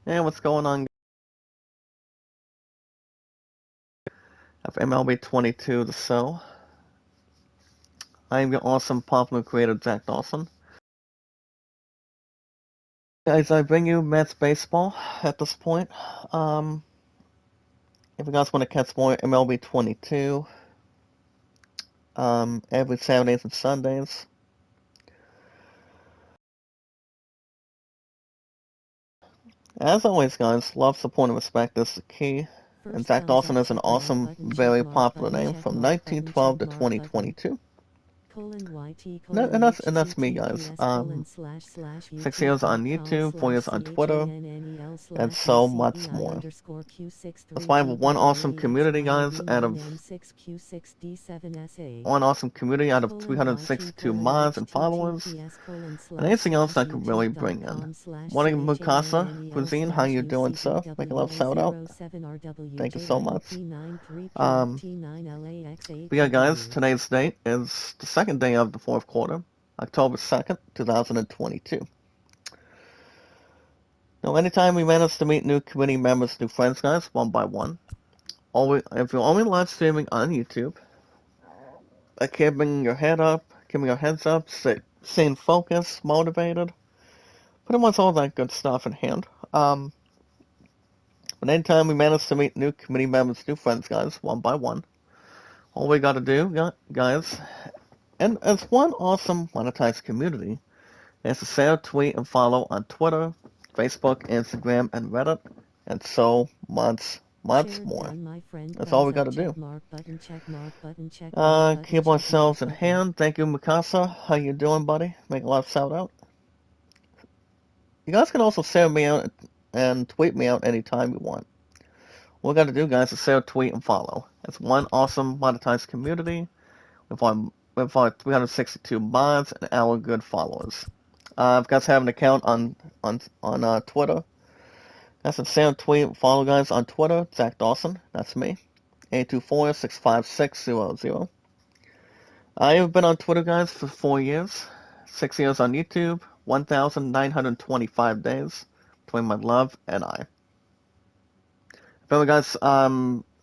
Hey, what's going on? Of MLB 22 The Show. I'm your awesome popular creator, Jack Dawson. Guys, I bring you Mets baseball at this point. Um, if you guys want to catch more MLB 22, every Saturdays and Sundays. As always, guys, love, support, and respect is the key. And First Jack thumbs Dawson up is an check mark awesome, button check very mark popular button name check from mark button check 1912 to mark button 2022. colon YT And, colon and that's and that's me, guys. HTTPS colon slash slash 6 years on YouTube.com YouTube, 4 slash years on Twitter, CHANNEL and slash so much UCEI more. underscore That's why I have one awesome community, guys, out of Q6D7SA one awesome community out of colon YT 362 colon mods and followers, HTTPS colon and slash anything else slash I could really bring in. YouTube.com slash Morning Mukasa, CHANNEL Cuisine, how slash you doing, sir? Make a love shout out. Thank you so much. Um, but yeah, guys, UCEI today's date is the second day of the fourth quarter, October 2nd, 2022. Now, anytime we manage to meet new community members, new friends, guys, one by one, if you're only live streaming on YouTube, keeping your head up, keeping your heads up, staying focused, motivated, pretty much all that good stuff in hand. But anytime we manage to meet new community members, new friends, guys, one by one, all we gotta do, guys, and as one awesome monetized community, is to share, tweet, and follow on Twitter, Facebook, Instagram, and Reddit, and so much Shared more. done my friend That's all thumbs we up gotta do. check mark button check mark button Keep check mark ourselves in button hand. Thank you, Mikasa. How you doing, buddy? Make a lot of shout out. You guys can also share me out and tweet me out anytime you want. What we gotta do, guys, is share, tweet, and follow. It's one awesome monetized community with our 362 mods and our good followers. If you guys have an account on Twitter, that's a share, tweet, and follow, guys, on Twitter. Zach Dawson, that's me. 824-656-00. I have been on Twitter, guys, for 4 years. 6 years on YouTube. 1,925 days between my love and I. Anyway, guys,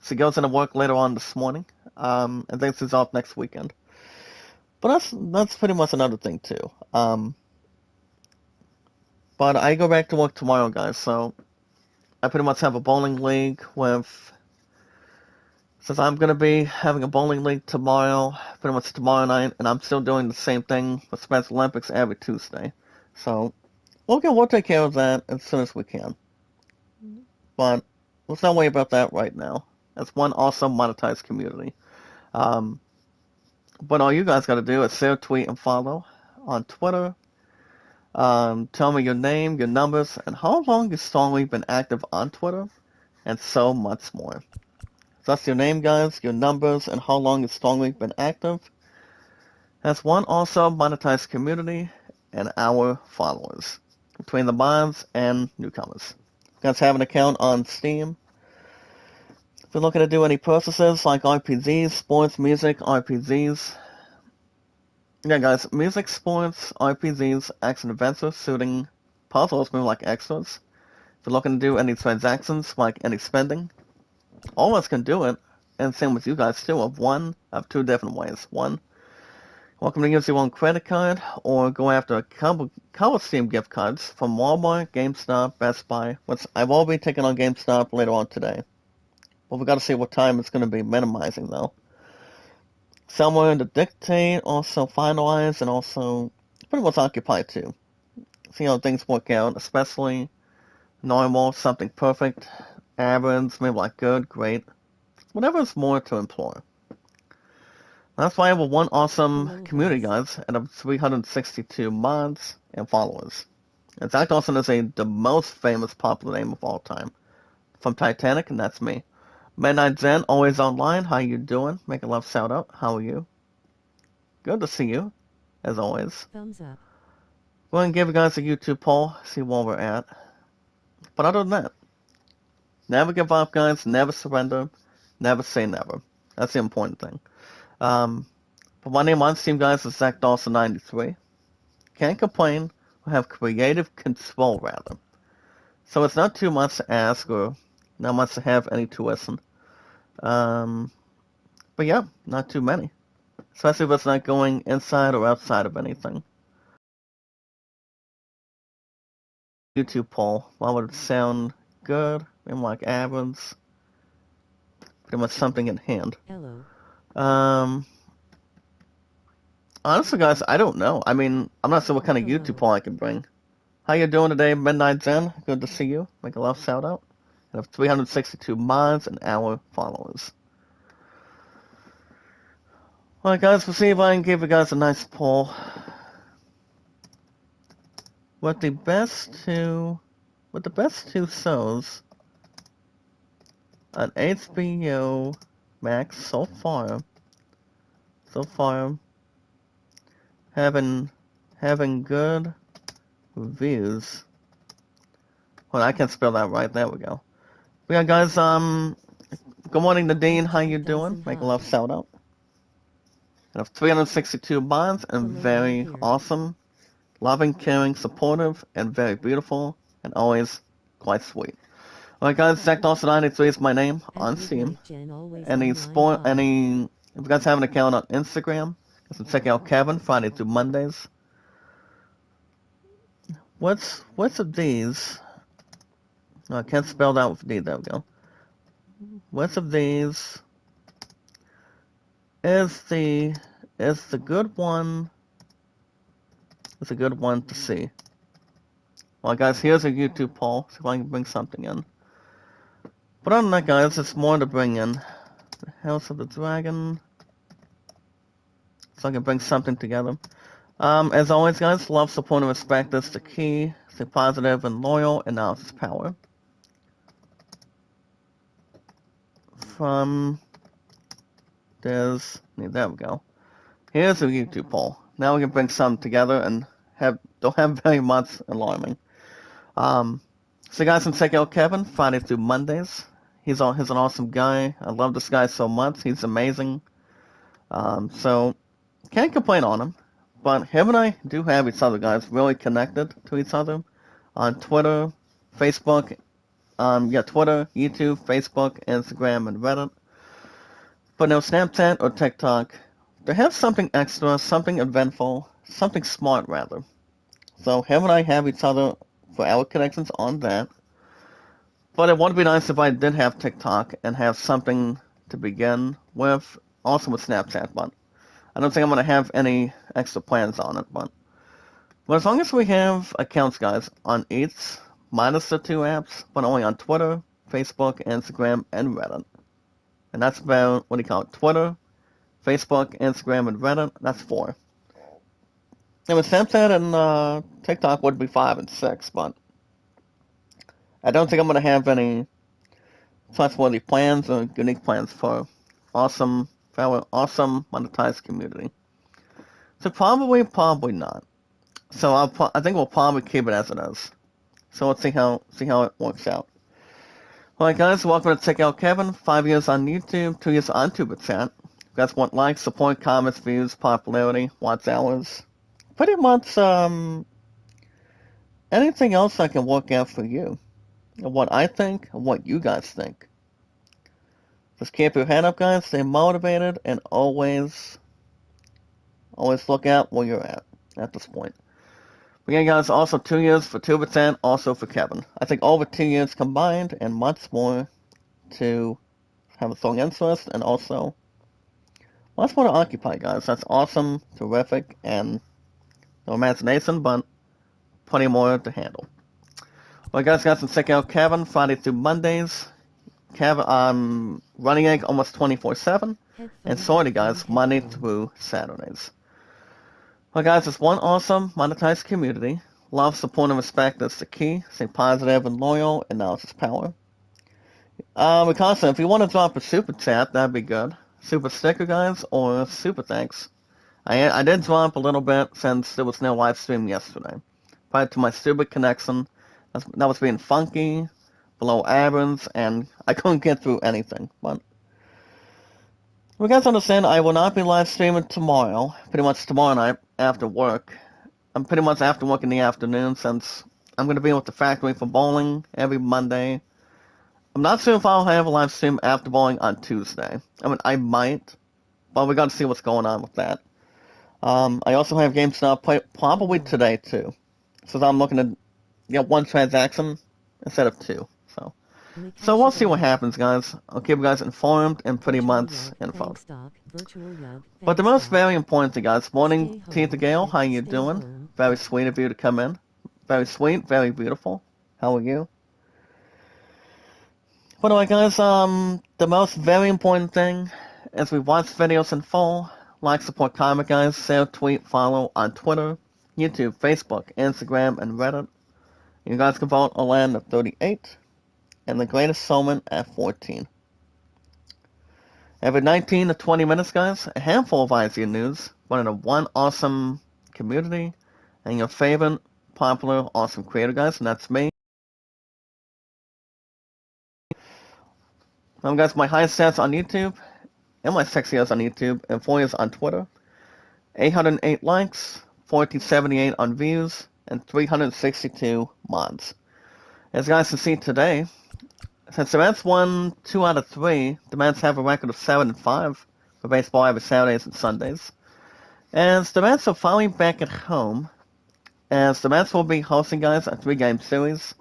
she goes into work later on this morning, and then she's off next weekend. But that's pretty much another thing too. But I go back to work tomorrow, guys. So I pretty much have a bowling league with. Since I'm gonna be having a bowling league tomorrow, pretty much tomorrow night, and I'm still doing the same thing with Special Olympics every Tuesday. So we'll take care of that as soon as we can. But let's not worry about that right now. That's one awesome monetized community. Um, but all you guys got to do is share, tweet, and follow on Twitter. Tell me your name, your numbers, and how long you've strongly been active on Twitter, and so much more. So that's your name, guys, your numbers, and how long you've strongly been active. That's one awesome monetized community and our followers, between the mods and newcomers. You guys have an account on Steam. If you're looking to do any purchases like RPGs, sports, music, RPGs, yeah, guys, music, sports, RPGs, action adventure, shooting, puzzles, maybe like extras. If you're looking to do any transactions, like any spending, all of us can do it, and same with you guys too, of two different ways. One, welcome to use your own credit card, or go after a couple Steam gift cards from Walmart, GameStop, Best Buy, which I've already taken on GameStop later on today. But we gotta see what time it's gonna be minimizing though. Somewhere to dictate, also finalize, and also pretty much occupy too. See how things work out, especially normal, something perfect, average, maybe like good, great. Whatever is more to implore. That's why I have a one awesome hello community, host guys, and of 362 mods and followers. And Zach Dawson is the most famous popular name of all time. From Titanic, and that's me. Midnight Zen, always online. How you doing? Make a love shout out. How are you? Good to see you, as always. thumbs up Go ahead and give you guys a YouTube poll, see where we're at. But other than that, never give up, guys. Never surrender. Never say never. That's the important thing. Um, but my name on Steam, guys, is Zach Dawson 93. Can't complain. We have creative control, rather. So it's not too much to ask or not much to have any tuition. Um, but yeah, not too many. Especially if it's not going inside or outside of anything. YouTube poll. What would it sound good? Maybe like average. Pretty much something in hand. Hello. Um, honestly, guys, I don't know. I mean, I'm not sure what kind of YouTube Hello. poll I can bring. How you doing today, Midnight Zen? Good to see you. Make a love shout out. I have 362 mods and our followers. Alright, guys, we'll see if I can give you guys a nice poll. What the best two shows on HBO Max so far having good reviews. Well, I can't spell that right. There we go. But yeah, guys. Good morning, Nadine. How you doing? Dyson Make a High. love shout out. I have 362 mods and Hello very here. awesome, loving, caring, supportive, and very beautiful, and always quite sweet. Alright, guys. Zach Dawson 93 is my name At on Steam. midnight, Jen always Any online sport? bye. If you guys have an account on Instagram, you can check out Kevin Friday through Mondays. What's of these? No, I can't spell that with D. There we go. Which of these is the good one? Is a good one to see. Well, guys, here's a YouTube poll. See if I can bring something in. But other than that, guys, it's more to bring in. The House of the Dragon. So I can bring something together. As always, guys, love, support, and respect is the key. Stay positive and loyal, and now it's power. From there we go. Here's a YouTube poll. Now we can bring some together and don't have very much alarming. So you guys can check out Kevin Friday through Mondays. He's an awesome guy. I love this guy so much. He's amazing. So can't complain on him. But him and I do have each other, guys, really connected to each other on Twitter, Facebook, Twitter, YouTube, Facebook, Instagram, and Reddit. But no Snapchat or TikTok. They have something extra, something eventful, something smart rather. So him and I have each other for our connections on that. But it would be nice if I did have TikTok and have something to begin with, also with Snapchat, but I don't think I'm going to have any extra plans on it, but as long as we have accounts, guys, on each, minus the two apps, but only on Twitter, Facebook, Instagram, and Reddit. And that's about, what do you call it, Twitter, Facebook, Instagram, and Reddit, that's 4. And with Snapchat and TikTok would be 5 and 6, but I don't think I'm going to have any trustworthy plans or unique plans for our awesome monetized community. So probably not. So I think we'll probably keep it as it is. So let's see how it works out. Alright guys, welcome to Check Out Kevin. 5 years on YouTube, 2 years on Tuber Chat. If you guys want likes, support, comments, views, popularity, watch hours, pretty much anything else I can work out for you. And what I think, and what you guys think. Just keep your head up, guys. Stay motivated, and always look out where you're at this point. But yeah, guys, also 2 years for 2%, also for Kevin. I think over 2 years combined, and much more to have a strong interest, and also lots more to occupy, guys. That's awesome, terrific, and no imagination, but plenty more to handle. Well, guys, can check out Kevin Friday through Mondays. Kevin, Running Egg almost 24/7, and Sorty, guys, Monday through Saturdays. Well, guys, it's one awesome monetized community. Love, support, and respect is the key. Stay positive and loyal, and now it's power. Because if you want to drop a super chat, that'd be good. Super sticker, guys, or super thanks. I did drop a little bit since there was no live stream yesterday. Prior to my stupid connection, that was being funky, below average, and I couldn't get through anything. But you guys understand, I will not be live streaming tomorrow. Pretty much tomorrow night after work. I'm pretty much after work in the afternoon since I'm going to be with the factory for bowling every Monday. I'm not sure if I'll have a live stream after bowling on Tuesday. I mean, I might, but we got to see what's going on with that. I also have games now play probably today too, since I'm looking to get one transaction instead of two. So we'll see what happens, guys. I'll keep you guys informed and pretty much info. But the most very important thing, guys, morning tea to Gail, how you doing? Very sweet of you to come in. Very sweet, very beautiful. How are you? But anyway, guys, the most very important thing is we watch videos in full, like, support, comment, guys, share, tweet, follow on Twitter, YouTube, Facebook, Instagram, and Reddit. You guys can vote Orlando at 38 and the Greatest Showman at 14. Every 19 to 20 minutes, guys, a handful of IZ news, one in one awesome community, and your favorite, popular, awesome creator, guys, and that's me. Guys, my highest stats on YouTube, and my sexiest on YouTube, and 4 years on Twitter. 808 likes, 1478 on views, and 362 mods. As you guys can see today, since the Mets won 2 out of 3, the Mets have a record of 7-5 for baseball every Saturdays and Sundays. As the Mets are finally back at home, as the Mets will be hosting, guys, a 3-game series,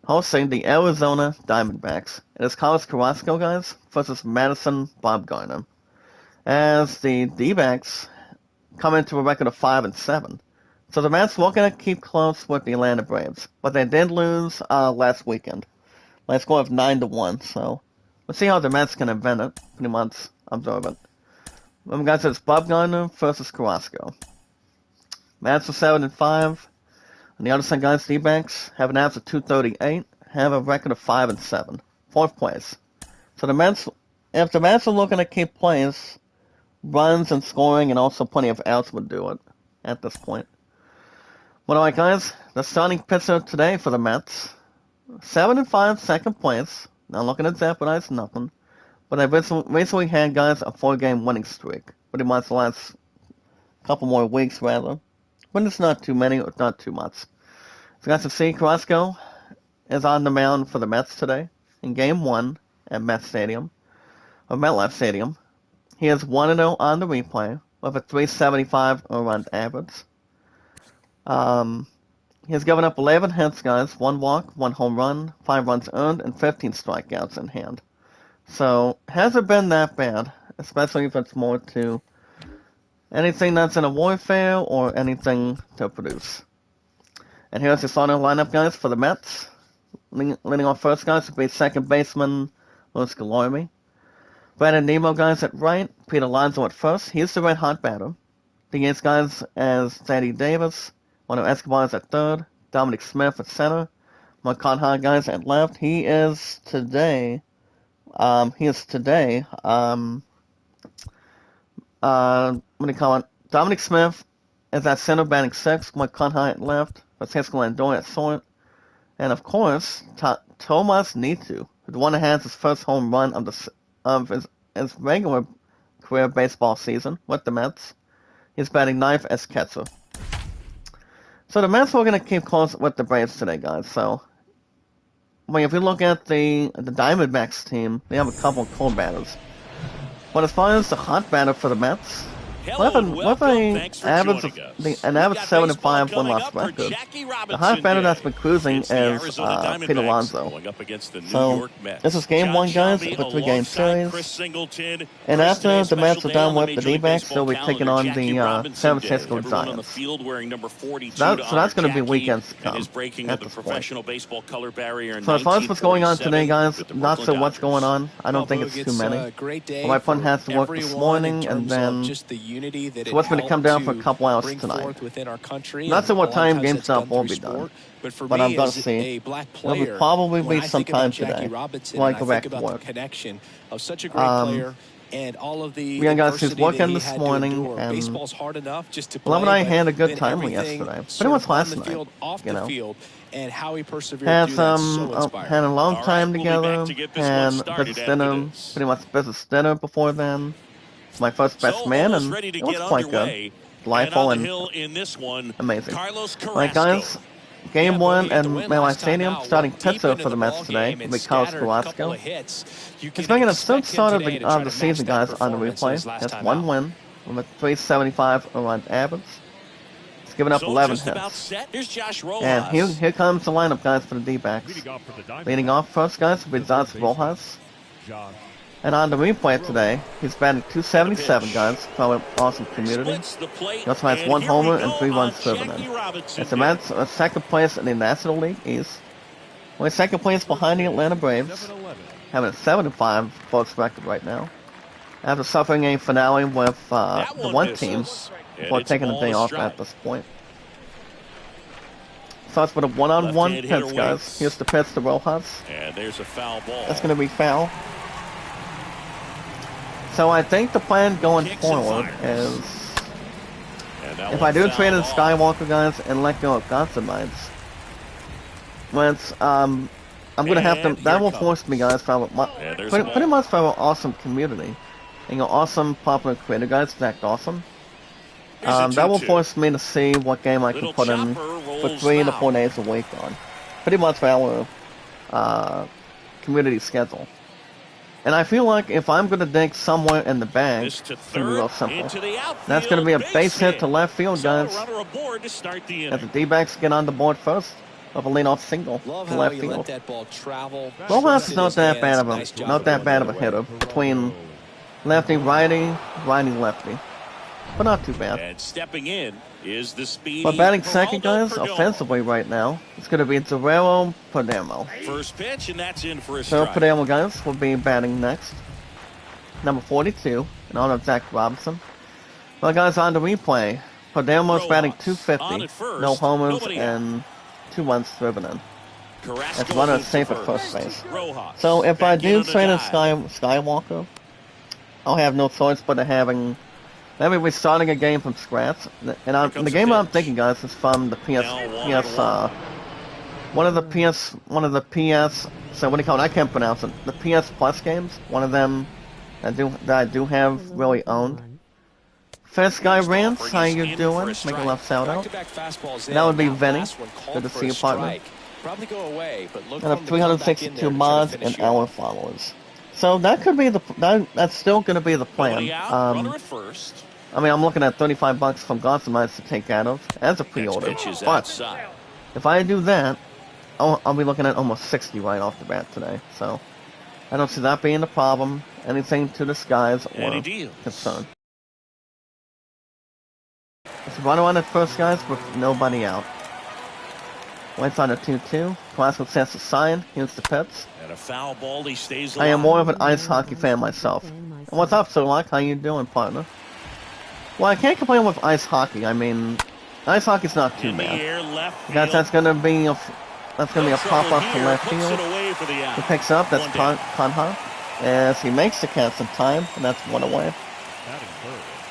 hosting the Arizona Diamondbacks. It is Carlos Carrasco, guys, versus Madison Bumgarner. As the D-backs come into a record of 5-7. So the Mets were going to keep close with the Atlanta Braves, but they did lose last weekend. Last score of 9-1, so we'll see how the Mets can invent it. Pretty much observe it. Remember, guys, it's Bumgarner versus Carrasco. Mets are 7-5. On the other side, guys, D-backs have an average of 238, have a record of 5-7. 4th place. So the Mets, if the Mets are looking to keep place, runs and scoring and also plenty of outs would do it at this point. But alright, guys, the starting pitcher today for the Mets, 7-5, 2nd place. Not looking to jeopardize nothing. But they recently had, guys, a 4-game winning streak. Pretty much the last couple more weeks, rather. But it's not too many, or not too much. So guys can see, Carrasco is on the mound for the Mets today in Game 1 at MetLife Stadium. He is 1-0 on the replay with a 375 earned average. He has given up 11 hits, guys, 1 walk, 1 home run, 5 runs earned, and 15 strikeouts in hand. So, hasn't been that bad, especially if it's more to anything that's in a warfare or anything to produce. And here's the starting lineup, guys, for the Mets. Leading off first, guys, will be second baseman Luis Guillorme. Brandon Nimmo, guys, at right. Pete Alonso at first. He's the red-hot batter. The ace, guys, as Sandy Davis. Juan Escobar is at third. Dominic Smith at center. Mark Conrad, guys, at left. He is today, what do you call it? Dominic Smith is at center, batting 6th. Mark Conrad at left. Francisco Lindor at short. And of course, Tomas Nitu, the one that has his first home run of his regular career baseball season with the Mets. He's batting 9th as catcher. So the Mets are going to keep close with the Braves today, guys. So, if you look at the Diamondbacks team, they have a couple of cold batters. But as far as the hot batter for the Mets, with an average 7-5 win-loss record, the hot batter that's been cruising is Pete Alonso. So this is Game 1, guys, of a 3-game series. And after the Mets are done with the D-backs, they'll be taking on the San Francisco Giants. So that's going to be weekends to come at this point. So as far as what's going on today, guys, not sure what's going on. I don't think it's too many. My opponent has to work this morning, and then so what's going to come down for a couple hours tonight. Not sure what time GameStop will be done, but I'm going to see. It'll probably be sometime today when I go back to work. We got his working this morning, and Love and I had a good time yesterday. Pretty much last night, you know. Had a long time together, had business dinner, pretty much business dinner before then. My first best man, and it was quite good. Delightful and amazing. Alright, guys, Game Yeah, one Bodie, at at the win MLB last time Stadium, out, starting looked deep pitcher into for the the Mets ball today game will and be Carlos scattered a couple Carrasco. of hits. You He's can bringing a third expect him start today to try of the to match season, that guys, on the performance in replay. his last That's time one out. win with a 375 around average. He's given up So 11 just about hits. set. Here's Josh And Rojas. here comes the lineup, guys, for the D-backs. Leading off first, guys, will be Josh Rojas. And on the replay today, he's batting 277, guys, from an awesome community. Splits the plate, He also has and one here we homer go and 3 runs on driven Jackie in. Robinson As the Day. Mets are second place in the National League East. We're second place behind the Atlanta Braves, having a 7-5 votes record right now. After suffering a finale with the one team before taking the day off at this point. Starts with a one-on-one Left-hand hitter pitch, guys. waits. Here's the pitch to Rojas. And there's a foul ball. That's going to be foul. So I think the plan going Kicks and forward fires. is, And that if one I do trade in fouled off. Skywalker, guys, and let go of Godsamites, once I'm gonna have to. And That here will it force me, guys, from And there's the pretty ball. much from an awesome community, and an awesome popular creator, guys, Zach Awesome. Here's a That will 2-2. force me to see what game I can Little put in chopper for rolls 3 to foul. 4 days a week on. Pretty much our community schedule. And I feel like if I'm gonna dig somewhere in the bag, This to it's gonna be real third, simple. into the outfield. That's gonna be a Base base hit to left field, So, guys. runner aboard to start the As the inning. D-backs get on the board first of a leadoff single Love to how left he let field. that ball travel. Rojas straight is to not his that bad hands. of a Nice job not of that going bad the of a other way. hitter between lefty righty, righty lefty, but not too bad. And stepping in is the speedy But batting second, Geraldo guys, Perdomo. offensively right now, it's going to be Guerrero Perdomo. First pitch, and that's in for a So strike. Perdomo, guys, will be batting next. Number 42, in honor of Zach Robinson. Well, guys, on the replay, Perdomo's batting Rojas on 250, at first, no homers, nobody out. and 2 runs driven in. Carrasco That's runner moves to safe at first base. Rojas So if I back in do on the trade in dive. Skywalker, I'll have no choice but to having maybe we're starting a game from scratch. And comes the the game I'm pitch. thinking, guys, is from the Now 1-1. one of the PS. So what do you call it? I can't pronounce it. The PS Plus games. One of them that I do have really owned. First guy Rance, offering how is you in for doing? a Make a strike. love shout out. Back-to-back fastballs in. That would be That Vinny. last one called Good to for see a you, partner. strike. Probably go away, but look And for of him to come back in there 362 to try to mods finish and you our off. followers. So that could be that's still going to be the plan. Nobody out, runner at first. I mean, I'm looking at $35 from Gothamites to take out of as a Next pre-order. pitch is But outside. if I do that, I'll be looking at almost 60 right off the bat today. So I don't see that being a problem, anything to disguise And he or deals. concern. It's a runner on at first, guys, with nobody out. White's on a 2-2. Classical sets a sign. Here's the pits. And a foul ball, he stays I alive. am more of an ice hockey fan myself. And what's up, Solak? How you doing, partner? Well, I can't complain with ice hockey. I mean, ice hockey's not too In the bad. air, left Guys, field. that's gonna be a No pop trouble up to here, left puts field. it away for the out. He picks up. That's One down. Conha, as he makes the catch in time, and that's one away.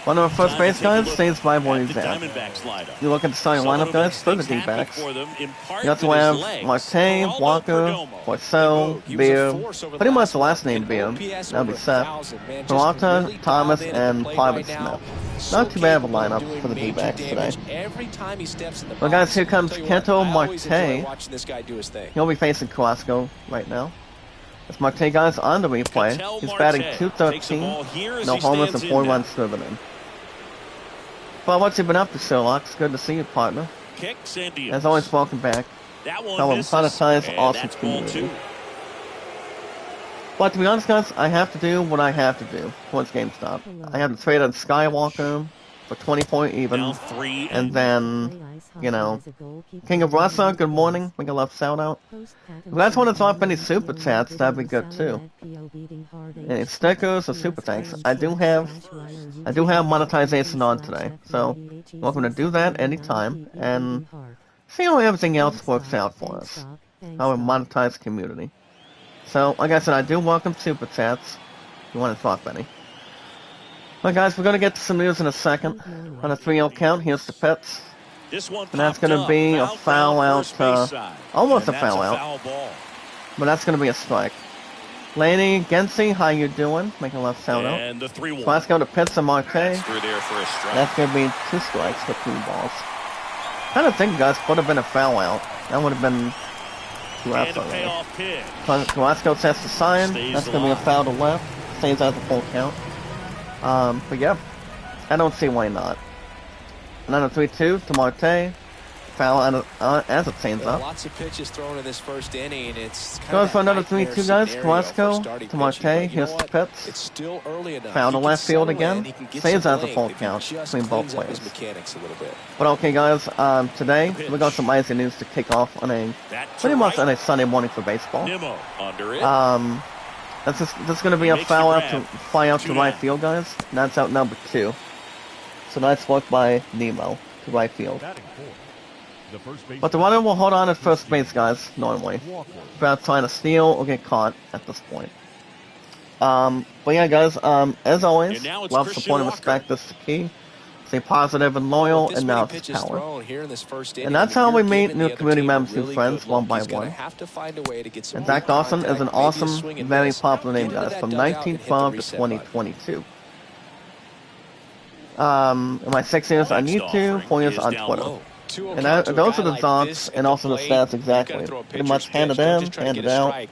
One of our first Time to base take a guys look stays by at where the he's at. Diamondbacks lineup. You look at the starting Someone lineup, who guys, makes for the things happen D-backs. for them, in part You also with his have legs. Martin, Geraldo Walker, Perdomo. Porcel, He was a Beer, force over the pretty much last the last month, name and Beer. OPS That'll be over Seth. 1,000, man. Just Peralta, really Thomas, dialed in at the and plate Private right now. Smith. So Not too bad of a capable lineup doing for the major D-backs today. damage every time he steps in the Well, guys, box. here comes Tell you what, Kento I always enjoy Marte. watching this guy do his thing. He'll be facing Carrasco right now. It's Marte, guys, on the replay. Cattell He's Marte batting takes the 213, ball here as no he homers and stands 4 in runs now. driven in. Well, what's he been up to, Sherlock? It's good to see you, partner. Kicks and deals. As always, welcome back. That one Fellow misses, monetized and awesome that's ball community. 2. But to be honest, guys, I have to do what I have to do once GameStop. I have to trade on Skywalker for 20 point even, Now 3 and then, you know, King of Rasa, good morning. We can love shout out. If you guys want to drop any super chats, that'd be good too. Any stickers or super thanks, I do have monetization on today, so welcome to do that anytime and see how everything else works out for us. Our monetized community. So, like I said, I do welcome super chats. If you want to talk any. Well, guys, we're gonna get to some news in a second. On a 3-0 count, here's the pets. This one And that's popped gonna up. be a foul out, first base side. almost And a that's foul out. Foul ball. But that's gonna be a strike. Laney, Gensi, how you doing? Making a left shout out. And the 3-1. So let's go to Pitts and Marte. That's through there for a strike. That's gonna be 2 strikes for 2 balls. Kind of think, guys, would have been a foul out. That would have been 2 outs And a already. payoff pitch. Carrasco sets the sign. Stays That's going to be a alive. foul to left. Stays at the full count. But yeah, I don't see why not. Another 3-2 to Marte. Foul as it stands up. Lots of pitches thrown in this first inning. It's kind Goes of for another nightmare 3-2 guys. scenario Carrasco for starting to Marte. pitching, but you Here's know the what? Pitts. It's still early enough. Foul to He can left field settle in, again. he can get Saves some as a length full if he count just between both cleans up his players. mechanics a little bit. But okay guys, today we got some icy news to kick off on a pretty much on a Sunday morning for baseball. Nimmo under it. That's going to be a foul out to fly out to right field, guys. And that's out number 2. So nice work by Nemo to right field. But the runner will hold on at first base, guys, normally, without trying to steal or get caught at this point. But yeah, guys, as always, love, support, and respect. This is the key. Stay positive and loyal, and now it's power. And that's how we meet new community members and friends one by one. And Zach Dawson is an awesome, very popular name, guys, from 1912 to 2022. In my 6 years on YouTube, 4 years on Twitter. And those are the dots and also the stats exactly. Pretty much handed in, handed out.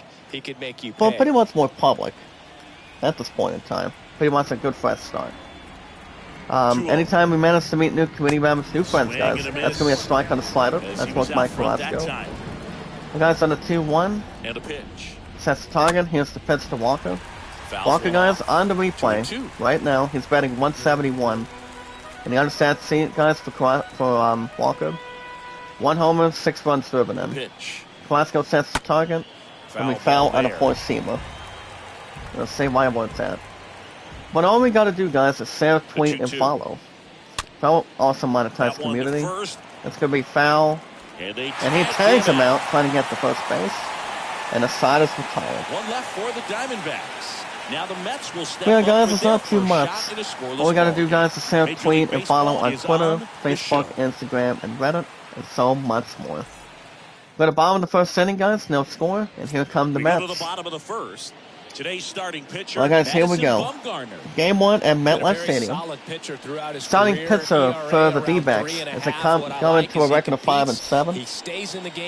Well, pretty much more public at this point in time. Pretty much a good fresh start. Anytime we manage to meet new community members, new friends, guys, that's going to be a strike on the slider. That's what Mike Carrasco. The guy's on the 2-1. And a pitch. Sets the target. Here's the pitch to Walker. Walker, guys, on the replay right now. He's batting 171. And the other stats, see it, guys, for Walker. 1 homer, 6 runs driven in. Carrasco sets the target. And we foul on a 4-seamer. Let's see why I want that. But all we gotta do, guys, is share, tweet, and follow. Follow awesome monetized community. It's gonna be foul. And he tags him out, trying to get the first base. And the side is retired. One left for the Diamondbacks. Now the Mets will step yeah, guys, it's not too up much. All we gotta do, guys, is share, Major tweet, League and follow Baseball on is Twitter, on the Facebook, show. Instagram, and Reddit, and so much more. We're at the bottom of the first inning, guys, no score, and here come the We go to Mets. the bottom of the first. Today's starting pitcher. Well, guys, here we go. Game 1 at MetLife Stadium. Starting pitcher for the D-backs as they come into a record of 5-7.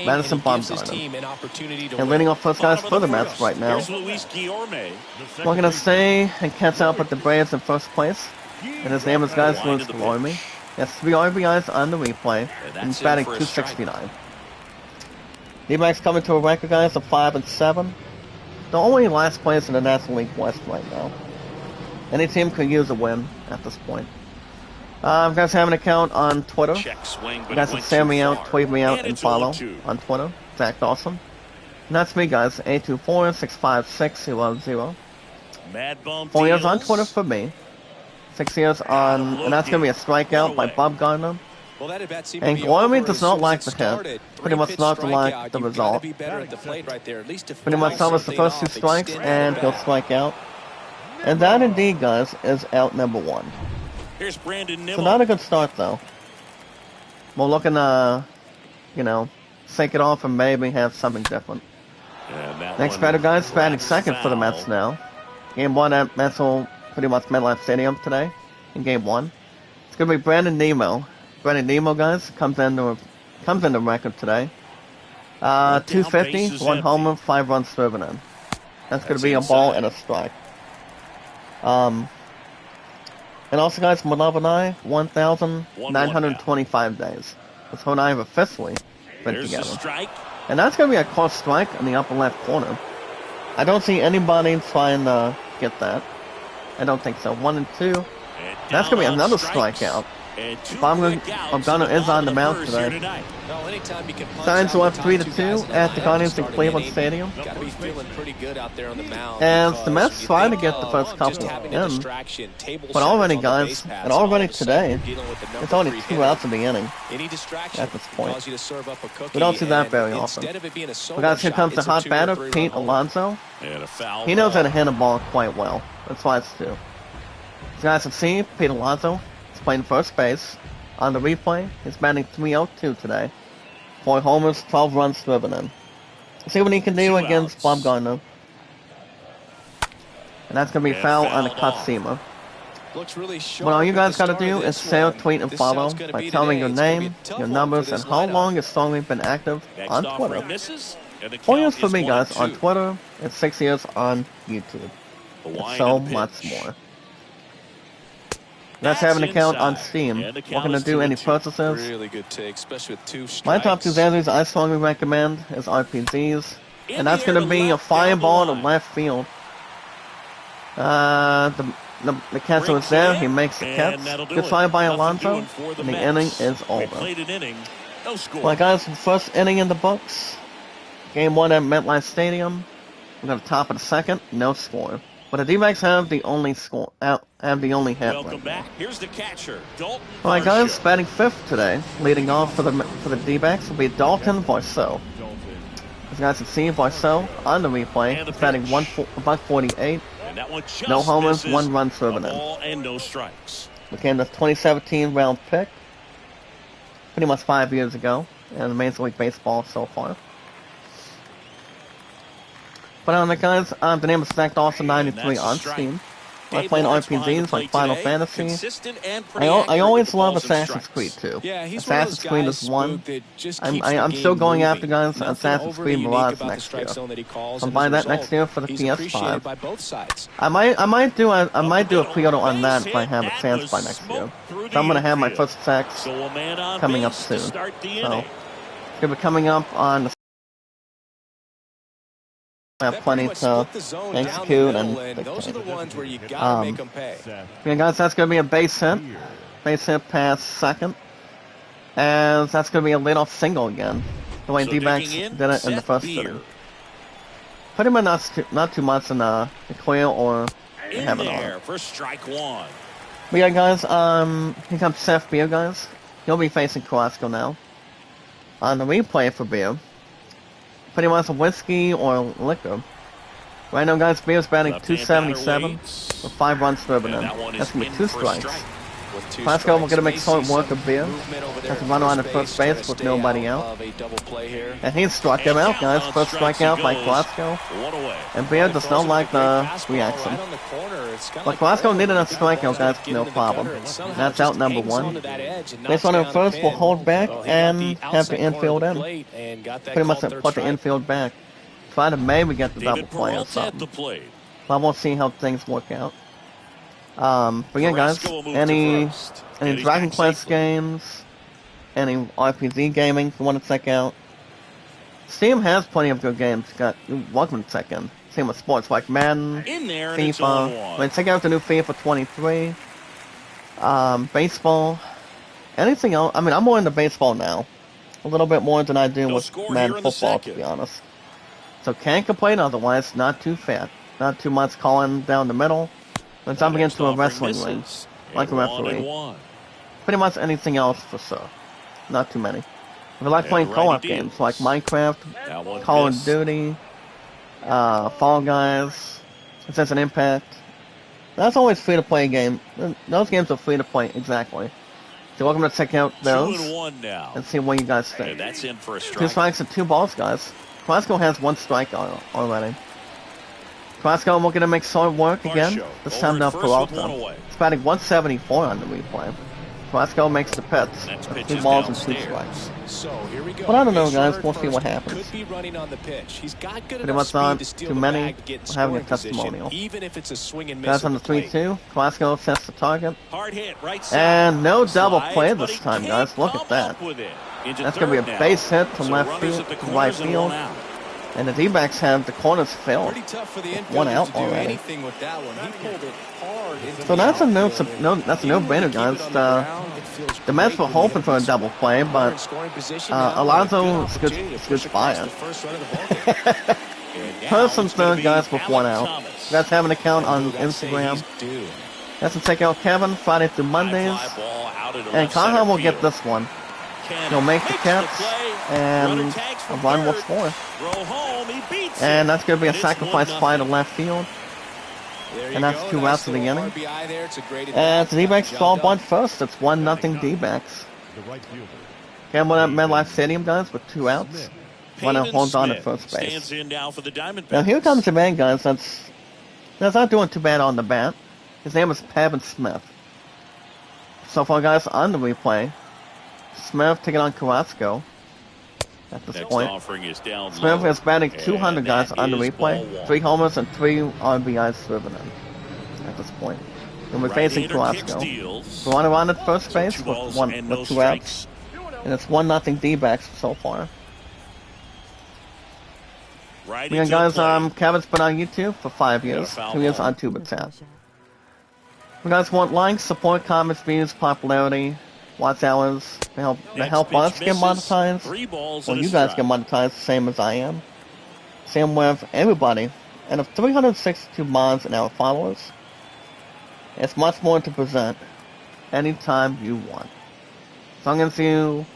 Madison Bumgarner. And leading off first, guys, for the Mets right now. Here's Luis Guillorme. We're going to stay and catch up with the Braves in first place. And his name is, guys, Luis Guillorme. He has 3 RBIs on the replay. And he's batting .269. D-backs coming to a record, guys, of 5-7. The only last place in the National League West right now. Any team could use a win at this point. You guys have an account on Twitter. You guys can send me out, tweet me out, and follow on Twitter. Zach Dawson. And that's me, guys. 824-656-00. 4 years on Twitter for me. 6 years on, and that's going to be a strikeout by Bumgarner. And Guillorme does not like the hit. Pretty much not like the result. Pretty much almost the first 2 strikes, and he'll strike out. And that indeed, guys, is out number 1. Here's Brandon Nimmo. So not a good start, though. We're looking to, you know, shake it off and maybe have something different. Next batter, guys, batting second for the Mets now. Game 1 at pretty much MetLife Stadium today, in Game 1. It's going to be Brandon Nimmo. Brandon Nimmo, guys, comes into record today. 250, 1 homer, 5 runs driven in. That's going to be a ball and a strike. And also, guys, my love and I, 1,925 days. That's when I have officially been together. And that's going to be a close strike in the upper left corner. I don't see anybody trying to get that. I don't think so. 1 and 2. That's going to be another strikeout. Bumgarner is on the mound today. Signs left 3-2 at the Guardians in Cleveland Stadium. And the Mets trying to get the first couple in. But already, guys, and already today, it's only 2 outs in the inning at this point. We don't see that very often. But guys, here comes the hot batter, Pete Alonso. He knows how to hit a ball quite well. That's why it's 2. So guys can see, Pete Alonso is playing first base. On the replay, he's batting .302 today. 4 homers, 12 runs driven in. See what he can do against Bumgarner. And that's going to be foul on a cut seamer. Looks really sharp. What all you guys at the gotta start of do is this share, one. tweet, and This follow song's gonna by be telling today. your It's gonna be a name, tough your one numbers, for and this how lineup. long your song has been active Next on offer Twitter. misses, and the 4 count years for is me, guys, 1-2. on Twitter, and 6 years on YouTube. The And wind so and the much pitch. more. Let's have an account on Steam. And the We're count gonna is do any 2-2. purchases. Really good take, especially with 2 strikes. My top 2 values I strongly recommend is RPGs. In And that's the air gonna to be a left, down the fireball to line. left field. The catcher is there, he makes the catch. And that'll do Gets it. fired by Nothing Alonso, doing for and the Mets. inning is We over. played an inning, no score. Well, guys, first inning in the books. Game 1 at MetLife Stadium. We're gonna top of the second, no score. But the D-backs have the only score, have the only hit. Welcome Right back. Here's the catcher, Dalton. Alright, guys, Varsho. batting 5th today, leading off for the D-backs will be Dalton Varsho. As you guys can see, Varsho on the replay, And the is batting pitch. 148. And that one just No homers, misses. 1 run A driven in. ball and no strikes. Became the 2017 round pick. Pretty much 5 years ago in Major League Baseball so far. But guys, the name is Stacked Austin 93 on Steam. I play RPGs like Final Fantasy. I always love Assassin's Creed too. Yeah, he's Assassin's Creed is one. that just I'm still going after, guys, Assassin's Creed Mirage next year. I'm buying that next year for the PS5. By both sides. I might do a pre-order on that if I have a chance by next year. So I'm gonna have my first attacks So a man on coming up base soon. to start the So inning. gonna be coming up on the I have That plenty pretty much to split the zone down the execute middle, and those are the ones where you gotta make them pay. yeah, guys, that's gonna be a base hit past second, and that's gonna be a leadoff single again. The way So D-backs digging did it in the Seth first Beer. inning. Pretty much not too much in the clear or In heaven there on. for strike one. But yeah, guys, here comes Seth Beer, guys. He'll be facing Carrasco now. On the replay for Beer, pretty much a whiskey or liquor. Right now, guys, Beer's batting Left-hand batter 277 waits. with 5 runs driven And in. that one That's is gonna be in 2 for a strikes. strike. With 2 Carrasco will get to make strikes, solid may work see of Beer. some movement over there Has a at runner on the first first trying base to with stay nobody out. of a double play here. And he struck him And out, guys. on First strikes he strikeout by goes. Carrasco. One away. And Beer does Throws not him like a great the fastball reaction. right on the corner. It's kinda But like Carrasco ball. needed a Ball strikeout, just guys. getting No into the problem. gutter and somehow That's just out number hangs 1. onto that edge and This knocks one down at the first will pin. hold back Well, he got and the have the outside corner of infield the in. plate and got that Pretty much called third put the strike. infield back. Try to maybe get the double David play or Peralta at the something. plate. But we'll see how things work out. But yeah, guys, Carrasco will move to any first. And he's Dragon back Quest safely. games, any RPG gaming if you want to check out. Steam has plenty of good games. You're welcome to check in. Same with sports like Madden, In there and it's on FIFA. one. Like, check out the new FIFA 23. Baseball. Anything else? I mean, I'm more into baseball now. A little bit more than I do No with score Madden here in the football, to second. be honest. So can't complain otherwise. Not too fat. Not too much calling down the middle. Let's jump Next into a offering wrestling misses. ring. And Like a 1-1. referee. Pretty much anything else for sure. Not too many. If you like And playing righty co-op deals. games like Minecraft, That one Call of missed. Duty, Fall Guys, Sense an Impact. That's always free to play game. Those games are free to play, exactly. So welcome to check out those 2-1 now. and see what you guys think. And that's in for a 2 strike. strikes and 2 balls, guys. Carrasco has 1 strike already. Carrasco will get to make solid work again. Varsho This over time at now first with one Peralta. away. It's batting 174 on the replay. Carrasco makes the pits. Next with pitch 2 is balls and 2 downstairs. strikes. So here we go. But I don't know, Base guys. runner We'll at see what first. happens. Could be running on the pitch. He's got good Pretty enough much speed not to steal too the many. bag to get in Having a scoring position, testimonial. even if it's a swing and miss. Guys on the at the plate. 3-2. Carrasco sets the target. Hard hit, right side. And no double Slides, play but this he time, can't guys. Look come at that. up with it. Into That's going to be third a now. base hit to So left runners field, at the to right corners and field. one out. And the D-backs have the corners filled. Pretty tough for the One infielder out to do already. anything with that one. He pulled it hard into So the that's outfield, and that's a even when you no-brainer, keep it guys. on the ground, it feels The Mets great were when you hoping hit for a this double play, runner in but scoring position now, and a Alonso good is opportunity to good push across fire. the first run of the ballgame. And now First and it's gonna third, be guys, with 1 Alec out. Thomas. You guys have an account on I'd say Instagram. he's due. That's to check out Kevin Friday through Mondays. High fly ball out into And left center Kaha will field. get this one. Ken He'll make the makes catch, play. and Runner tags a from run will third. score. Throw home, he beats And it. that's going to be a And it's sacrifice 1-0. fly to left field. There you And that's go. 2 Nice outs of the little inning. RBI there. It's a great And advance. the D-backs Job fall done. bunt first. It's 1-0 D-backs. Gamble at MetLife Stadium, guys, with 2 outs. Runner Payton holds on at Smith first base. stands in now for the Diamondbacks. Now here comes the man, guys. That's not doing too bad on the bat. His name is Pavin Smith. So far, guys, on the replay, Smith taking on Carrasco at this Next point. offering is down Smith low, is batting and 200, guys, that on the is replay. ball 1. 3 homers and 3 RBIs driven in at this point. And we're facing Right-hander kicks, Carrasco. deals. We're on around at first So base 2 with balls one and with no 2 outs. strikes. And it's 1-0 D-backs so far. Righty Yeah, to guys, the plate. Kevin's been on YouTube for 5 years. foul 2 years ball. on TubeTap. You guys want likes, support, comments, views, popularity, watch hours to help us pitch get misses. monetized? 3 balls Well, and a you guys strike. get monetized the same as I am. Same with everybody. And of 362 mods and our followers, it's much more to present anytime you want. As long as you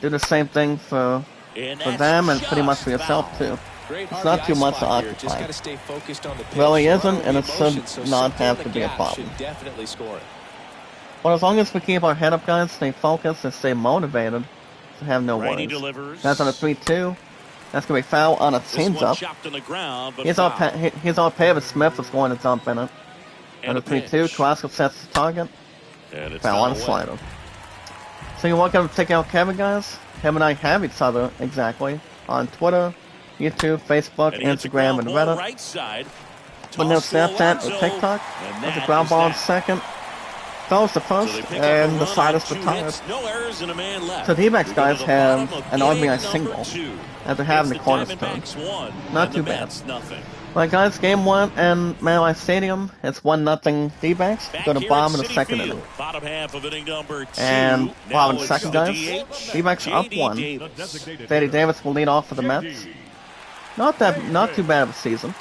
do the same thing for that's them and pretty much just for yourself foul. too. Great It's not too RBI much to spot here. Just occupy. gotta stay focused on the pitch. Really Run isn't, over and the it should emotion, so not something have on to the be a gap problem. should definitely score it. But as long as we keep our head up, guys, stay focused and stay motivated, to have no Righty worries. delivers. That's on a 3-2. That's gonna be foul on a This one change-up. chopped on the ground, but Here's our foul. Pavin Smith is going to dump in it. And On a a 3-2, pitch. Carrasco sets the target. And it's Foul on a away. slider. So you're welcome to check out Kevin, guys. Kevin and I have each other, exactly, on Twitter, YouTube, Facebook, And he hits a Instagram, ground and ball Reddit. right side. But no Toss to Snapchat Alonso, or TikTok. and There's a that ground is ball in that. second. Throws to So first, they pick up a and the run side on is 2 retired. hits, no errors, and a man left. So D-backs, We go to guys, the have bottom of an inning RBI number single 2. after having It's the corners turned. Diamondbacks won, Not and too the bad. Mets nothing. Right, guys, game 1 and MetLife Stadium. It's 1-0 D-backs. Back Go to here bottom at of the second Citi inning. Field, bottom half of inning number 2. And Now bottom it's second, the guys. DH, D-backs up J.D. 1. Davis. J.D. Davis will lead off for the Mets. Not too bad of a season.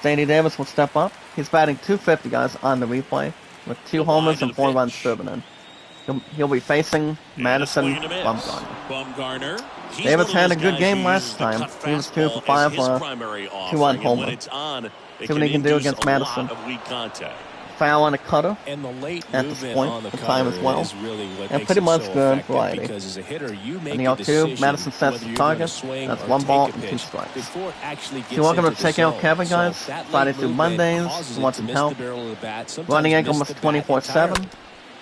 J.D. Davis will step up. He's batting 250, guys, on the replay, with 2 homers and 4 runs driven in. He'll be facing Madison Bumgarner. Bumgarner. He's Davis one of had a those good guys game who last uses the time. cut He was 2 for fastball 5 as his on primary 2 offering, on and homer. when it's on, it See what he can do induce against a Madison. lot of weak contact. Foul on a cutter. And the late At this movement point, on the the time cutter as well. is really what And makes pretty it much so good effective, variety. because as a hitter, you make And the a 0-2, decision Madison sets whether the you're target. gonna swing That's or 1 take ball a and 2 pitch strikes. before it actually gets So you're welcome into to the check out zone. Kevin, So guys. that late Friday through movement Mondays. causes You it want to some miss help. the barrel of the bat, sometimes Running angle miss was the bat 24/7. entirely.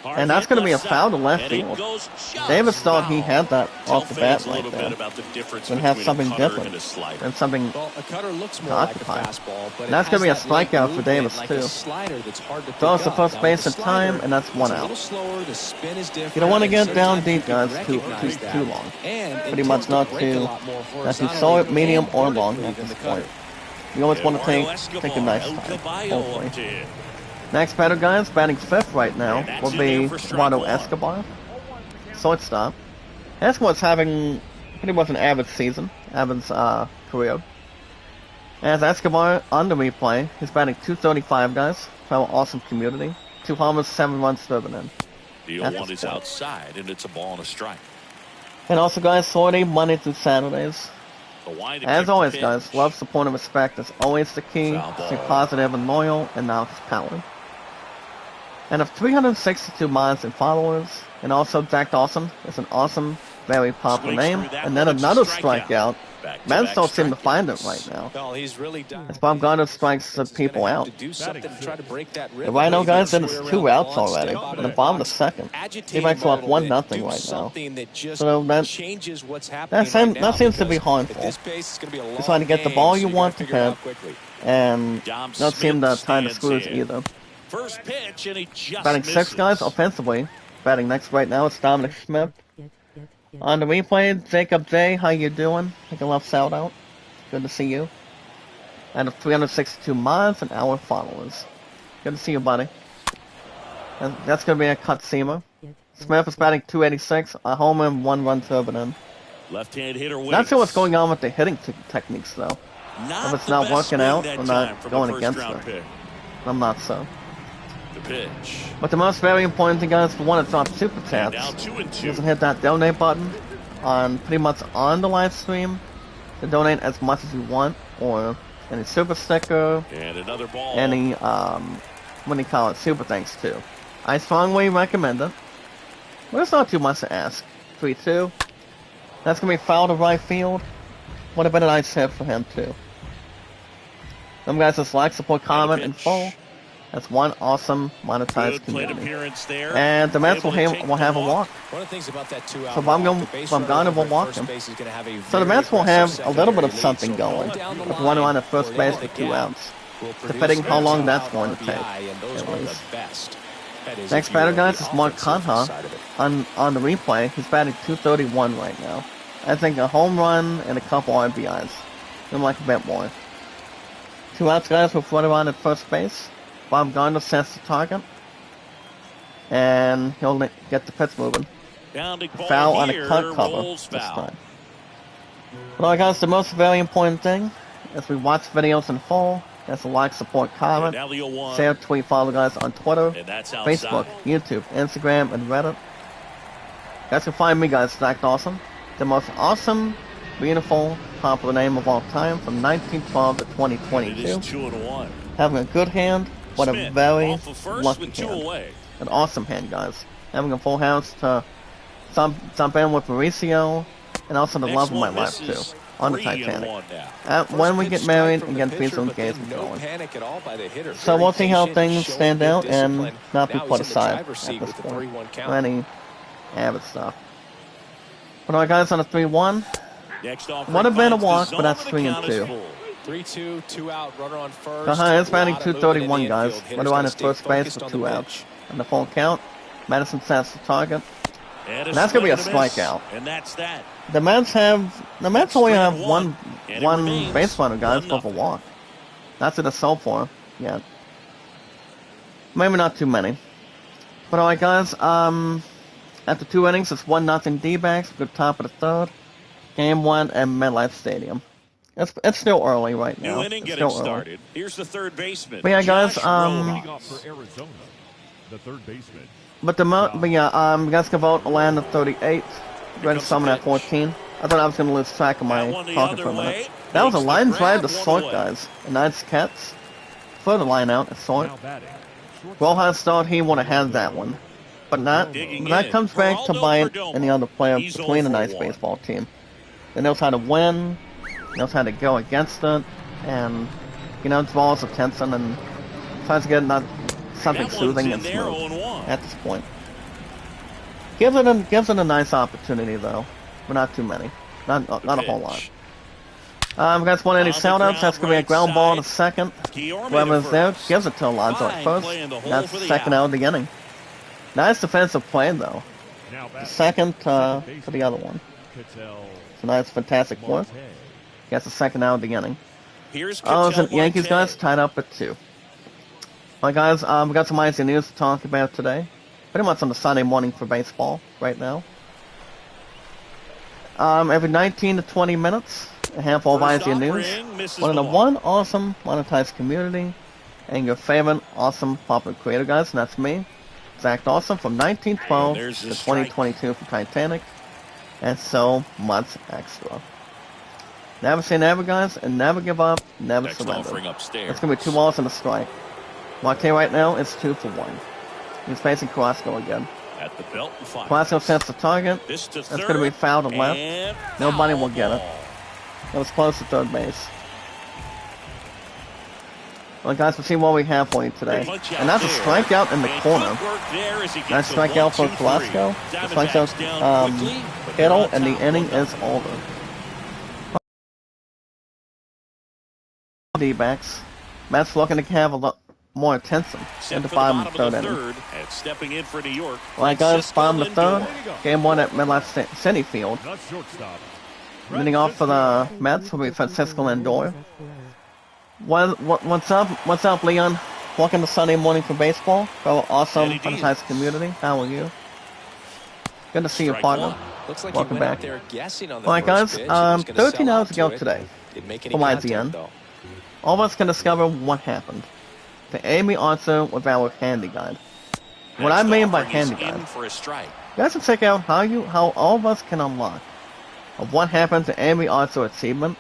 And that's going to be a Hard hit foul to side, left and it field. goes just Davis thought he foul. had that Tell off the fans bat a right little bit there. about the difference And have between something a cutter different. and a slider. And something Well, a cutter looks more to like a occupy. fastball, but And that's it going to be a has that late strikeout for movement Davis, like too. a slider that's hard to Throws pick to up. first Now, base with in the time, slider, and that's it's 1 a out. little slower, the spin is different, You don't want to and get down sometimes deep, you can guys, recognize that. too long. And it Pretty tends much to not break a too, lot more not too horizontally solid, medium, and or long vertically at than this the cutter. point. You always want to Eduardo take a nice El time, Caballo hopefully. up to hit. Next batter, guys, batting 5th right now, And that's will in be there for strike Eduardo 1. Escobar. Shortstop. Escobar's having pretty much an average season, average career. As Escobar on the replay, he's batting 235, guys, from an awesome community. 2 homers, 7 runs driven in. The At 0-1 this is point. outside, and it's a ball and a strike. And also, guys, sortie Monday through Saturdays. The wide to As kick the always, pitch. guys, love, support, and respect is always the key. Foul Stay ball. positive and loyal, and now it's power. And of 362 mods and followers, and also Jack Dawson is an awesome, very popular Swings name. through that And then one, it's a another strikeout. strikeout. Back-to-back Men don't seem to strikeouts. find it right now. Well, he's really done. As Bob Gardner strikes the He's gonna people have out. to do something to try to break that The rhythm. Rhino, He's guys, gonna then it's swing 2 around outs the lawn, already. step out In the of bottom of the box, second. agitate D-backs him a left little 1-0 bit, do right now. something that just So that changes what's happening seems, right now, that seems to be because harmful. at this pace, it's gonna be a long Just trying to get the game, ball so you you want gotta to figure it hit, out quickly. and Dom don't seem to Smith time the stands screws in. either. First pitch, and he just Batting misses. 6, guys, offensively. Batting next right now is Dominic Schmidt. On the replay, Jacob J, how you doing? Take a left shout out. Good to see you. And of 362 mods and our followers. Good to see you, buddy. And that's going to be a cut seamer. Smith is batting 286, a homer and 1 run driven in. Left-hand hitter wins. Not sure what's going on with the hitting techniques, though. Not If it's the not best working swing out that or not time from going the against first-round her. pick. I'm not so. The pitch. But the most very important thing, guys, for one, it's on Super And Chats. now 2-2. You can hit that donate button on pretty much on the live stream to donate as much as you want, or any super sticker, And another ball. any what do you call it, super thanks too. I strongly recommend it. But it's not too much to ask. 3-2. That's gonna be foul to right field. Would have been a nice hit for him too. Them guys just like, support, comment, and pitch. follow. That's one awesome monetized Good plate community. appearance there. And the Mets Able will to have, take will the have a walk. walk. One of the things about that two-out So if I'm walk, going, the base if I'm runner gone, over we'll at walk first him. base is going to have a So the very Mets will aggressive have a little bit of secondary lead. something So going. down the With one line on at first or base in with the 2 gap outs. will produce Depending how long that's two-out going to take. RBI, and those At are least. the best. That is Next if you are batter, on guys, the is Mark offensive Conha. side of it. On the replay, he's batting .231 right now. I think a home run and a couple RBIs. I'm like a bit more. 2 outs, guys, with runner on at first base. Bob Gardner sets the target. And he'll get the pitch moving. Bounding ball Foul on a here, cut cover rolls this foul. time. Well, guys, the most very important thing as we watch videos in full, that's a like, support, And comment, now the 0-1. share, tweet, follow guys on Twitter, And that's outside. Facebook, YouTube, Instagram, and Reddit. You guys can find me, guys, Stacked Awesome. The most awesome, beautiful, popular name of all time from 1912 to And it 2022. is 2-1. Having a good hand, but a Smith very off of first lucky with 2 hand. away. An awesome hand, guys. Having a full house to jump in with Mauricio, and also the Next love of my one life, too, misses. on the 3-1 Titanic. now. When we First get pitch married strike and from get the these pitcher, but then engagement no going. panic at all by the hitter. So Very we'll see how patient, things showing stand good out and discipline. not be Now put he's in the aside driver's at seat this with the point. 3-1 count. For any avid stuff. But alright, guys, on a 3-1. Next offering Would have been a finds the walk, zone, but that's and the 3 and count is 2. full. 3-2, 2 out, runner on first. Conha is batting Lot of movement in the .231, guys. infield. Hitters Runner on gotta at stay first base focused with on 2 the outs. pitch. On the full count, Madison sets the target. And That's gonna be a swing and miss. strikeout. And that's that. The Mets only have strand one and it remains base runner, guys, with a 1-0. walk. That's it a sell for yet. Maybe not too many. But alright, guys, after 2 innings, it's 1-0 D-backs. Good top of the third. Game 1 at MetLife Stadium. It's still early right now. New inning It's getting still early. started. Here's the third baseman. But yeah, guys, Josh Leading Rojas. off for Arizona, the third baseman. But you guys can vote Atlanta 38. Red comes Summon the at 14. I thought I was going to lose track of my That one the talking other for a minute. way. That was a Makes the line drive to grab, short, 1 away. guys. A nice catch. Further line out at short. Now batting. Rojas thought he would have had that one. But not. Digging But that in, comes back to Geraldo bite Perdomo. any other player He's between a 0 for nice 1. baseball team. They knows how to win, knows how to go against it, and, draws attention and tries to get something That one's soothing in and there, smooth 0-1. at this point. Gives it a nice opportunity, though, but not too many. Not a whole lot. Pitch. Guys, want any On the shout outs? ground, That's going to be a right ground ball to side. second. Guillorme Whoever's to there first. gives it to Alonso at Fine first. play in the hole That's for the the second out. out of the inning. Nice defensive play, though. Now batting. Second for baseman, the other one. Cattell So nice, fantastic work. Marte. Gets the second out of the inning. Here's Oh, Cattell the Yankees, Marte. guys, tied up at 2. Alright, guys, we got some IC news to talk about today. Pretty much on the Sunday morning for baseball right now. Every 19 to 20 minutes, a handful of First IC news. offering, misses One of the the one awesome monetized community, and your favorite awesome popular creator, guys, and that's me. Zach Dawson from 1912 And there's to the strike. 2022 for Titanic, and so much extra. Never say never, guys, and never give up, never Next surrender. offering upstairs. It's going to be 2 balls and a strike. Marte right now, it's 2 for 1. He's facing Carrasco again. At the belt and fire. Carrasco sets the target. This to That's third. going to be foul to left. And Nobody foul will get it. ball. That was close to third base. Well, guys, we'll see what we have for you today. Punch out And that's a there. strikeout in the And corner. footwork there as he gets Nice a strikeout for 1-2-3. Carrasco. The Diamondbacks strikeout down quickly, but they're Kittle, on and the top, inning 1-0. is over. D-backs. Mets looking to have a lot more attention Set in the for bottom of of the third the inning. third, and stepping in for New York. Alright, guys, Francisco bottom of the third. Lindor. Game 1 at MetLife City Field. The shortstop. Leading off for the Mets will be Francisco Lindor. What's up, Leon? Welcome to Sunday morning for baseball. Fellow awesome, Eddie Diaz. fantastic community. How are you? Good to see you, Strike partner. one. Looks like Welcome he went back. out there guessing on the Alright, first guys, pitch. He was gonna 13 sell hours out ago to it. today. Didn't make any For contact, YZN. though. All of us can discover what happened. To Amy answer with our handy guide. What I Next mean by offering is handy guide. in for a strike. You guys can check out how all of us can unlock of what happened to Amy Arthur achievement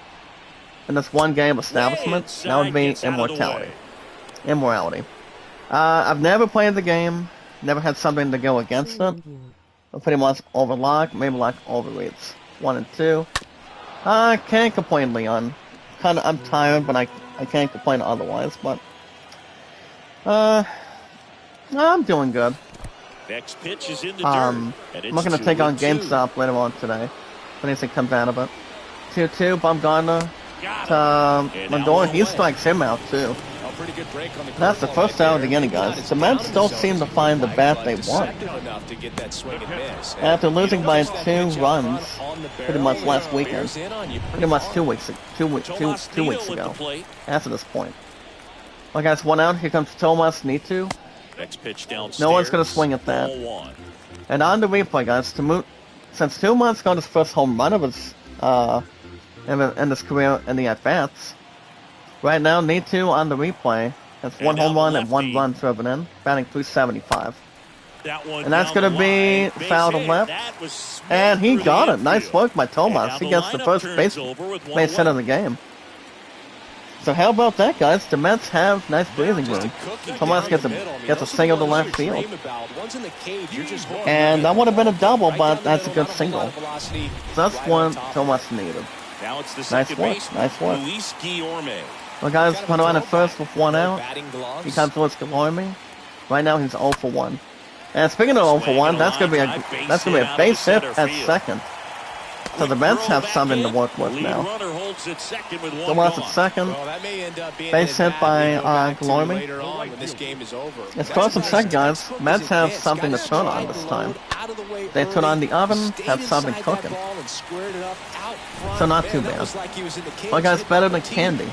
in this one game establishment. Way That would be inside, gets out of the immortality. way. Immorality. I've never played the game, never had something to go against it. I'm pretty much overlocked, maybe like overreads. 1 and 2. I can't complain, Leon. I'm tired, but I can't complain otherwise. But I'm doing good. Next pitch is in the I'm dirt. And looking it's to take on 2-2. GameStop later on today. If anything comes out of it. 2-2, Bumgarner Got to And now Lindor. one He away. strikes him out too. A pretty good break on the That's the curveball first right out of the there. inning, Maybe not guys. as The down Mets in don't zone seem as to you'd find the like, bat but they want. deceptive enough to get that swing and miss. And After losing you by don't catch that 2 pitch up runs, front on the pretty barrel, much it last weekend. bears in on you Pretty much hard. 2 weeks, Tomas 2 weeks Nido at the ago. plate. After this point. Well, guys, 1 out. Here comes Tomas Nido. Next pitch downstairs. No one's gonna swing at that. Ball 1. And on the replay, guys, since Tomas got his first home run of his in his career in the at-bats, right now, Nido on the replay has 1 And now home run the and 1 lefty. run driven in, batting .375. That one And that's down gonna the be line. Base foul to hit. left. That was smoked And he through the got it. Nice infield. work by And Tomas. now He the gets the lineup first turns base over with one hit of away. the game. So how about that, guys? The Mets have nice breathing Just a room. cookie Tomas down gets the a middle. I mean, gets a those are single the to ones left you field. dream about. Ones in the cage, you're just hoping And to that get would have been a the double, ball but right down the that's a middle, good not a whole single. lot of velocity, So that's right one on top. Tomas needed. Now it's the Nice second work, baseman, nice work. Luis Guillorme. Well, guys, Kind of put a on at throwback. first with 1 No out. batting gloves. He comes towards Guillorme. Right now, he's 0 for 1. And speaking of 0 for 1, that's gonna be a base hit at second. So the Mets have something to work with now. Runner holds at second with one Tomas at gone. second. Well, that may end up being Base an hit by advantage to go back to Guillorme. later on when this game is over. It's That's close and a second, guys. took Mets as it have gets. something to Got turn on strike this load time. out of the way They turn early, on the oven, stayed have something inside that cooking. ball and squared it up out front. So not Man, too that bad. was like he was in the cage Well, guys, hitting better a than tee. candy.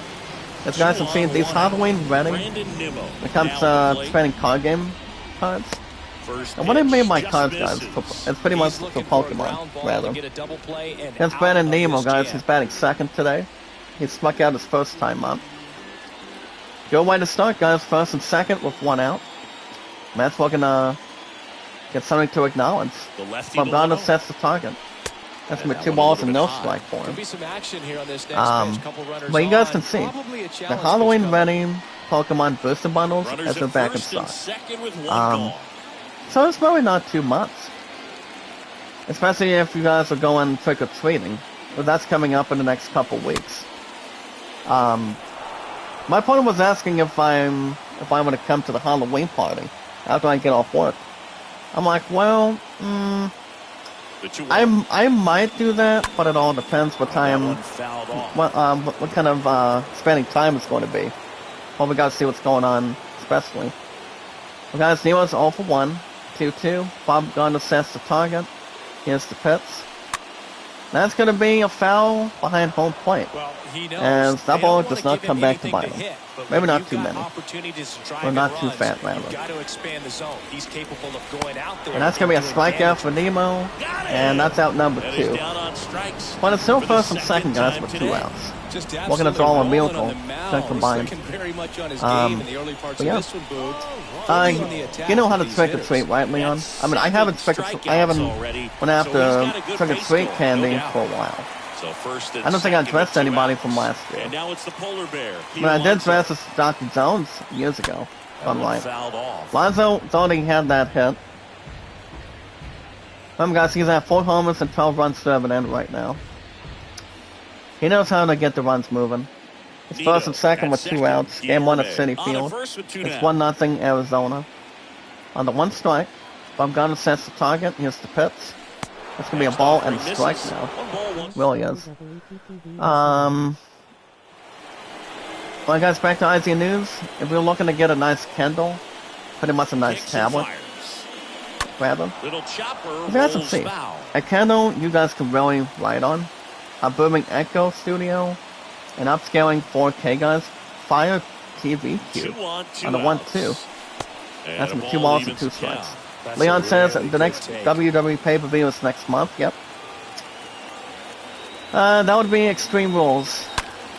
As guys have seen, these Halloween ready. Brandon Nimmo. When it comes Now to at the plate. trading card game cards. First And what I pitch made my just cards, guys, misses. it's pretty much He's for looking for a Pokemon, ground ball rather. to get a double play and Against out Brandon of Nemo, this guys, jam. he's batting second today. He struck out his first time up. Joe White to start, guys, first and second with 1 out. Mets looking to get something to acknowledge. The lefty Bumgarner below. sets the target. That's And with that 2 one a balls little and bit no high. strike for Could him. be some action here on this next Um, pitch. Couple runners but you guys on. can see, Probably a the challenge Halloween pitch ready Pokemon booster bundles Runners as they're at back in first and stock. second with one Um, gone. So it's really not too much. Especially if you guys are going trick-or-treating. But that's coming up in the next couple weeks. My opponent was asking if I'm going to come to the Halloween party after I get off work. I'm like, well, The 2-1. I might do that, but it all depends what That time, one fouled off. what kind of spending time it's going to be. Well, we got to see what's going on, especially. Well, guys, Nemo's 0 for 1, 2-2. Bumgarner sets the target. Here's the pitch. That's going to be a foul behind home plate. Well, he knows. And that They ball don't does wanna not give come him back to anything bite him. hit, but Maybe when not you've too got many. opportunities to drive Or in not too runs, fat, rather. You've got to expand the zone. He's capable of going out there. And that's going to be a doing strikeout damage. for Nemo. Got it. And that's out number That is 2. down on strikes. But it's still for the first and second, guys, time with 2 today. outs. Just Looking to absolutely throw a rolling miracle. on the mound. Gonna combine. He's looking very much on his Um, game in the early parts but yeah. of this one, Boo. You know how to trick or treat, right, Leon? I mean, I haven't went after trick or treat candy for a while. So first and I don't think I second dressed with 2 anybody outs. from last year. And now it's the polar bear. I mean, I did dress as Dr. Jones years ago. If I'm right. Fouled off. Lonzo thought he had that hit. Remember, guys, he's at 4 homers and 12 runs driven in right now. He knows how to get the runs moving. It's Nito first and second at with 2 second. outs. Game 1 at Guillorme City on Field. first with 2 It's down. 1-0 Arizona. On the 1 strike, Bumgarner sets the target. Here's the pitch. That's going to be a ball and a strike now. 1 ball, 1. Really is. WPPV. Well, guys, back to IZ News. If you're looking to get a nice Kindle, pretty much a nice Kicks and tablet, fires. grab them. Little chopper You guys can rolls see. foul. A Kindle you guys can really write on. A booming Echo Studio. An upscaling 4K, guys. Fire TV 2 cube. on 2 On the 1-2. outs. And That's a with 2 ball balls and evens 2 the strikes. count. That's Leon a says really the good next take. WWE pay-per-view is next month. Yep. That would be Extreme Rules.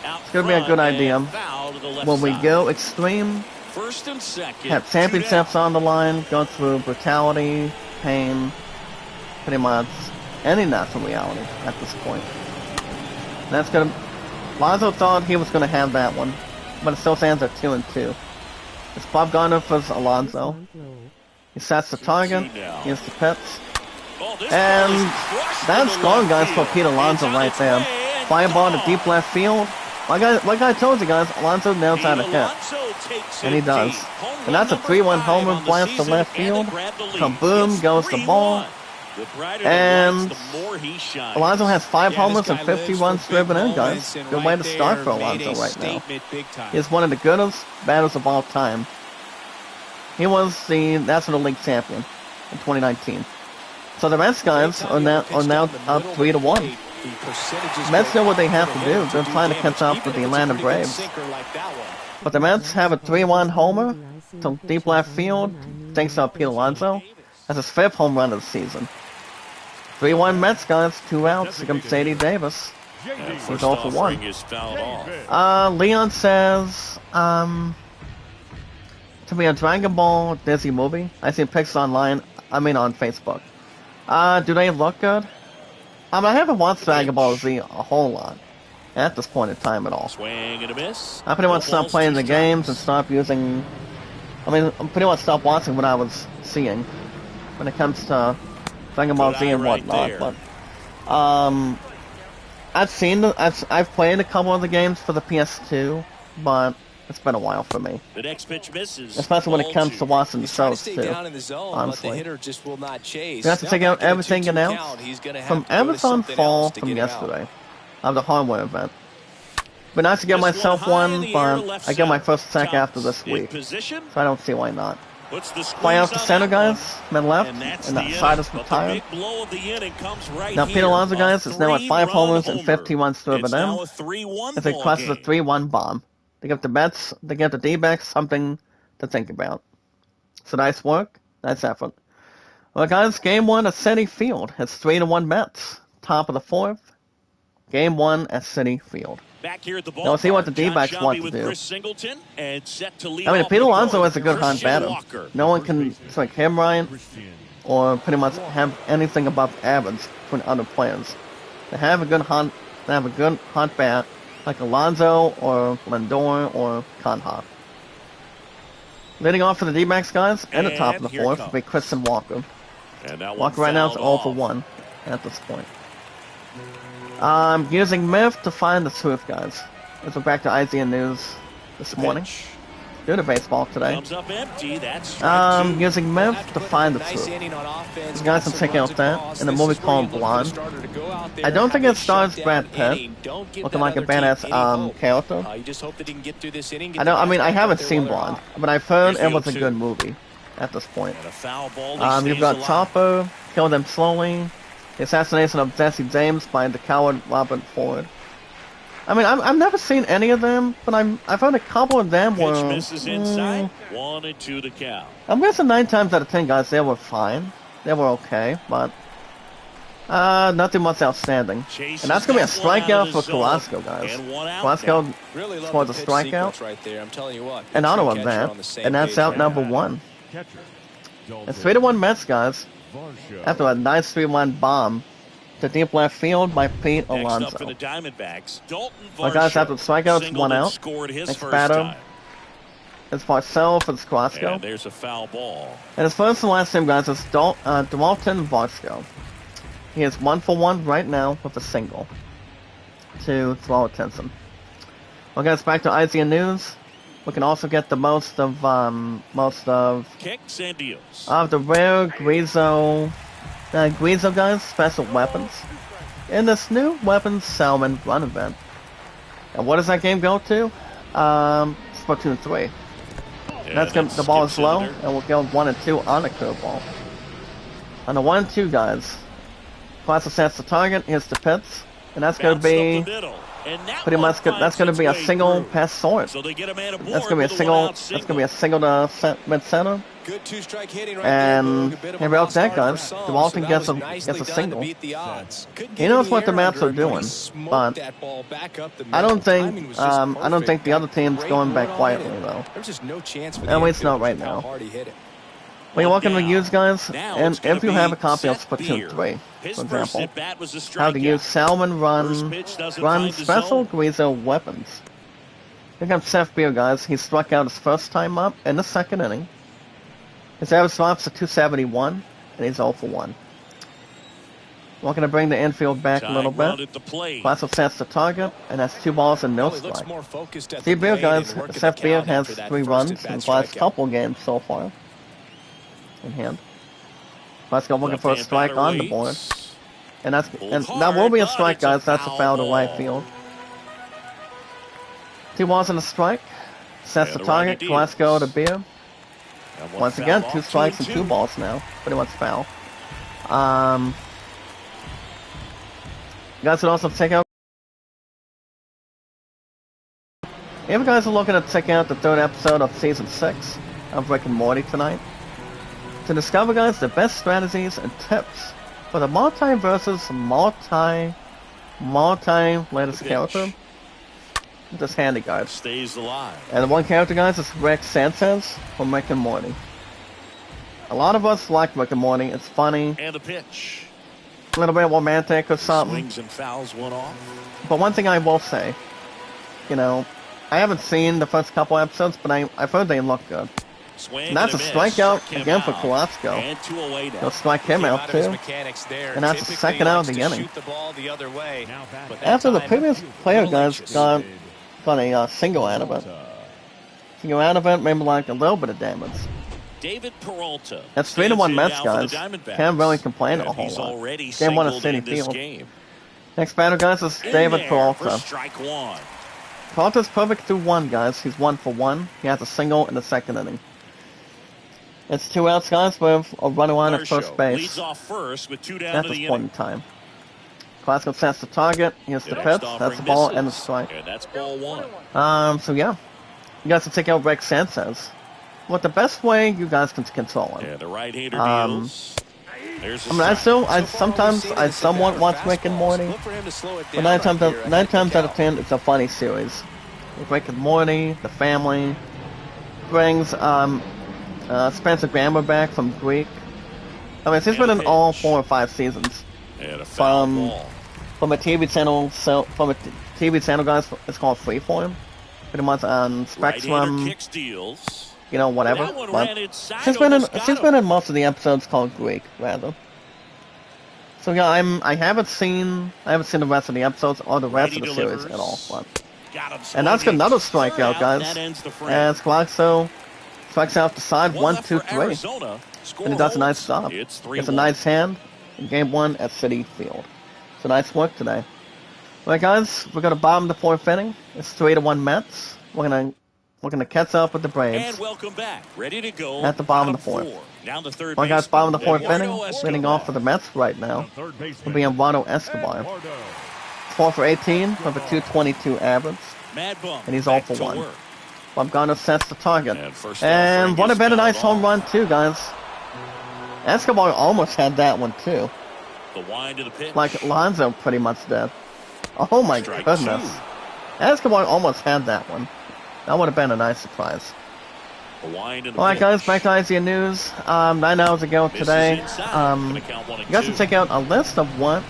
Out It's gonna be a front good and idea. foul to the left When we side. go Extreme, First and second. have 2 championships down. on the line, go through brutality, pain, pretty much any natural reality at this point. That's gonna. Lonzo thought he was gonna have that one, but it still stands at 2-2. It's Bumgarner versus Alonso. Front row. He sets the target. 2 now. Here's the pitch. Oh, this And ball is crushed that's into gone, left guys, for field. Pete Alonso It's on right its there. way and Fly ball to gone. deep left field. like I told you guys, Alonso knows how to hit. And he does. And that's a 3-1 homer blast to left field. Kaboom goes the ball. And Alonso has 5 homers and 50 runs driven in, guys. Good way to start for Alonso right now. He's one of the goodest batters of all time. He was the National League champion in 2019. So the Mets guys are now up 3-1. The Mets know what they have to do. They're trying to catch up with the Atlanta Braves. But the Mets have a 3-1 homer to deep left field, thanks to Pete Alonso. That's his 5th home run of the season. 3-1 Mets, guys. 2 outs against Sadie Davis. He's all for 1. Leon says, to be a Dragon Ball Disney movie. I see pics online, on Facebook. Do they look good? I haven't watched Dragon Ball Z a whole lot at this point in time at all. Swing and a miss. I pretty much stopped playing the games and stopped using... I pretty much stopped watching what I was seeing when it comes to Dragon Ball Z and whatnot. But I've played a couple of the games for the PS2, but it's been a while for me. The next pitch misses. Especially when it comes to watching the shows too. Honestly. You have to check out everything announced from Amazon Fall from yesterday of the hardware event. But nice to get myself one, but I get my first check after this week. So I don't see why not. Fly out to center, guys, mid left, and that side is retired. Now, Pete Alonso, guys, is now at 5 homers and 50 runs driven in. As it crosses a 3-1 bomb. They give the Mets, they give the D-backs something to think about. So nice work, nice effort. Well, guys, game 1 at Citi Field. It's 3-1 Mets. Top of the 4th. Game 1 at Citi Field. Back here at the now, we'll see what the D-backs want to do. Pete Alonso is a good hunt batter. No one can swing him right, or pretty much have anything above average from other players. They have a good hunt. They have a good hunt bat, like Alonso or Lindor or Conha. Leading off for the D-backs, guys, in the top of the 4th will be Christian Walker. Walker right now is 0 for 1 at this point. I'm using Myth to find the truth, guys. Let's go back to IZN News this morning. Due to baseball today. Using Myth to find the truth. You guys can check out that in a movie called Blonde. I don't think it stars Brad Pitt, looking like a badass character. I haven't seen Blonde, but I've heard it was a good movie at this point. You've got Chopper, Kill Them Slowly, the assassination of Jesse James by the coward Robert Ford. I've never seen any of them, but I've heard a couple of them were... inside. 1-2 the count. I'm guessing 9 times out of 10, guys, they were fine. They were okay, but... nothing much outstanding. And that's going to be a strikeout for Carrasco, guys. Carrasco scores a strikeout. An auto of that, and that's out number 1. It's 3-1 Mets, guys. After a nice 3-1 bomb to deep left field by Pete Alonso. Well, guys, after the strikeouts, 1 out. Next batter is Parcell for Carrasco. And there's a foul ball. And his first and last name, guys, is Dalton Varsco. He is 1 for 1 right now with a single to draw attention. Well, guys, back to IZN News. We can also get the most of kicks and deals of the rare Guizo guys special weapons in this new Weapons Salmon Run event. And what does that game go to? Splatoon 3. That's gonna, the ball is low, and we'll go 1 and 2 on the curveball. On the 1 and 2, guys, Class sets the target. Here's the pitch, and that's gonna be. Pretty much, that's going to be a single pass sword. That's going to be a single. That's going to be a single to mid center. And here we go, that guys. Walton gets a single. He knows what the Mets are doing, but I don't think the other team's going back quietly though. At least not right now. When you're walking to use, guys, and if you have a copy of Splatoon 3, for example, how to use Salmon run special Guizo weapons. Here comes Seth Beer, guys. He struck out his first time up in the 2nd inning. His average drops to 271, and he's 0 for 1. We're going to bring the infield back a little Tying run bit. at the plate. Classical sets the target, and that's 2 balls and no Probably looks strike. more focused at the Steve Beard, plate and guys, working the Seth Beard count has after that 3 first runs in at-bat his last strikeout. couple games so far. In hand. Let's go looking for a Left-hand strike batter on the board. waits. And that Pulled will be a hard, strike, but it's a guys. That's a foul foul to right ball. field. 2 balls and a strike. Sets And the the righty target. deals. Glasgow to Beer. And one Once foul again, off, 2 strikes and 2 2-2. balls now. Pretty much foul. You guys can also check out. If you guys are looking to check out the 3rd episode of Season 6 of Rick and Morty tonight, to discover, guys, the best strategies and tips for the multi-versus multi-latest Pitch. character, just handy, guys. Stays alive. And the one character, guys, is Rex Sanchez from Rick and Morty. A lot of us like Rick and Morty. It's funny, And a pitch. a little bit romantic or something. Swings and fouls one off. But one thing I will say, you know, I haven't seen the first couple episodes, but I've heard they look good. Swing And that's and a miss. strikeout Struck him again for out. Carrasco. And 2 away now. They'll strike him Came out out of his too. mechanics there. And that's the Typically second out of likes the to inning. shoot the ball the other way. Now back But that After the time, previous player, little guys, anxious. got a single out of it. Single out of it, maybe like a little bit of damage. David Peralta. That's 3-1 stands in Mets, now for the guys. Diamondbacks. Can't really complain a And whole he's lot. already Game 1 of singled City in this Field. game. Next batter, guys, is In David there Peralta. for strike 1. Peralta's perfect through 1, guys. He's 1 for 1. He has a single in the second inning. It's 2 outs, guys, with a runner on at first Kershaw base. leads off first with 2 down At to this the point inning. in time. Glasgow sets the target. Here's the Next pitch. That's offering the ball and the misses, strike. And that's ball 1. So yeah. You guys can check out Rex Sanchez. What the best way you guys can control him. And the right-hander deals. There's I mean, I sometimes I somewhat watch Rick and Morty, Look for him to slow it but down 9 right here. times out of 10 it's a funny series. With Rick and Morty, the family brings Spencer Grammer back from Greek. I mean, he's been in all 4 or 5 seasons. And a foul From ball. from a TV channel, guys, it's called Freeform. Pretty much on Right-hander Spectrum, kicks deals. you know, whatever. That one But ran inside, she's been almost got him. in most of the episodes called Greek, rather. So yeah, I haven't seen the rest of the episodes or the rest Righty of the series delivers. at all. But, Got him and that's swinging. another strikeout, Out, guys. That ends the frame. As Glasgow strikes out the side, One 1, 2, left for 3, Arizona. Score and he does a nice holds. job. It's It's a 3-1. nice hand in Game 1 at City Field. So nice work today. Alright, guys, we're gonna bottom the 4th inning. It's 3-1 Mets. We're gonna catch up with the Braves. And welcome back. Ready to go. At the bottom of the Bottom 4th. 4. Down to third Alright, guys, baseman, bottom of the 4th inning. Eduardo Leading Escobar. off for the Mets right now Third baseman. will be Eduardo Escobar. Eduardo. 4 for 18 with a 222 average. Mad Bum And he's all back for to 1. work. Bumgarner sets the target. And first And offering what a is better fouled nice home off. run too, guys. Escobar almost had that one too. The wind of the pitch. Like Lonzo pretty much did. Oh my Strike goodness. 2. Escobar almost had that one. That would have been a nice surprise. The wind of the Alright pitch. guys, back to IZN News. 9 hours ago Misses today. inside. Gonna count 1 and You guys 2. can check out a list of what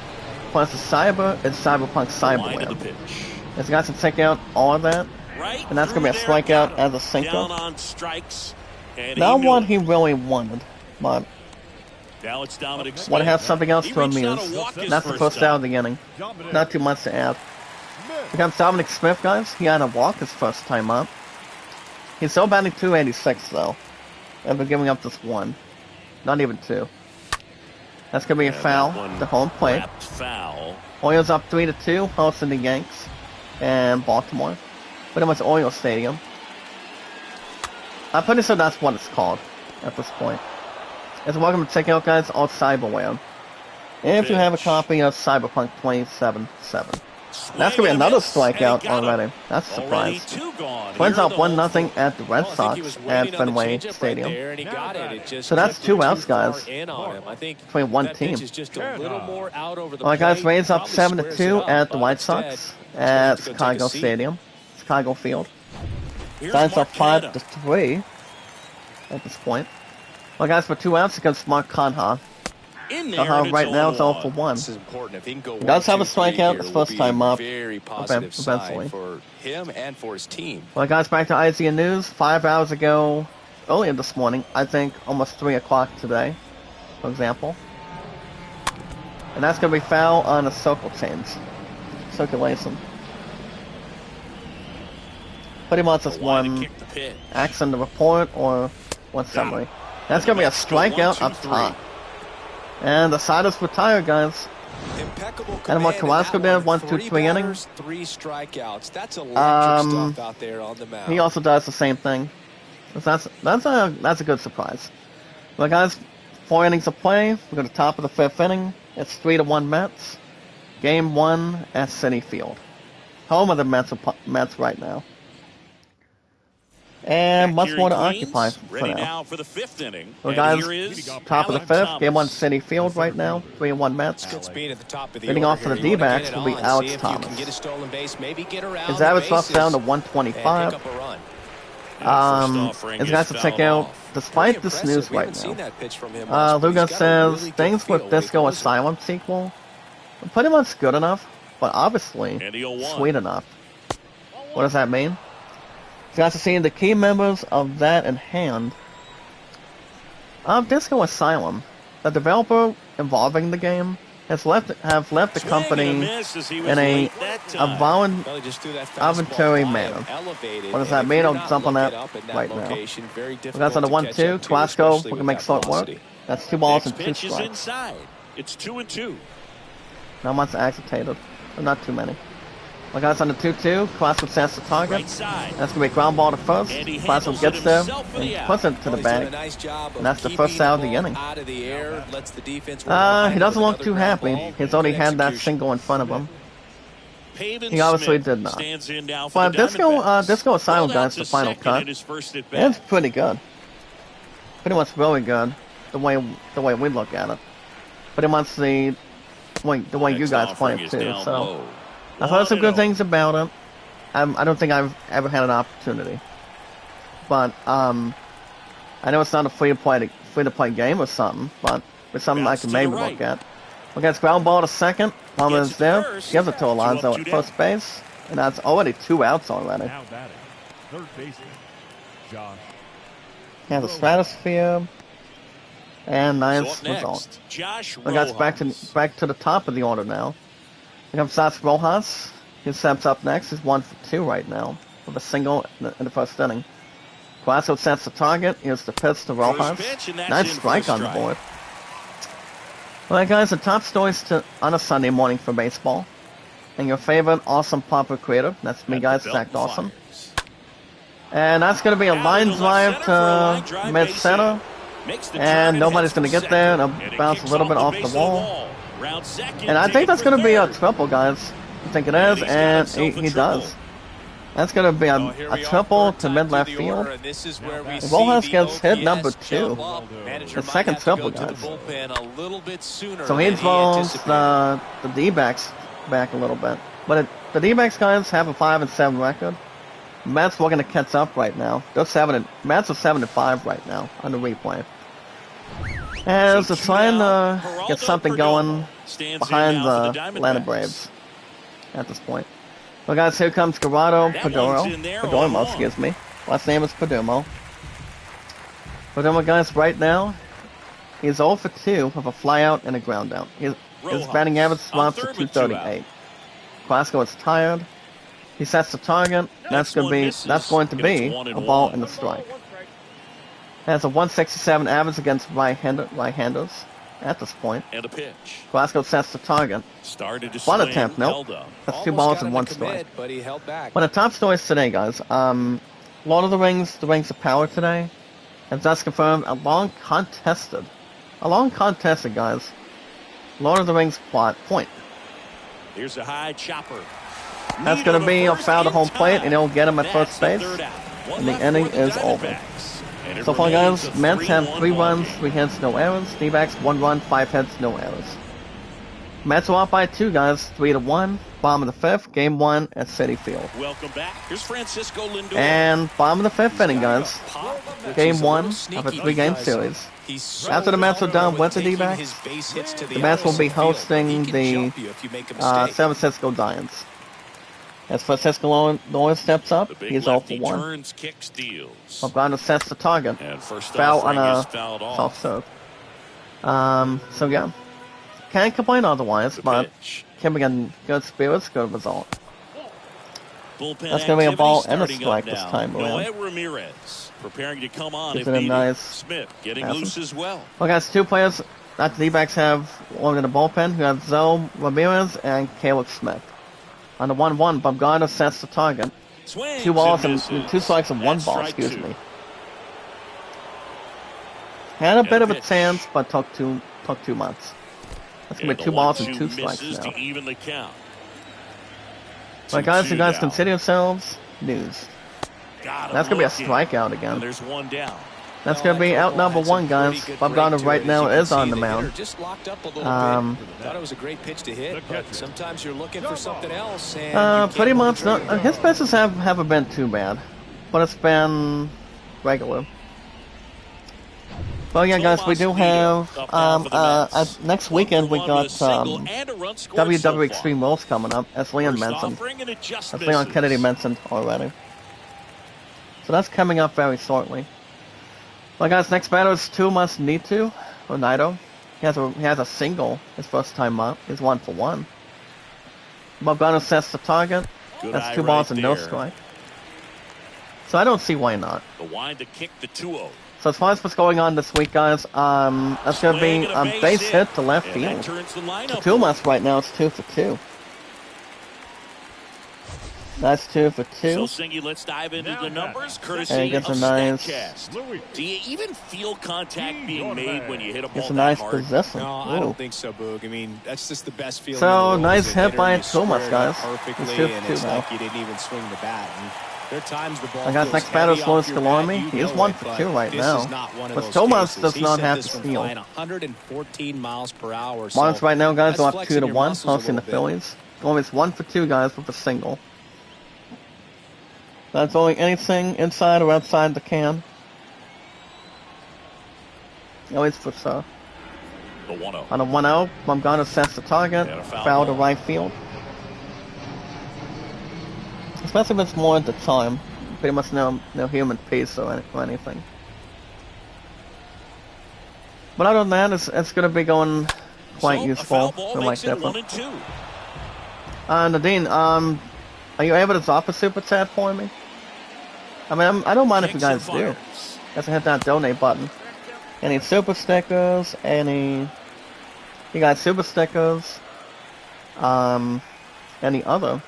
plus the Cyberpunk The wind of Cyberware. the pitch. Yes, you guys can check out all of that. Right And that's gonna be a through there, strikeout got him. as a sinker. Down on strikes. And Not knew what it. he really wanted, but Now it's Dominic want to have Smith. something else He to reached out amuse. to walk his That's the first time. out of the inning. Not too much to add. Here comes Dominic Smith, guys. He had a walk his first time up. He's still batting 286 though. And we're giving up just 1. Not even 2. That's gonna be a And foul that one to home plate. wrapped foul. Orioles up 3-2, hosting the Yanks and Baltimore. Pretty much Orioles Stadium. I'm pretty sure that's what it's called at this point. It's welcome to check out, guys, all Cyberware. If you have a copy of Cyberpunk 2077. That's gonna be another strikeout already. That's a Already surprise. 2 gone. Twins Here up the 1-0 home at the Red Well, I think Sox he was at waiting on the Fenway changeup right Stadium. there, and he got it. It just So that's drifted 2 too outs, far guys. in on him. I think Between one that team. pitch is just a little more out over the Alright, guys, plate. Rays up Probably squares it 7-2 up, at the but White instead, Sox he's at gonna have to go take Chicago a seat. Stadium, Chicago Field. Here's Giants up Mark 5-3 at this point. Well, guys, for 2 outs against Mark Conha. In there, Conha and right now it's is 0 0-1. for 1. This is important. If he can go He does 1, have a 2, 3 strikeout here, his it will first be time up, very positive eventually. sign for him and for his team. Well, guys, back to IZN News. 5 hours ago, earlier this morning, I think almost 3 o'clock today, for example. And that's going to be foul on the circulation. Pretty much just one action to report or one summary. That's going to be a strikeout up top. And the side is retired, guys. Impeccable And what Carrasco did, 1, 2, 3 innings. 3 strikeouts. That's electric stuff out there on the mound. He also does the same thing. That's a good surprise. Well, guys, 4 innings of play. We're at the top of the 5th inning. It's 3-1 Mets. Game 1 at Citi Field. Home of the Mets right now. And much more to occupy for Ready now. now for the 5th inning. Well, And guys, here is top of the Alan 5th. Thomas. Game 1 Citi Field right now. 3-1 Mets. Good speed at the top of the Leading order off for the here. You wanna D-backs get it will be on, Alex see if you Thomas. can get a stolen base, maybe get around His the average drops bases down to and 125. pick up a run. It's nice to check out, despite the snooze We right haven't seen now. that pitch from him last week. Luga He's got a says, really good things feel with when he Disco throws it. Asylum sequel are pretty much good enough, but obviously And the 0-1. sweet enough. What does that mean? You guys are seeing the key members of that in hand. Disco Asylum, the developer involving the game, have left the company in a Well, he just threw that fastball voluntary by manner. him, elevated, What does and that if mean? you're I'll not jump on that looking up in right now. location, very We difficult got on the to catch 1-2. up to, Glasgow, we especially can with make that short work. velocity. That's 2 balls Next and 2 pitch is strikes. inside. It's 2-2. Not much agitated, but not too many. My guys on the 2-2. Glasgow sets the target. Right side. That's going to be a ground ball to first. And he Glasgow handles gets it there himself for the and out. puts it to the Well, he's done a bag. nice job of And that's the keeping first out of the ball inning. out of the air, lets the defense He rely doesn't on look too another happy. ground ball. He's already Good had that execution. single in front of him. Pavin He obviously Smith did not. stands in now for But the Disco Diamondbacks. Asylum, Pulled out guys, to the final second cut. in his first at It's bat. pretty good. Pretty much really good. The way we look at it. Pretty much the way you Next guys play offering it is too. down So low. I've heard some good 1-0. things about it. I don't think I've ever had an opportunity. But I know it's not a free to play game or something, but it's something I Bounce can to the maybe right. look at. Okay, it's ground ball to second. Palmer Gets is it there. first. Gives it to Alonso 2 up, at 2 first base. And that's already 2 outs already. Now batting, third baseman, Josh. He has a stratosphere. And So nice up result. next, Josh We got back to the top of the order now. Here comes Sats Rojas. He steps up next. He's 1 for 2 right now with a single in the first inning. Guaso sets the target. Here's the pitch to Rojas. pitch, and that's Nice in for strike a on the strike. board. Alright guys, the top stories on a Sunday morning for baseball. And your favorite awesome popular creator. That's me guys, Zach Dawson. And that's going to be a line drive to mid-center. And nobody's going to get there. And it'll bounce a little bit off the wall. And I think that's going to be a triple, guys. I think it is, and he does. That's going to be a triple to mid-left field. And Rojas gets hit number 2. The second triple, guys. So he involves the D-backs back a little bit. But the D-backs, guys, have a 5-7 record. Mets looking to catch up right now. Mets are 7-5 right now on the replay. As they're trying to get something going behind the Atlanta Braves at this point. Well, guys, here comes Perdomo, excuse me. Last name is Perdomo. Perdomo, guys, right now, he's 0 for 2 with a flyout and a ground out. His batting average drops to 238. Glasgow is tired. He sets the target. That's going to be a ball and a strike. Has a 167 average against right-handers at this point. And a pitch. Glasgow sets the target. Started to One swing, attempt, nope. held up. That's 2 balls and 1 strike. But he held back. But the top stories today, guys. Lord of the Rings of Power today. And that's confirmed a long contested, guys. Lord of the Rings plot point. Here's a high chopper. That's going to be a foul to home plate, and he'll get him at first base. And the inning is over. So far, guys, Mets have 3 runs, 3 hits, no errors. D-backs 1 run, 5 hits, no errors. Mets are up by 2, guys, 3-1. Bottom of the 5th, game 1 at Citi Field. Welcome back. Here's Francisco Lindor. And bottom of the 5th inning, guys. Game 1 of a 3-game series. After the Mets are done with the D-backs, the Mets will be hosting the San Francisco Giants. As Francisco Lindor steps up, he's 0 for 1. Turns, kick, steals. Logano sets the target. And first Foul on offering a is fouled off. soft serve. So yeah. can't complain otherwise, The but pitch. keeping in good spirits, good result. Bullpen That's going to be a activity ball and a starting strike up this now. time around. Noé Ramirez preparing to come on Gives if it a needed. nice Smith getting pass. loose as well. Well, guys, two players that the D-backs have one in the bullpen. You have Zoe Ramirez and Caleb Smith. On the 1-1, Bumgarner sets the target. Swings 2 balls and misses. 2 strikes and 1 That's ball, strike excuse 2. me. Had a And bit of a pitch. chance, but took 2 months. That's going to be 2 balls and 2 strikes misses now. to even the count. But guys, you 2-2 guys now. consider yourselves news. Got him That's going to be a looking. strikeout And again. there's one down. That's going to be out number 1, guys. Bumgarner right now is on the mound. Just locked up a little Um, bit. Thought it was a great pitch to hit, but sometimes you're looking for something else. And you can't pretty pull the much not. trigger. His pitches haven't been too bad, but it's been regular. Well, yeah, guys, we do have next weekend we got WWE Extreme Rules coming up, as Leon mentioned, as Leon Kennedy mentioned already. So that's coming up very shortly. Well, guys, next batter is 2 must need to or Naito. He has a single his first time up. He's 1 for 1. Bumgarner sets the target. That's 2 balls and no strike. So I don't see why not. The wind to kick the 2-0. So as far as what's going on this week, guys, that's going to be a base hit to left field. The 2 must right now, it's 2 for 2. That's 2 for 2. So, Singy, let's dive into the numbers, courtesy And he gets of a nice, StatCast. Do you even feel contact being made when you hit a ball gets a that nice hard? possession. No, Ooh. I don't think so, Boog. I mean, that's just the best feeling. So, in the world nice as a hit hitter. by You Thomas, square it up guys. perfectly, It's 2 and for it's 2 like now. you didn't even swing the bat. And there are times the ball I got feels next batter heavy is Louis off your Gallarmi. bat, He you is know 1 it, for but 2 right this now. is not one of But those Thomas cases. does He not sent have this to one steal. flying 114 miles per hour. Marlins So right now, guys, that's are up flexing 2 to your 1, muscles a hosting the little bit. Phillies. Gallarmi's 1 for 2, guys, with a single. Not throwing anything inside or outside the can. Always for The 1-0. on a 1-0, Bumgarner sets the target, And a foul foul to ball. right field. Especially if it's more at the time. Pretty much no human piece or anything. But other than that, it's going to be going quite So, useful. a foul ball for like makes it different. 1-2. Nadine, are you able to drop a super chat for me? I mean, I don't mind if you Kicks and guys do. fires. Just hit that donate button. Any super stickers? You got super stickers? Any other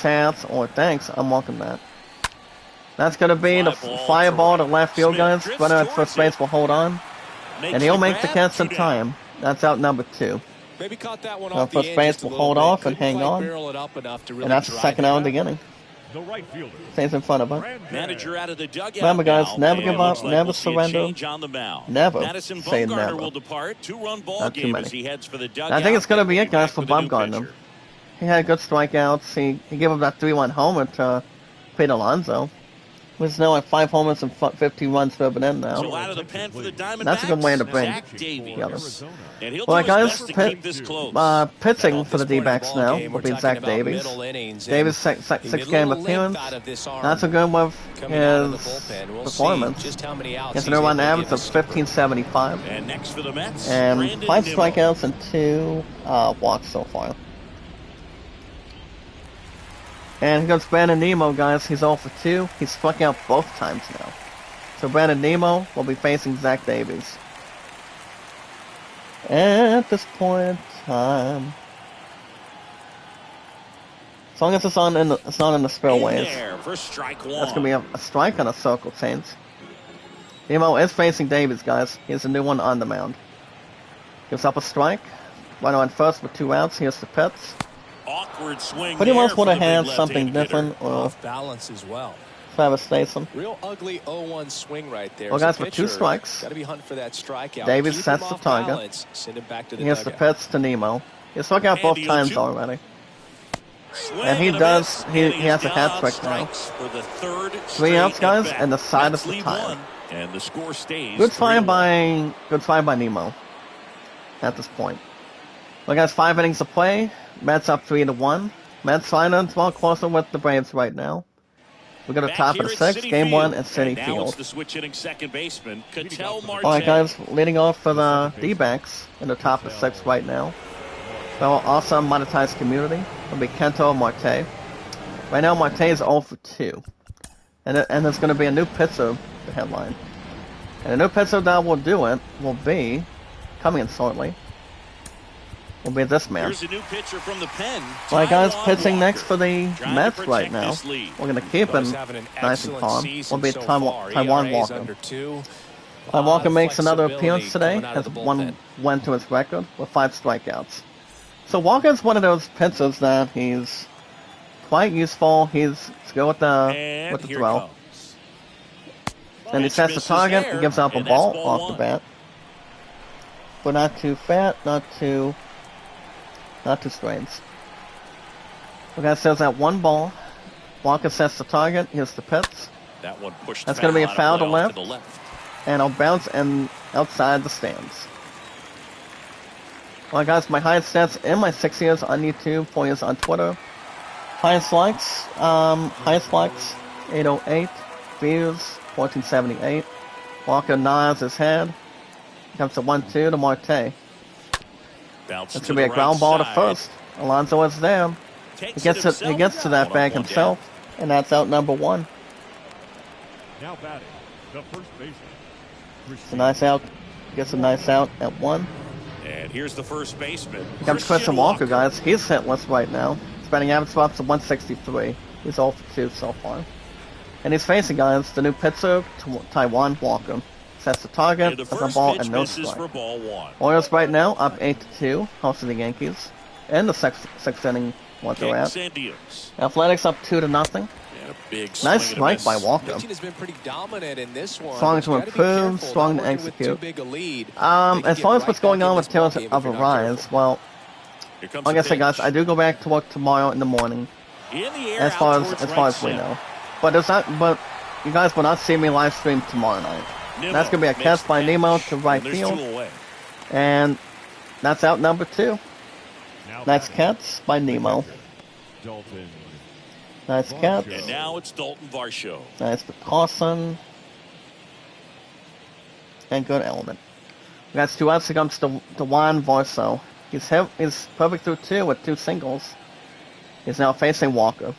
chats or thanks? I'm welcome that. That's gonna be the fly ball to left field, guys. Smith Runner at drifts first base will hold on, Makes and he'll the make the grab, catch in 2 down. time. That's out number 2. Maybe caught that one Well, off the first edge base just a will little hold bit. off and Couldn't hang quite on. barrel it up enough to really And that's the drive second it out out. of the inning. The right fielder. Stays in front of her. Manager out of the dugout. Remember, guys, now, never and give looks up, like never we'll see a surrender, change on the mound. never Madison say Bumgarner never. will depart. 2-run ball Not too game many. as he heads for the dugout. I think it's gonna and be we'll it, guys, back for with a new Bumgarner. pitcher. He had good strikeouts. He gave up that 3-1 homer to Pete Alonso. Which now at 5 homers and 15 runs for an end now. So out of the pen for the Diamondbacks. That's a good way to bring Zach Davies. the others. And he'll Well, do his guys, best to keep this close. pitching At for the this point in D-backs ball now game, will we're be talking Zach about Davies. middle innings, Davies' and six he did a game little limp appearance. out of this arm That's a good one coming out of the his bullpen. We'll performance. see just how many outs He has he's an able run to average give of us. 1575 And next for the Mets, and Brandon 5 Nimmo. strikeouts and 2 walks so far. And here comes Brandon Nimmo, guys. He's 0 for 2. He's struck out both times now. So Brandon Nimmo will be facing Zach Davies. At this point in time, as long as it's not in the In spillways, there for strike 1. that's gonna be a strike on a circle change. Nimmo is facing Davies, guys. He has a new one on the mound. Gives up a strike. Runner on first with 2 outs. Here's the Pets. Awkward swing. Pretty much there would for have the big had left-handed something hitter. different, or Off balance as well. Travis Statham. Real ugly 0-1 swing right there. Well, guys, with 2 strikes, Got to be hunting for that strikeout. Davies Keep sets him the off target. balance, send him back to the Here's the dugout. Pets to Nimmo. He's struck out both And times 0-2. already. Swing And he and a does, miss, he and has a got hat on trick now. strikes for the 3rd 3 straight outs, guys, at-bat. and the side Mets is the lead tie. 1, and the score stays Good try 3-1. by Nimmo at this point. Well, guys, 5 innings to play. Mets up 3-1. Mets trying to draw closer with the Braves right now. We go to Back top here of the at sixth, Citi game Field. one at Citi And now Field. it's the switch hitting second baseman, Ketel Marte. Alright guys, leading off for the D-backs in the top of the sixth right now. So also monetized community will be Kento Marte. Right now Marte is 0 for 2. And there's going to be a new pitcher, the headline. And the new pitcher that will do it will be, coming in shortly, will be this man. Here's a new pitcher from the pen. Alright guys, Taijuan pitching Walker. next for the Trying to Mets protect right now. this lead. We're going to keep him Having an nice and excellent calm. season Will be so far. Taijuan ERA's Walker. under 2. Walker makes another Flexibility appearance today, coming out of has the one bullpen. went to his record with 5 strikeouts. So Walker's one of those pitchers that he's quite useful. He's good with the And here throw. comes. And he Pitch sets the misses target, there, he gives up a and that's ball ball off one. the bat. But not too fat, not too strange. Okay, so there's that one ball. Walker sets the target, here's the pitch. That one pushed That's gonna be a foul to out left. the left. And I'll bounce and outside the stands. Well guys, my highest stats in my 6 years on YouTube, 4 years on Twitter. Highest likes, 808. Views, 1478. Walker nods his head. Comes to 1-2 to Marte. Bounce That's to gonna be a the ground right ball to side. first. Alonso is there. He gets to that bag himself, and that's out number 1. Now batting, the first baseman. It's a nice out. Gets a nice out at 1. And here's the first baseman. Here comes Christian Walker, guys. He's hitless right now. He's batting average spots of 163. He's 0 for 2 so far. And he's facing, guys, the new pitcher, Taijuan Walker. Sets the target, And the that's a first ball pitch and no misses strike. for ball 1. Orioles right now up 8-2, hosting the Yankees. In the sixth inning, what they're at. Sandios. Athletics up 2-0. And a big swing Nice and a strike miss. by Walker. Pitching has been pretty dominant in this one. Strong but to you gotta be improve, careful strong not to working with execute. too big a lead. They can As get far as right what's going back on in with this Tales ballgame if of you're not Arise, careful. well, Here comes like I the said, guys, pitch. I do go back to work tomorrow in the morning. In the air, As far out as towards as right far as we center. know, but you guys will not see me live stream tomorrow night. Nimmo That's gonna be a makes catch the by catch, Nemo to right and there's field. 2 away. And that's out number 2. Now Nice batting, catch by Nemo. Dalton. Nice catch. And now it's Dalton Varsho. Nice to Carson. And good element. We got 2 outs. Here comes to Juan Varso. He's perfect through 2 with 2 singles. He's now facing Walker.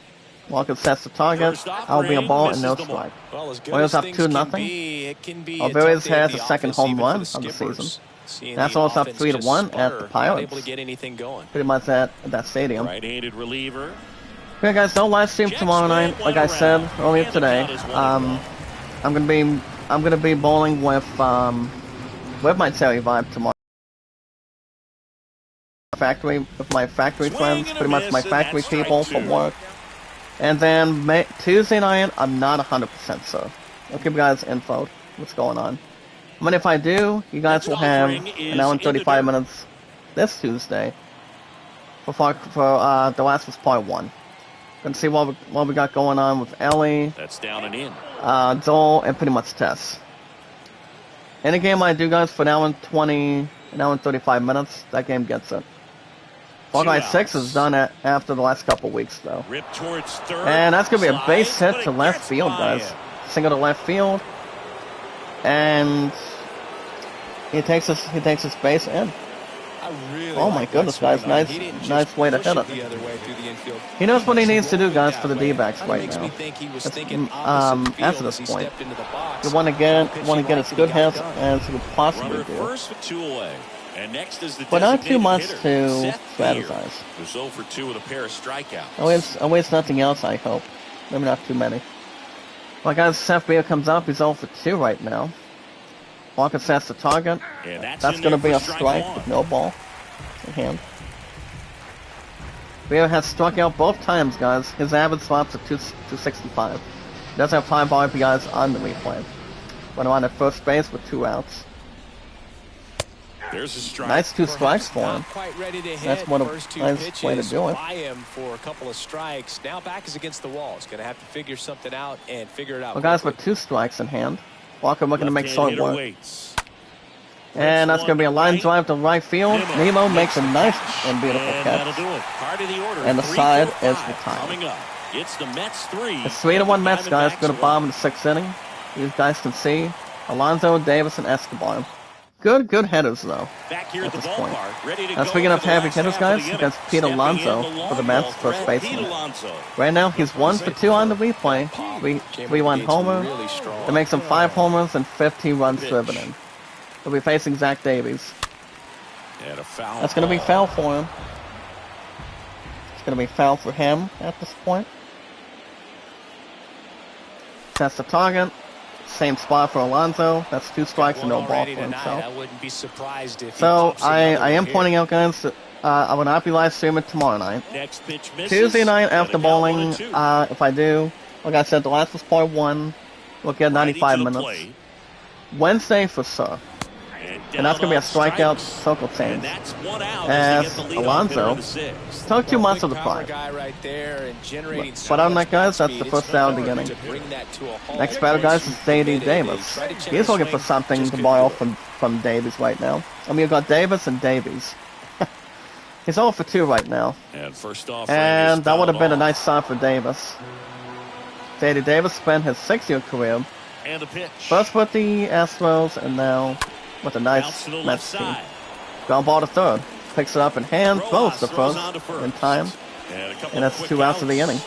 Walker sets the target. First That'll be a offering ball and no misses the mark. strike. Well, as good Orioles as up things 2-0. can be, it can be a Alvarez tough day at has the the second office, home even run for of the skippers. season. Seeing That's the also up offense 3-1 just at the sputter, not Pirates. able to get anything going. Pretty much at that stadium. Right-handed reliever. Okay, guys, don't live stream Jet tomorrow swing night. went Like I said around, earlier and the today, count is 1-0. I'm gonna be bowling with my Terry Vibe tomorrow. Factory with my factory Swing friends, and a pretty much miss, my and factory that's strike people 2. from work. And then Tuesday night, I'm not 100% sure. I'll keep you guys info what's going on. I mean, if I do, you guys Next will have offering is an hour and in the 35 dirt. minutes this Tuesday for The Last of Us Part 1. Gonna see what we got going on with Ellie, That's down and in. Joel, and pretty much Tess. Any game I do, guys, for an hour and 35 minutes, that game gets it. Far Cry 6 is done after the last couple weeks, though. Rip towards third. And that's going to be a base Slides, hit but to it left gets field, by guys. him. Single to left field. And he takes his base in. I really Oh my like goodness, that guys, swing on it. nice- He didn't just nice way to push hit it. the other way through the infield. He knows what he needs to do, guys, That for the way. D-backs Kinda right makes now. me think he was It's, thinking opposite field after as this he point. stepped into the box. You want to get as good hits hits as you could possibly Runner at do. first with 2 away. And next is the But not too designated much hitter, to Seth Beer, strategize. who's 0 for 2 with a pair of strikeouts. I waste nothing else, I hope. Maybe not too many. Well, guys, Seth Beer comes up. He's 0 for 2 right now. Walker sets the target. And that's That's in going to there be a for strike one. with no ball in hand. Beer has struck out both times, guys. His average slots are 265. He does have 5 RBIs on the replay. Went on at first base with 2 outs. There's a strike. Nice 2 strikes for him. Not quite ready to hit. That's one of First 2 nice pitches way to do it. by him for a couple of strikes. Now back is against the wall. He's going to have to figure something out and figure it out. Well, guys, quickly. with 2 strikes in hand. Walker looking to make Left-hand short hitter work. waits. And that's going to be a line drive to right field. Nemo makes a nice and beautiful And that'll catch. do it. Part of the order. And the 3, side 4, is 5 retired. coming up. It's the Mets 3. It's 3-1 Mets, guys. Go to bottom of the 6th inning. You guys can see Alonso, Davis, and Escobar. Good hitters, though, Back here at at the this point. ballpark, ready to Now, go speaking of for the heavy last hitters, half of the guys, inning. against Pete Stepping in, Alonso the for the long Mets ball first threat, baseman. Pete Alonso. Right now, he's 1 for 2 on the replay. We won homer. Really strong. That makes him 5 homers and 15 runs driven in. He'll be facing Zach Davies. And a foul. That's going to be foul for him. It's going to be foul for him at this point. That's the target. Same spot for Alonso. That's 2 strikes and no ball for himself. I wouldn't be surprised if So I am pointing out, guys, that I will not be live streaming tomorrow night. Next pitch misses. Tuesday night after And a count bowling, 1-2. if I do, like I said, the last was part 1. We'll get 95 Righty to the minutes. plate. Wednesday for sure. And that's going to be a strikeout circle And change. that's 1 out As as they get the lead Alonso on the 6th. took 2 months of the power prime. guy right there and generating so But on much that, guys, bat that's the speed, first it's out of the hard inning. to bring that to a halt. Next batter, guys, is J.D. Davis. Try to check He's the looking for swing, something just to couldn't borrow do it. from Davies right now. I mean, you've got Davis and Davies. He's 0 for 2 right now. And first off, And that would have been a nice start for Davis. J.D. Davis spent his 6-year career and a pitch. first with the Astros and now with a Bounce nice to the left Mets team. side. Ground ball to third. Picks it up in hand, throws the Throws first on to first. in time. And a couple And that's quick 2 outs of the inning.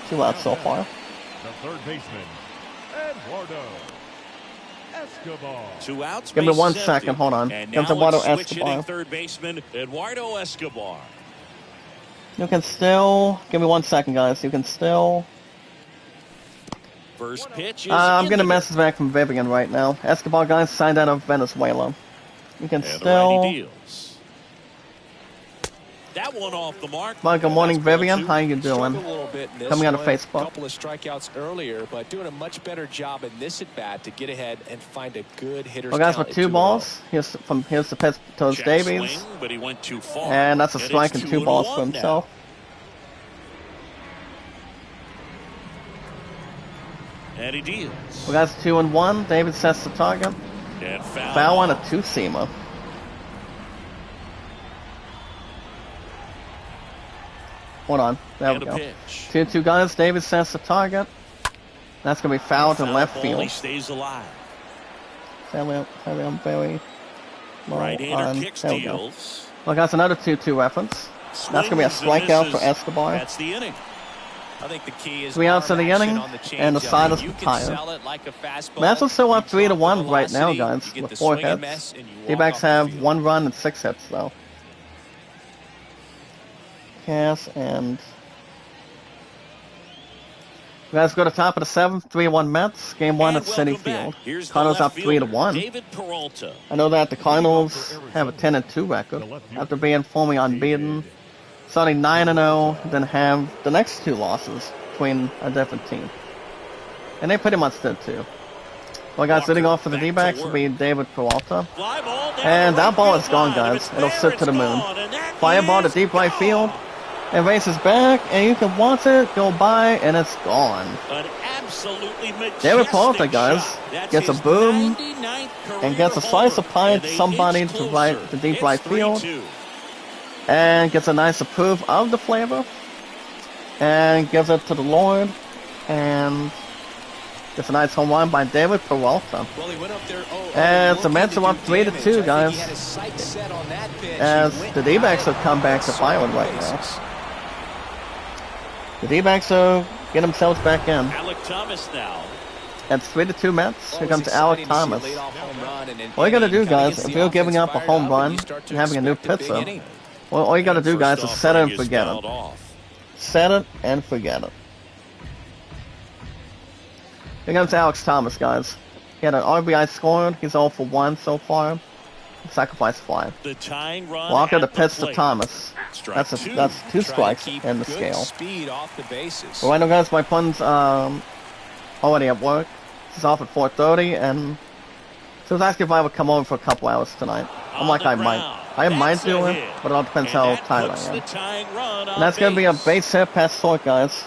2 outs so far. The third baseman, Eduardo Escobar. 2 outs. Give me base 1 empty. second, hold on. And Comes now Eduardo it's switch Escobar. hitting third baseman Eduardo Escobar. You can still... Give me 1 second, guys. You can still... First pitch is I'm in getting a the message back from Vivian right now. Escobar, guys, signed out of Venezuela. You can And the still... righty deals. That one off the mark. Well, good morning, That's ball Vivian. 2. How you doing? Struggled a little bit in this Coming out of one. Facebook. A couple of strikeouts earlier, but doing a much better job in this at bat to get ahead and find a good hitter's Well, guys, count with at 2 2-0. balls. Here's the pitch to Check Davies. swing, but he went too far. And that's a strike it's and 2 balls for 2-1 himself. now. And he deals. Well, guys, 2-1. David sets the target. And Foul on a 2-seamer. Hold on. There we And a go. pitch. 2-2, guys. David sets the target. That's going to be fouled in Foul left ball, field. He stays alive. Sadly, I'm very low Right-hander on. kicks, There we go. deals. Well, guys, another 2-2 reference. That's going to be a Swings and strikeout for misses. Escobar. That's the inning. I think the key is 3 outs of the arm action inning, on the and the changeup. side is You can retired. sell it like a fastball. Mets are still up You 3-1 drop the right now, velocity, guys, you get with the 4 swing and hits. miss, and you walk D-backs off the have field. 1 run and 6 hits, though. Cass and... You guys go to top of the 7th, 3-1 Mets. Game 1 at And City welcome back. Field. Here's the Cardinals up left fielder, 3-1. David Peralta. I know that the Cardinals have a 10-2 record after being formerly unbeaten. Starting 9-0, then have the next 2 losses between a different team. And they pretty much did too. Well, guys, sitting off for the D-backs will be David Peralta. Fly ball down And the that right ball field is gone, line. guys. If it's It'll there, sit to the it's moon. gone, and that Fire ball to is deep right gone. field. And races back, and you can watch it go by, and it's gone. An absolutely majestic David Peralta, guys, shot. That's gets a his boom 99th and gets a career slice of homer, pie and to they somebody inch to closer. right to deep It's right field. 3-2. And gets a nice approve of the flavor. And gives it to the Lord. And gets a nice home run by David Peralta. Well, he went up there, As the looking Mets to are up do 3-2, damage. I think guys. he had his sights set on that pitch. As He went the D-backs high have come back to and fire circled right the now. bases. The D-backs are getting themselves back in. Alec Thomas now. At 3-2 Mets. Well, Here it was comes Alec exciting to see a Thomas. leadoff home run and an All you gotta inning do, kinda guys, gets if the you're giving offense up a fired home up, run and you start to and having a new expect a big pitcher, inning. well, all you gotta do, guys, is First set it offering and is forget fouled it. off. Set it and forget it. Here comes Alex Thomas, guys. He had an RBI scored. He's 0 for 1 so far. Sacrifice fly. The tying run Walker at to the pitch to plate. Thomas. Strike That's 2 Trying to strikes keep in the good scale. speed off the bases. Well, right now, guys, my pun's already at work. He's off at 4:30, and so he was asking if I would come over for a couple hours tonight. I'm On like, the I might. ground. I might That's do a it, hit. but it all depends And how that tired puts I am. the tying run on And that's going to be a base. base hit past short, guys.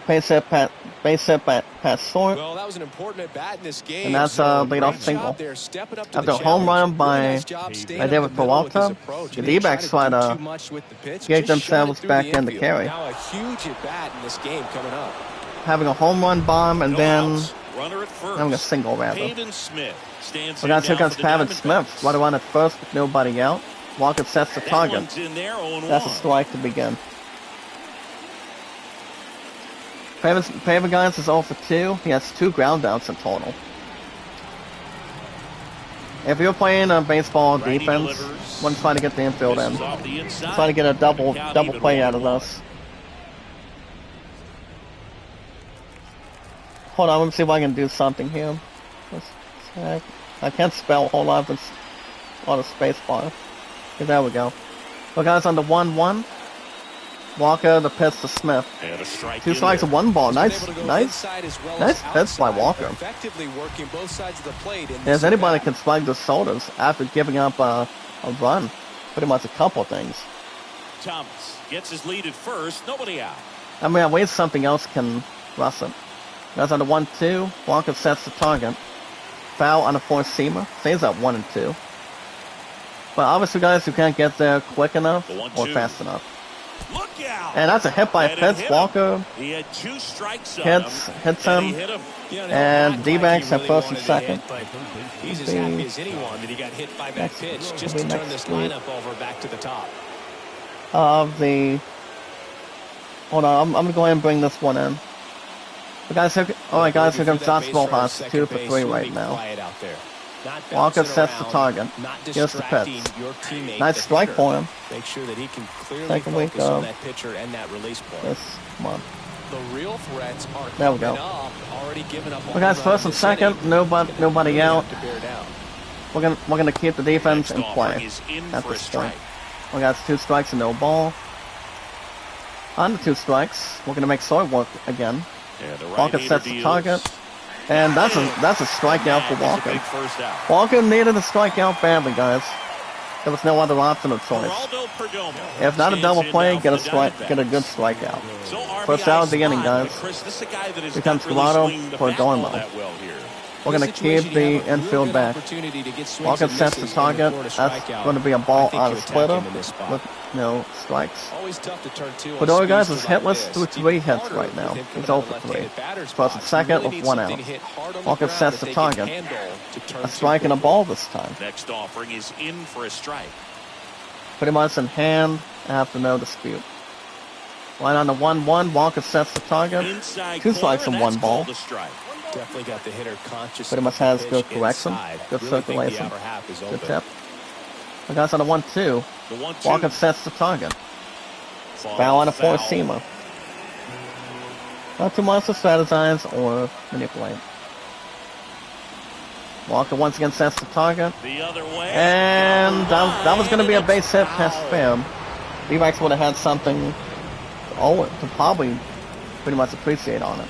base hit past short. Well, that was an important at bat in this game. And that's so leadoff great single. job there, stepping up to After the a home run challenge. by, Really nice job staying up David the middle with his Peralta, approach. the He didn't D-backs try tried to do to too much with the pitch, get just shot it themselves through back the in the infield. carry. Now a huge at bat in this game coming up. Having a home run bomb and No then outs. Runner at first. having a single rather. Pavin Smith stands We got in here now comes for the Pavin Diamondbacks. Smith. Right around at first with nobody out. Walker sets the That target. one's in there, 0-1. That's a strike to begin. Pavin guys is 0 for 2. He has 2 ground outs in total. If you're playing a baseball Righty defense, delivers. one try to get the infield in. Misses off the inside. Try to get a double Count even play out of 1-1. this. Hold on, let me see if I can do something here. Let's check. I can't spell a whole lot of this on a space bar. Okay, there we go. Well, guys, on the 1-1. Walker, the pitch to Smith. And a strike 2 in strikes there. and 1 ball. He's Nice, been able to go nice. inside as well Nice as hits by outside, Walker. effectively working both sides of the plate. In If this anybody at-bat. can slug the shoulders after giving up a run, pretty much a couple things. Thomas gets his lead at first. Nobody out. I mean, at least something else can rush it. That's on the 1-2. Walker sets the target. Foul on the 4-seamer. Stays at 1 and 2. But obviously, guys, you can't get there quick enough The or 1-2. fast enough. Look out. And that's a hit by And it pitch. hit him. Walker He had 2 strikes on hits him. hits And he him. hit him. Yeah, And not D-backs like have he first and wanted to second. hit, but he's as happy as anyone that he got hit by that pitch just to turn this lineup over back to the top. Of the. Hold on, I'm gonna go ahead and bring this one in. But guys, alright, guys, here comes Josh Rojas, 2 for 3 right now. Walker sets the target. Here's the pitch. Nice strike for him. Make sure that he can clearly Second week focus on of that pitcher and that release point. this month. The real threats are There we coming go. up, already giving up Well, guys, first and second, nobody out. to bear down. We're gonna keep the defense Next in offering play is in at for a this point. strike. We got 2 strikes and no ball. On the 2 strikes, we're gonna make Soy work again. And the Walker right-hander sets the deals. target, and that's a strikeout for That is a Walker. big first out. Walker needed a strikeout badly, guys. There was no other option or choice. Geraldo Perdomo If not a stands double in play, now get a for the strike, get a good Diamondbacks. strikeout. So First out of the RBI inning, slide, guys. but Chris, this is a guy that has Here not comes really Geraldo swinged the Perdomo. fastball that well here. We're gonna keep the infield back. Walker sets the target. That's going to be a ball on a splitter with no strikes. Always tough to turn two. Fedora, guys, is hitless through 3 hits right now. He's 0 for 3. First and second with 1 out. Walker sets the target. A strike and a ball this time. Next offering is in for a strike. Pretty much in hand after no dispute. Line on the 1-1. Walker sets the target. Inside 2 strikes corner, and 1 that's ball. called a strike. Definitely got the hitter conscious. Pretty much has good correction, good circulation, good tip. The guys on the 1-2. The 1-2. Walker sets the target. Foul on a 4-seamer. Not too much to strategize or manipulate. Walker once again sets the target. The other way. And that was going to be a base hit past Spam. D-backs would have had something to probably pretty much appreciate on it.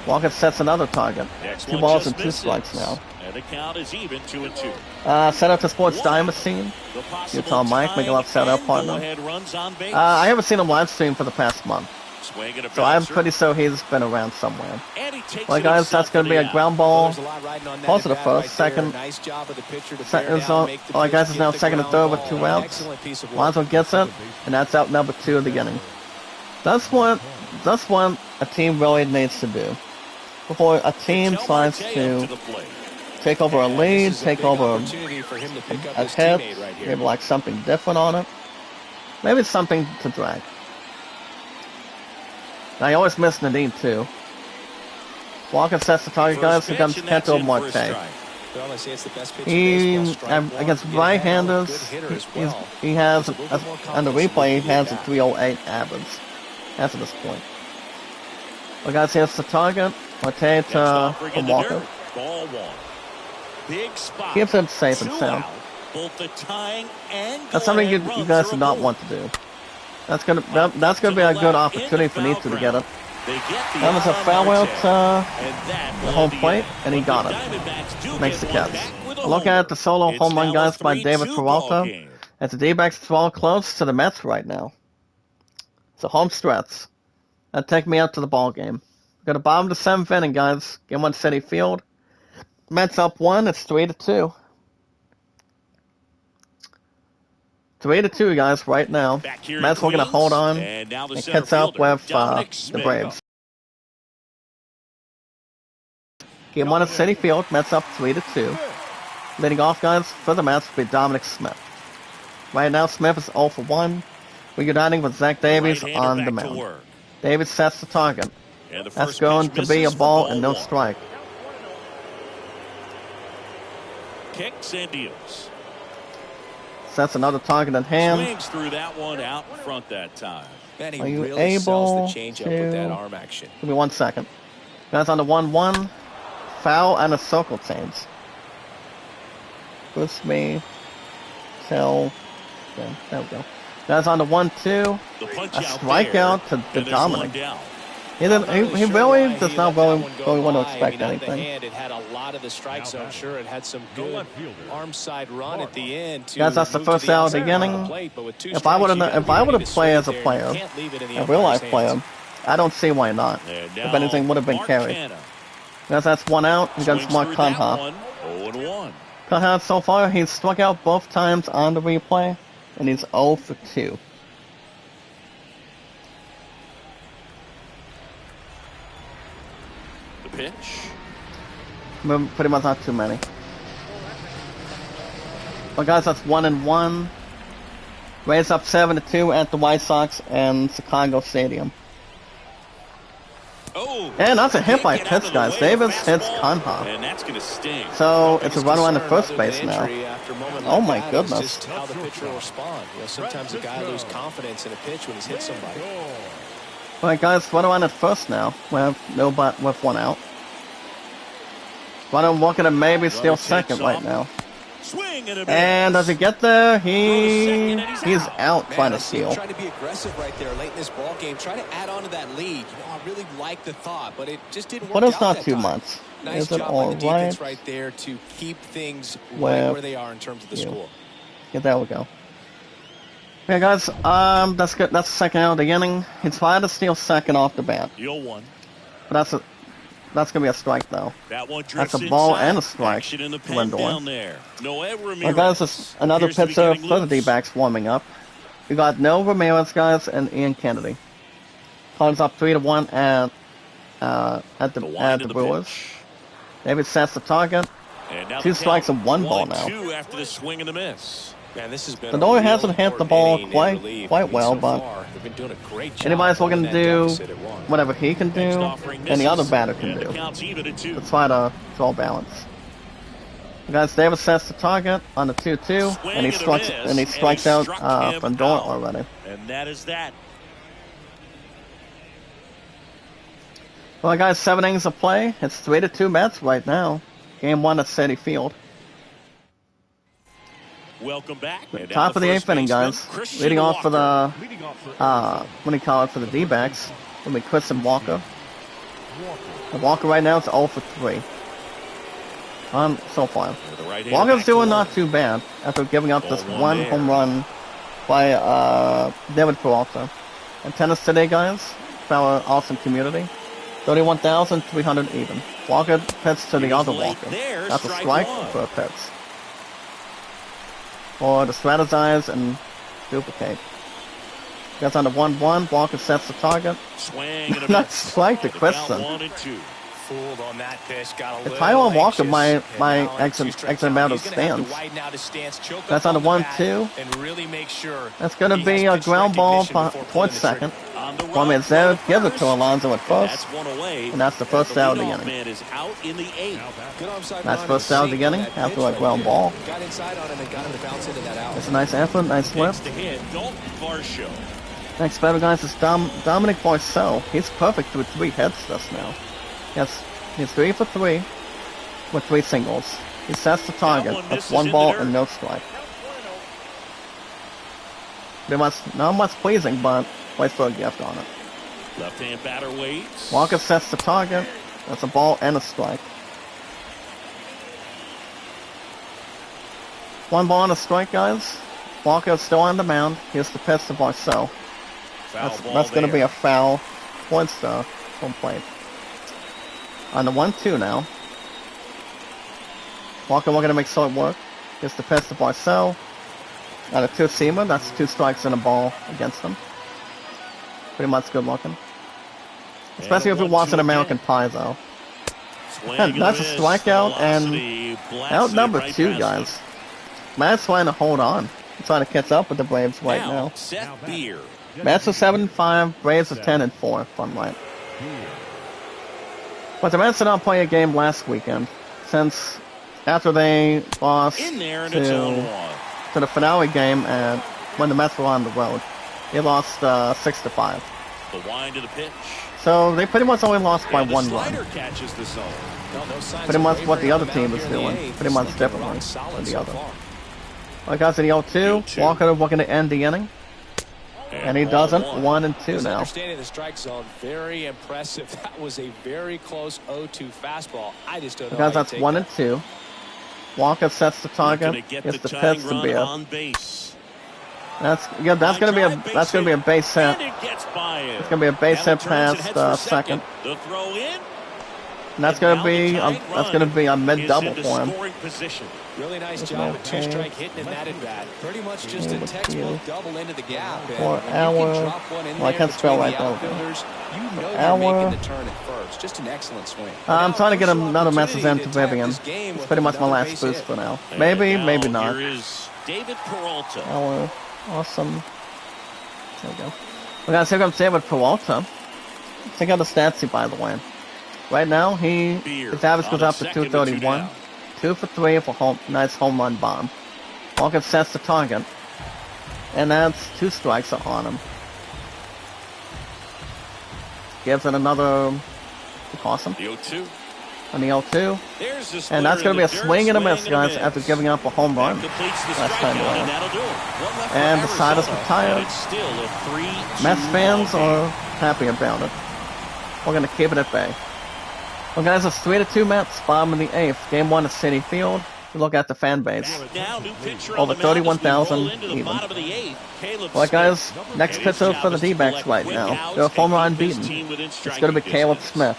Walker sets another target. Next 2 one balls just and 2 misses. strikes now. And the count is even 2-2. Set up to Sports Diamond Scene. The possible Utah Mike, make a left set up tying partner. and go-ahead runs on base. I haven't seen him live stream for the past month, Swing and a so I'm bouncer. pretty sure he's been around somewhere. And he takes Well, it guys, himself that's going to for be the a out. ground ball. Close to the first, second. Nice job of the pitcher to Second, bear down, make the pitch, guys, is now get the second and ground third with ball. 2 outs. Excellent piece of work. Lonzo gets it, and that's out number 2 of the inning. That's what a team really needs to do. Before a team Tell tries Marte to up the plate. take over a And lead, this is a take big over opportunity for him to pick up a his hit, teammate right here. maybe like something different on it. Maybe it's something to drag. And I always miss Nadine too. Walker sets the target, guys. First Here comes pitch, and that's Kento in for a Marte. strike. Well, they say it's the best pitch in He, baseball, strike one. against You get a handle, right-handers, good hitter as well. he has, He's a little bit more on the confident replay, he with has a that. 308 average. That's at this point. Well, guys, here's the target. Marte Next to offering in the Walker. dirt. Ball 1. Big spot. Keeps it safe and 2 sound. out. Both the tying and That's something you go-ahead guys runs do are not aboard. want to do. That's gonna be a good opportunity for Neat to get it. They get the That was a out foul on out Marte. the And that home will plate, be and he But got the it. Diamondbacks do Makes the get one catch. back with a Look homer. at the solo It's home run, now a guys, by David 3-2 ball Peralta. game. As the D-backs fall close to the Mets right now. It's a home stretch. That take me up to the ball game. Got a bottom of the 7th inning, guys. Game 1 City Field. Mets up 1. It's 3-2. 3-2, guys, right now. Back here Mets in are going to hold Queens, on and now the and center catch up fielder, with Dominic the Smith. Braves. Game 1 at City Field. Mets up 3-2. Leading off, guys, for the Mets will be Dominic Smith. Right now, Smith is 0 for 1. We're uniting with Zach Davies Right-hander on the back to mound. work. Davies sets the target. And the That's first going pitch to be a misses for ball and no 1. strike. Kicks and deals. Sets another target in hand. Swings through that one out in front that time. And he Are you really sells able the changeup with that to- arm action. Give me 1 second. Guys on the 1-1. Foul and a circle change. Push me till. Yeah, there we go. Guys on the 1-2. The punch A out strikeout there, to and there's Dominic. one down. He really does not really want to expect The anything. hand, it had a lot of the strike zone. Sure, it had some good arm side run at the end. To Guys, that's the move to first out of the outside part inning. the plate, but with 2 If I would strikes, you have, gotta if be I ready would have to played swing as a there. You player, can't leave it in the a real life umpire's player, hands. I don't see why not. And If now anything, would have been Mark carried. Canha Guys, that's 1 out against swings Mark through that Conha. one, 0-1. Conha so far, he's struck out both times on the replay, and he's 0 for 2. The pitch. Pretty much not too many. But guys, that's 1-1. Rays up 7-2 at the White Sox and Chicago Stadium. Oh, And that's a hit by can't get out pitch, of the guys. way. Davis hits Fastball, Conha. and that's going to sting. So it's a Biggest runner on the concern first other than base now. injury after a moment Oh like my that is goodness. just how the pitcher will respond. You know, sometimes a guy loses confidence in a pitch when he's hit somebody. Alright guys, runner on at first now. With with 1 out. Runner looking to maybe steal takes second right off. now. Swing and a miss. And does he get there? Throws second and He's out. out Man, trying I to see him steal. trying to be aggressive right there late in this ball game. Try to add on to that lead. You know, I really like the thought, but it just didn't work But it's out not that too time. much. Nice Is it job by the defense alright? right there to keep things Well, right where they are in terms of the yeah. score. Yeah, there we go. Okay, guys, that's good. That's the second out of the inning. He tried to steal second off the bat, Deal one. but that's gonna be a strike though. That one That's drifts a ball inside. and a strike. Action in the to pen Lindor. down there. Noel Ramirez. Well, guys, it's another appears to be pitcher getting for the loose. D-backs warming up. We got Noel Ramirez, guys, and Ian Kennedy. Cardinals up 3-1 at The the wind of the Brewers. pitch. David sets the target. And now 2 the strikes count, and 1 ball now. 1-2 after the swing and the miss. Man, this has been The a Noah real hasn't hit the important ball inning in quite relief. quite I mean, well, so but far, they've been doing a great job anybody's looking holding to that do deficit at 1. whatever he can Next do, offering and the other misses, batter can and the do. count's even at 2. Let's try to draw balance. Guys, Davis sets the target on the 2-2, Swing and he and a strikes miss, and he and strikes he out struck him Lindor out. already. And that is that. Well, guys, 7 innings of play. It's 3-2 Mets right now. Game 1 at Citi Field. Welcome back. And now Top of the first 8th inning, baseman, guys. Christian Leading off for Walker. the what do you call it, for the D-backs. It'll be Christian Walker. And Walker right now is 0 for 3. So far. The right-hander Walker's back to doing work. not too bad after giving up this Ball 1 there. home run by David Peralta. And tennis today, guys, for our awesome community. 31,300 even. Walker pitched to He the was other late Walker. there, That's a strike strike one. for a pitch. Or to strategize and duplicate. Gets on the 1-1. Walker sets the target. Swing and a Not miss. strike to The count Christian. 1-2. Fooled on that pitch, got a If little Taiwan Walker anxious, my and now exit 2 strikes exit amount out. of He's gonna have to stands. widen out his stance, choke That's up on the the bat, 1-2. and really make sure That's going to he be has a pitch ground ball recognition before pulling towards the trigger. second. On the One run, is there. throw Give it to first. Alonso at first. That's one away. And that's the first out of the leadoff inning. man is out in the 8th. Good onside That's run first and out of the sink on inning that after pitch a right ground there. ball. Got inside on him and got him to bounce into that out. It's a nice effort, nice lift. Next to hit, Dalton Varsho. Next batter, guys, is Dominic Boisseau. He's perfect with 3 hits just now. Yes, he's 3 for 3 with 3 singles. He sets the target. one That's misses 1 in ball the dirt. and no strike. Not much pleasing, but waits for a gift on it. Left-hand batter waits. Walker sets the target. That's a ball and a strike. 1 ball and a strike, guys. Walker is still on the mound. Here's the pitch to Boisseau. Foul That's ball going to be there. a foul towards the home plate. On the 1-2 now. Walker looking to make short work. Gets the pitch to Barcel. On a 2-seamer, that's 2 strikes and a ball against him. Pretty much good looking. Especially if he wants an American Pie, though. That's a strikeout, and out number 2, guys. Matt's trying to hold on. He's trying to catch up with the Braves right now. Mets are 7-5, Braves are 10-4, if I'm right. But the Mets did not play a game last weekend, since after they lost to the finale game and when the Mets were on the road. They lost 6-5. The wind of the pitch. So they pretty much only lost by 1 run. Catches the zone. Pretty much what the other team is doing. Pretty much differently than the other. Well, guys, in the 0-2, Walker looking to end the inning. And he doesn't. 1-2 now. Understanding the strike zone, very impressive. That was a very close 0-2 fastball. I just don't know. Guys, that's 1-2. Walker sets the target. Gets the pitch to Beer. That's gonna be a base hit. It's gonna be a base hit past second. The throw in. And that's gonna be a mid double for him. Really nice job with 2-strike hitting in that at bat. Pretty much just a textbook double into the gap. For Hour. Well, I can't spell right though. You know you're making the turn at first. Just an excellent swing. I'm trying to get another message into Vivian. It's pretty much my last boost for now. Maybe not. Here is David Peralta. Hour. Awesome. There we go. Well, guys, here comes David Peralta. Check out the stats here, by the way. Right now, his average goes up to 231. 2 for 3 for nice home run bomb. Walker sets the target. And that's 2 strikes on him. Gives it another awesome. The 0-2. On the 0-2. And that's going to be a swing and a miss, guys, after giving up a home run last time around. And the side is retired. Mets fans are happy about it. We're going to keep it at bay. Well, guys, it's 3-2 Mets, bottom of the 8th. Game 1 at Citi Field. We look at the fan base. Over 31,000 even. Well, guys, next pitcher for the D-backs right now. They're home run beaten. It's going to be Caleb Smith.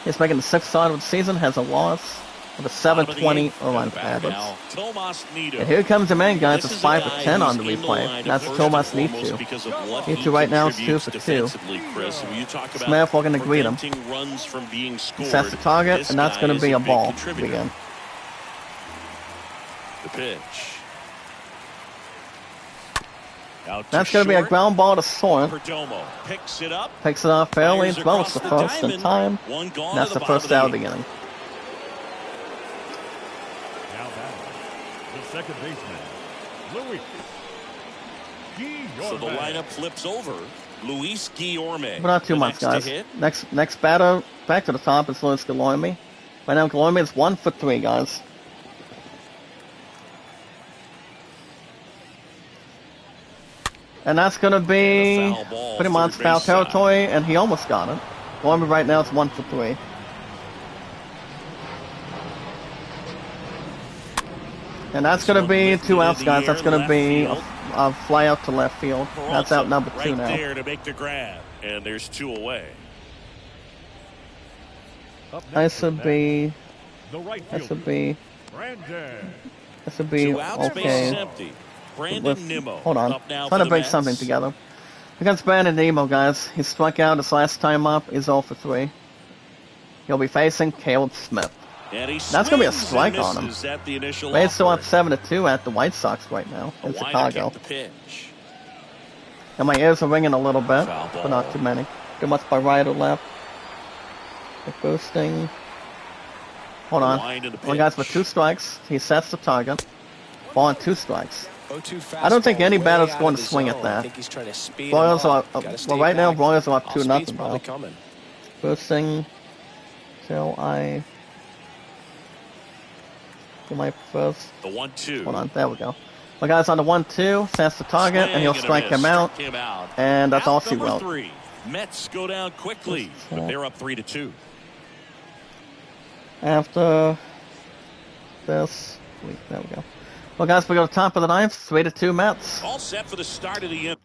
He's making the 6th start of the season, has a loss with a 720 run average. And here comes the man, guys. It's 5 for 10 on the replay. That's Tomas Nitu. Nitu right now is 2 for 2. Smith looking to greet him. He sets the target, and that's going to be a ball to begin. The pitch. That's going to be a ground ball to Soren. Picks it up Fairly as well as the first in time. And that's the first out of the inning. Now batting, the second baseman, Luis Guillorme. So the lineup flips over. Luis Guillorme. But not too much, guys. Next batter, back to the top, is Luis Guillorme. Right now, Guillorme is 1 for 3, guys. And that's going to be pretty much foul territory, and he almost got it. Guillorme right now is 1 for 3. And that's going to be 2 outs, guys. That's going to be a fly out to left field. That's out number 2 now. There to make the grab, and there's 2 away. This would be okay. Hold on. Trying to bring something together. Against Brandon Nemo, guys. He struck out his last time up. He's 0 for 3. He'll be facing Caleb Smith. That's going to be a strike on him. Braves still up 7-2 at the White Sox right now in Chicago. And my ears are ringing a little bit, but not too many. Too much by right or left. Like boosting. Hold on. Well, guys, with 2 strikes, he sets the target. Ball on 2 strikes. I don't think any batter's going to swing at that. Royals are well, right now Royals are up 2-0 though. Boosting till I do my first. The 1-2. Hold on, there we go. Well, guys, on the 1-2, sets the target, and he'll strike him out. And that's all she wrote. Mets go down quickly, but they're up 3-2. After this, there we go. Well, guys, we go to top of the 9th, 3-2 Mets. All set for the start of the inning.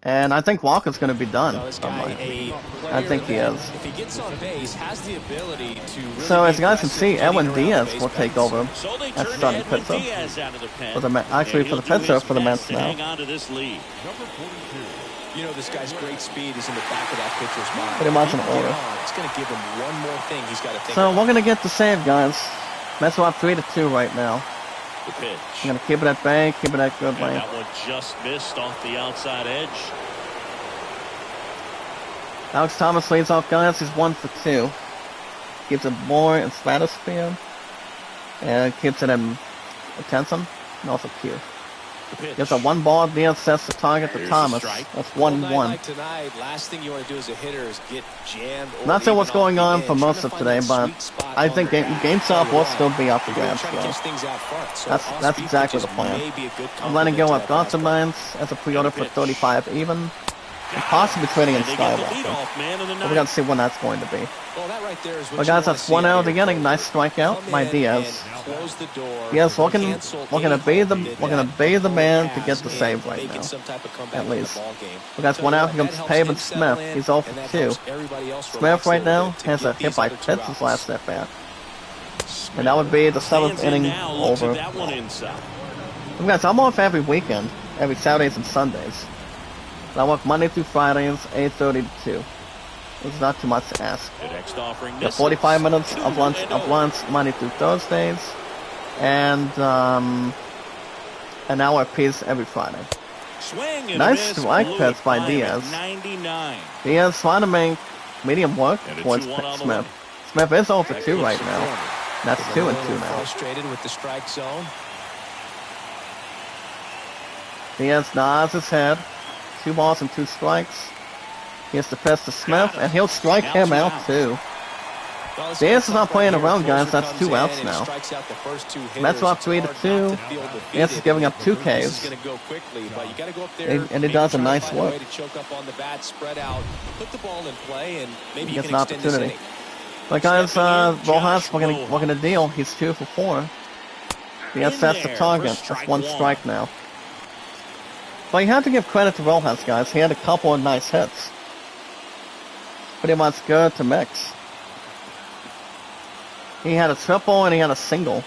And I think Walker's going to be done. Well, this guy, I think he is. If he gets on base, has the ability to really So as you guys can aggressive see, getting Edwin around Diaz the will base take paths. over So they as turn starting Edwin pitcher. Diaz out of the pen. For the actually for the He'll do pitcher his for the best Mets to now. hang on to this lead. Number 42. You know, this guy's great speed is in the back of that pitcher's mind. Pretty much If he in can get order. on, it's going to give him one more thing he's got to think So about. we're going to get the save, guys. Mets are up 3-2 right now. The pitch. I'm going to keep it at bay, keep it at good And lane. that one just missed off the outside edge. Alex Thomas leads off, guys. He's 1 for 2. Keeps it more in stratosphere. And keeps it in attention. And also Q. The pitch. Gives a 1 ball. Diaz sets the target to Here's Thomas. the strike. That's Well, night 1-1. like tonight, last thing you want to do as a hitter is get jammed. Or Not sure even what's going off the on end. for Trying most to of find today, that but sweet spot I on think the bat. GameStop will Early still on, be up for you're gonna grabs, try to though. catch things out front. So That's off-speed exactly pitches the plan. may be a good I'm letting go complement of to that Gotham fastball. Mines as a pre-order for 35 even. And possibly trading in And they get the Skywalker. leadoff man in the But we got ninth. to see when that's going to be. Well, that right there is what But you guys, wanna that's see 1 out out of the of your inning. Nice strikeout Come by in Diaz. and close the door. Yes, we're gonna Cancel be the anything we're gonna be the man to get the and save right making now. some type of comeback At in the least. ball game. We got So 1 out. that Here comes helps Pavin him settle Smith. in, He's 0 and for that 2. helps everybody else Smith relax a right little now bit to has a get hit these by other two pitch his outs. last at bat. And that would be the 7th Stands in inning now, looks over. at that one inside. And guys, I'm off every weekend, every Saturdays and Sundays. And I work Monday through Fridays, 8:30 to 2. It's not too much to ask. The next offering Got misses. 45 minutes 2 of lunch and 0. Monday through Thursdays, and an hour apiece every Friday. Swing and Nice a miss. strike Blew pitch it by him Diaz. at 99. Diaz trying to make medium work And a towards 2-1 on the Smith. way. Smith is 0 for That 2 puts right him now. cornered. That's A 2 and little 2 now. frustrated with the strike zone. Diaz nods his head. 2 balls and 2 strikes. He has to press to Smith, and he'll strike Now him 2 out outs. too. Well, this Diaz guy's is not tough playing right here. around, guys. Closer That's comes 2 in outs and now. strikes out the first 2 hitters. Mets are up It's 3 to hard 2. not to feel defeated. Diaz is giving up 2 This Ks. is going to go quickly, but you got to go up there And he maybe does a try to nice find a work. way to choke up on the bat, spread out, put the ball in play, and maybe He you gets can an extend this opportunity. inning. But guys, Stepping in, Rojas, Josh we're gonna deal. He's 2 for 4. Diaz In sets the there target. for That's 1 strike strike now. But you have to give credit to Rojas, guys. He had a couple of nice hits. Pretty much good to mix. He had a triple and he had a single.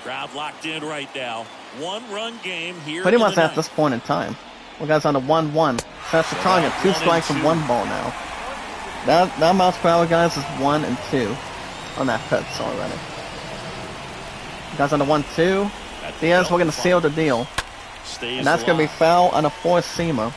Crowd locked in right now. 1-run game here. Pretty in much the at ninth. this point in time. Well, guys, on the 1-1. Sets the target. 2 1 and strikes and 2. 1 ball now. That mouse power, guys, is 1 and 2 on that pitch already. Guys, on the 1-2. At the Diaz, we're gonna belt seal the front. deal. Stays And that's gonna be alive. foul on a 4-seamer.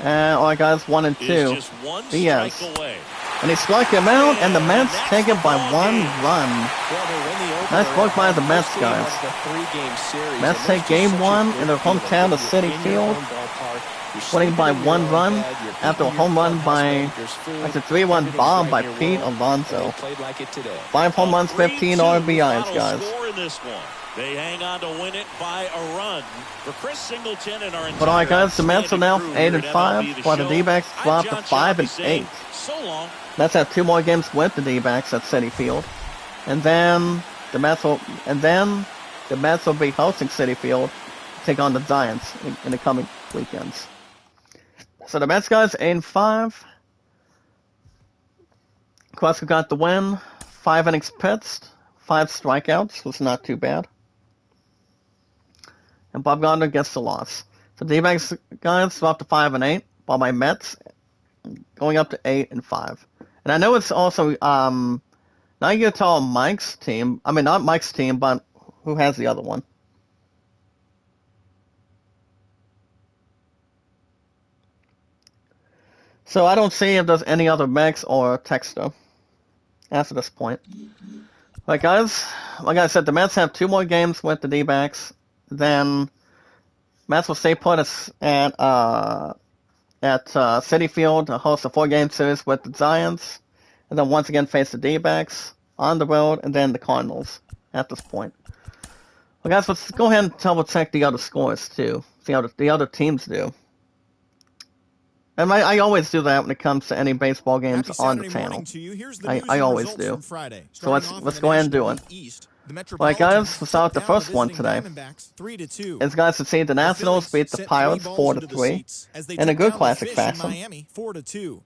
And alright, guys, 1 and 2. Is just 1 Diaz. strike away. And he struck him out, and the Mets that's take it the by ball 1 game. run. Well, they win the Nice opener. work by the Mets, First game guys. of the 3-game series, Mets and take that's game just such a 1 good in their feeling. hometown of You're City in your Field, own ballpark. You're winning by sleeping in 1 your own run bed. You're after a eating home your run by clubhouse mate. There's food. after 3-1 Everything's bomb right by in your Pete world, Alonso. and they played like it today. 5 home runs, 15 RBIs, final guys. score in this one. They hang on to win it by a run. For Chris Singleton and our But alright, guys, the Mets are now outstanding crew 8 here and at MLB 5, The while the Show, D-backs I'm drop to John 5 and Sharpie saying 8. so long. Mets have 2 more games with the D-backs at City Field, and then the Mets will be hosting City Field to take on the Giants in the coming weekends. So the Mets, guys, 8 and 5. Quasco got the win. 5 innings pitched, 5 strikeouts, was not too bad. And Bob Gardner gets the loss. So D-backs, guys, dropped to 5 and 8, while my Mets going up to 8 and 5. And I know it's also now you get to tell Mike's team. I mean, not Mike's team, but who has the other one? So I don't see if there's any other Mex or Texter after this point. Like guys, like I said, the Mets have 2 more games with the D-backs. Then Mets will stay put at City Field to host a 4-game series with the Giants, and then once again face the D-backs on the road, and then the Cardinals at this point. Well, guys, let's go ahead and double check the other scores too. See how the other teams do. And I always do that when it comes to any baseball games Happy on the Saturday channel. morning to you. Here's the I news and always results do. from Friday. So let's Starting off go in the ahead and do National it. League East, The Alright guys, we'll start with the first one today. As guys have seen, the Nationals beat the Pirates 4-3 in a good classic fashion. Miami 4-2.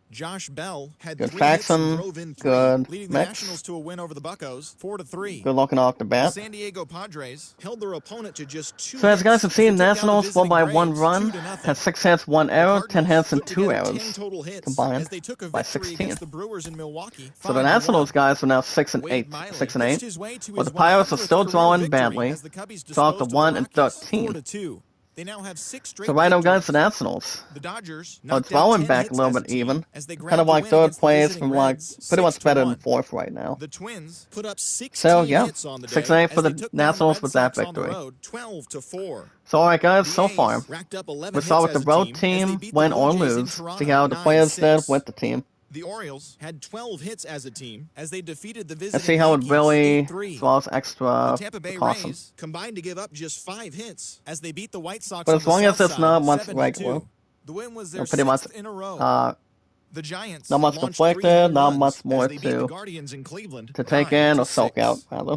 Josh Bell had Good 3 hits and faction, drove in 3, good leading the mix. Nationals to a win over the Buccos 4-3. Good looking off the The bat. San Diego Padres held their opponent to just 2 So as hits guys have as they seen, took down the Nationals won visiting by 1 Braves run, 2-0. had 6 hits, 1 The error, 10 Cardinals hits, and put 2 together 10 errors total hits combined as they took a by victory 16. against the Brewers in Milwaukee. So the 5-1. Nationals guys are now 6 and Wade 8, Miley 6 and pushed 8. his way to But his the Pirates are 100th still career drawing victory badly. as the Cubbies Dropped to disposed of 1 the and Rockies 13. 4-2. They now have 6 straight So right now, guys, the victories. Nationals The Dodgers are knocked out drawing 10 back a hits little as a bit team even. as they Kind grabbed of the like win third against the place visiting from like Reds pretty much better than 6-1. 4th right now. The Twins put up 16 So yeah, hits on the 6 day and 8 for as they the took down the Nationals Red with that Sox on the victory. road 12-4. So alright guys, The so far, A's racked up 11 we hits start with as the a road team as they team, beat the win Blue or Jays in lose. See Toronto how the players did 9-6. with the team. The Orioles had 12 hits as a team as they defeated the And visiting see how it Yankees really 8-3. draws The extra Tampa Bay precaution. Rays combined to give up just 5 hits as they beat the White Sox But on as the long as south it's side not much 7-2. regular, The win was their pretty much 6th in a row. not The Giants much launched 3 conflicted, home not runs much as more they beat the to Guardians in Cleveland take in or soak 9-6. out, rather.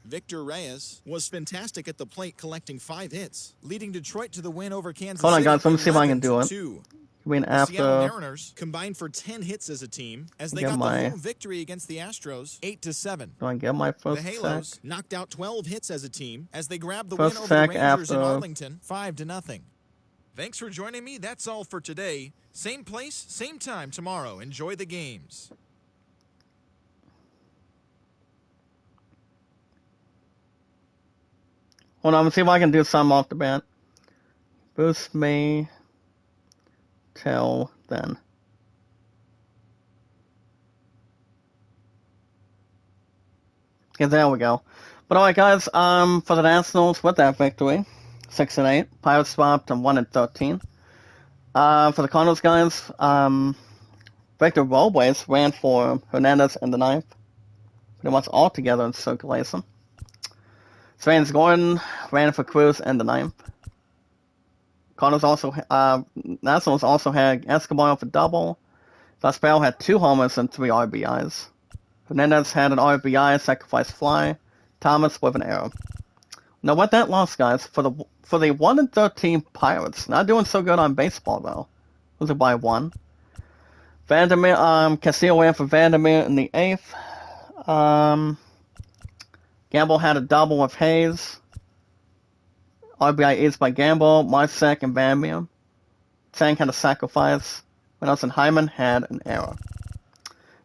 Victor Reyes was fantastic at the plate, collecting 5 hits, leading Detroit to the win over Kansas Hold on City guys, let me see if I can do it. 11-2. I mean The Seattle after Mariners combined for 10 hits as a team as they get got my- the home victory against the Astros 8-7. do I get my The first Halos sack? knocked out 12 hits as a team as they grabbed the First win over the sack Rangers in after- Arlington 5-0. Thanks for joining me. That's all for today. Same place, same time tomorrow. Enjoy the games. Hold on, let's see if I can do some off the bat. Boost me till then. Okay, there we go. But alright guys, for the Nationals with that victory, 6 and 8. Pirates dropped to 1 and 13. For the Cardinals guys, Victor Robles ran for Hernandez in the ninth. Pretty much all together in circulation. Svans Gordon ran for Cruz in the ninth. Cardinals also, Nationals also had Escobar for double. Vespero had 2 homers and 3 RBIs. Hernandez had an RBI, sacrifice fly. Thomas with an error. Now, with that loss, guys, for the 1 and 13 Pirates, not doing so good on baseball though. Losing by 1. Vandermeer, Castillo ran for Vandermeer in the 8th. Gamble had a double with Hayes. RBI is by Gamble, Marsek, and Vandermeer. Tang had a sacrifice. Reynolds and Hyman had an error.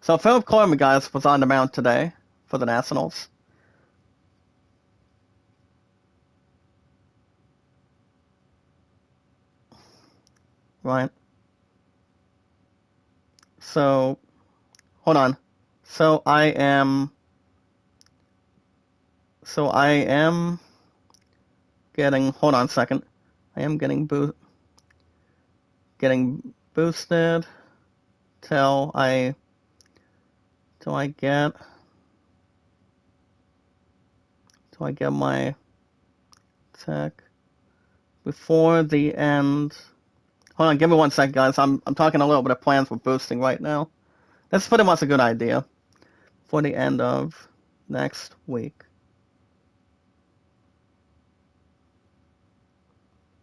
So Philip Coleman, guys, was on the mound today for the Nationals. Right. So, hold on. So I am getting, hold on a second. I am getting boosted till I get my tech before the end. Hold on, give me 1 second, guys. I'm talking a little bit of plans for boosting right now. That's pretty much a good idea for the end of next week.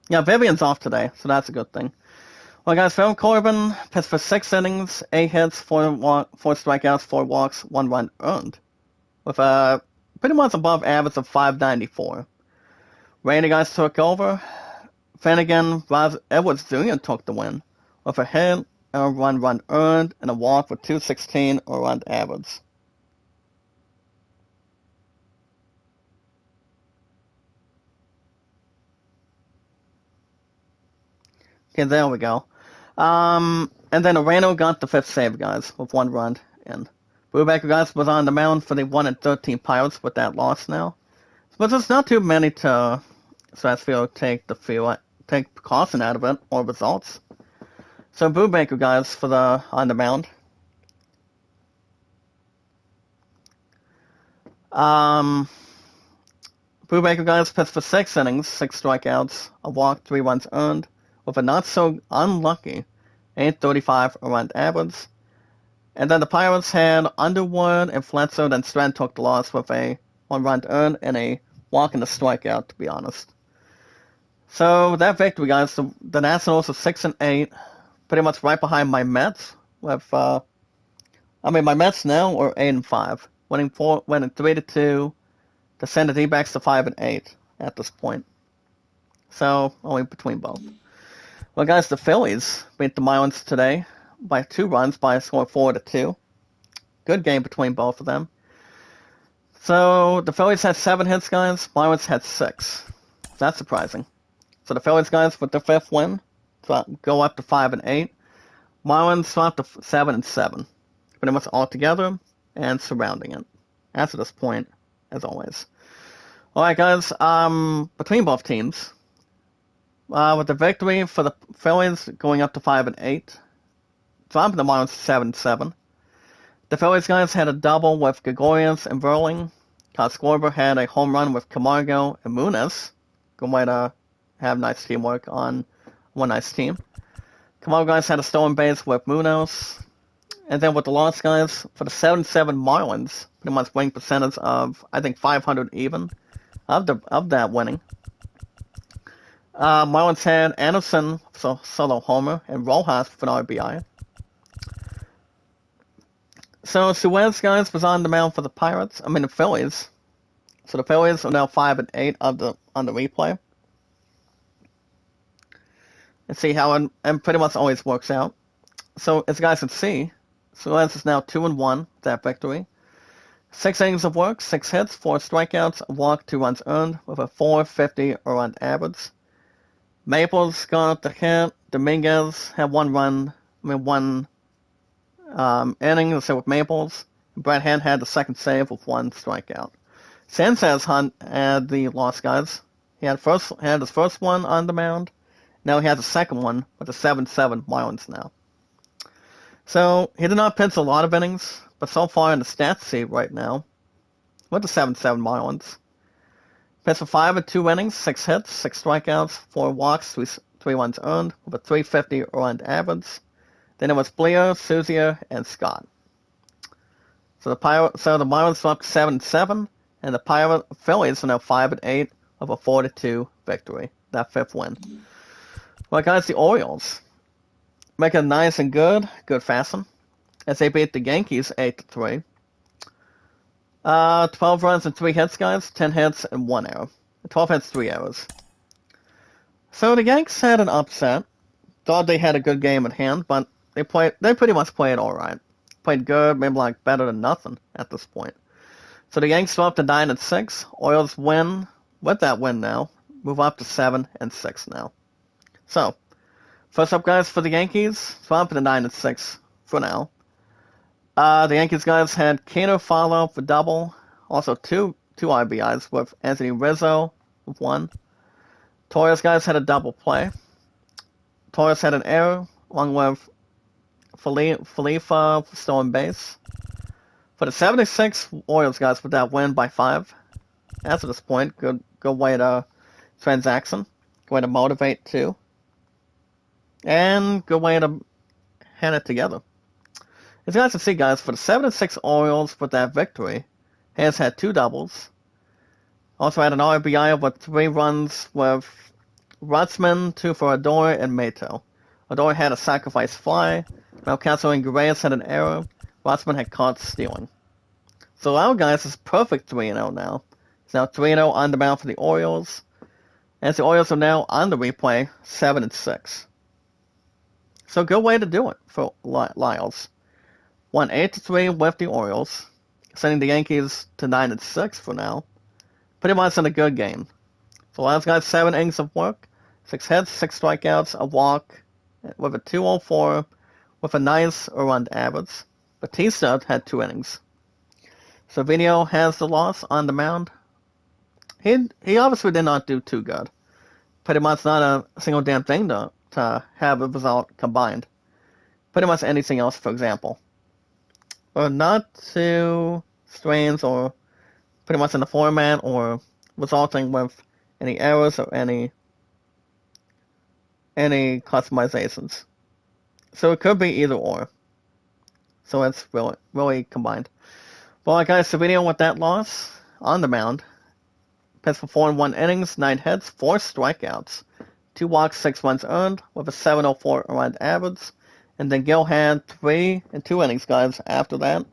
Yeah, Vivian's off today, so that's a good thing. Well, guys, Phil Corbin pitched for 6 innings, 8 hits, 4 strikeouts, 4 walks, 1 run earned, with a pretty much above average of .594. Randy guys took over. Flanagan, Ross Edwards Jr. took the win with a hit, a run earned, and a walk for .216 around average. Okay, there we go. And then Arano got the 5th save, guys, with 1 run in. Brubaker, guys, was on the mound for the 1 and 13 Pirates with that loss now. But there's not too many to Strasfield take precaution out of it or results. So Brubaker, guys, for on the mound. Brubaker, guys, pitched for 6 innings, 6 strikeouts, a walk, 3 runs earned, with a not so unlucky 835 around average. And then the Pirates had Underwood and Fletcher, and Strand took the loss with a 1 run earned, and a walk and a strikeout, to be honest. So that victory, guys, the Nationals are 6-8, pretty much right behind my Mets. With my Mets now are 8-5, winning 3-2 to send the D-backs to 5-8 at this point. So only between both. Well, guys, the Phillies beat the Marlins today by 2 runs by a score of 4-2. Good game between both of them. So the Phillies had 7 hits, guys. Marlins had 6. That's surprising. So the Phillies, guys, with their 5th win, go up to 5-8. Marlins dropped to 7-7, pretty much all together and surrounding it. As to this point, as always. All right, guys. Between both teams, with the victory for the Phillies going up to 5-8, dropping the Marlins to 7-7. The Phillies, guys, had a double with Gregorius and Verling. Kyle Schwarber had a home run with Camargo and Muniz. Good way to have nice teamwork on one nice team. Camargo, guys, had a stolen base with Munoz. And then with the loss, guys, for the 7-7 Marlins, pretty much winning percentage of, I think, 500 even of that winning. Marlins had Anderson, solo homer, and Rojas for an RBI. So Suez, guys, was on the mound for the the Phillies. So the Phillies are now 5-8 on the replay. Let's see how it pretty much always works out. So as you guys can see, Suez is now 2-1 that victory. 6 innings of work, 6 hits, 4 strikeouts, a walk, 2 runs earned with a .450 around average. Maples got up the hit. Dominguez had 1 run, one inning, let's say, with Maples. Brad Hand had the second save with 1 strikeout. Sanchez had the loss, guys. He had his first one on the mound. Now he has a second one with the 7-7 Marlins now. So he did not pitch a lot of innings, but so far in the stats sheet right now, with the 7-7 Marlins, pitched for 5 and 2 innings, 6 hits, 6 strikeouts, 4 walks, 3 runs earned, with a .350 earned average. Then it was Bleer, Souzier, and Scott. So the Marlins dropped 7-7, and the Phillies are now 5-8 of a 4-2 victory. That 5th win. Well, guys, the Orioles make it nice and good fashion, as they beat the Yankees 8-3. 12 runs and 3 hits, guys. 10 hits and 1 error. 12 hits, 3 errors. So the Yanks had an upset. Thought they had a good game at hand, but they pretty much played all right. Played good, maybe like better than nothing at this point. So the Yanks dropped to 9-6. Orioles win with that win now. Move up to 7-6 now. So, first up, guys, for the Yankees, drop to 9-6 for now. The Yankees, guys, had Kano follow for double. Also two RBIs with Anthony Rizzo with 1. Torres, guys, had a double play. Torres had an error, along with Felifa for stolen base. For the 76 Orioles, guys, with that win by 5. As of this point, good way to transaction. Good way to motivate, too. And good way to hand it together. As you guys can see, guys, for the 7-6 Orioles with that victory, he has had 2 doubles. Also had an RBI with 3 runs with Rutzman, 2 for Adore, and Mato. Adore had a sacrifice fly. Malcastle and Guerrero had an error. Rutzman had caught stealing. So our guys is perfect 3-0 now. It's now 3-0 on the mound for the Orioles. As the Orioles are now on the replay, 7-6. So good way to do it for Lyles. Won 8-3 with the Orioles, sending the Yankees to 9-6 for now. Pretty much in a good game. So Lyles got 7 innings of work, 6 hits, 6 strikeouts, a walk, with a 204, with a nice earned average. Batista had 2 innings. Savinio has the loss on the mound. He obviously did not do too good. Pretty much not a single damn thing to have a result combined. Pretty much anything else, for example. Or not too strange or pretty much in the format or resulting with any errors or any customizations. So it could be either or. So it's really combined. Well, guys, Savinio with that loss. on the mound. Pitched for 4 and 1 innings, 9 hits, 4 strikeouts, 2 walks, 6 runs earned, with a 7.04 earned average. And then Gil had 3 and 2 innings, guys, after that.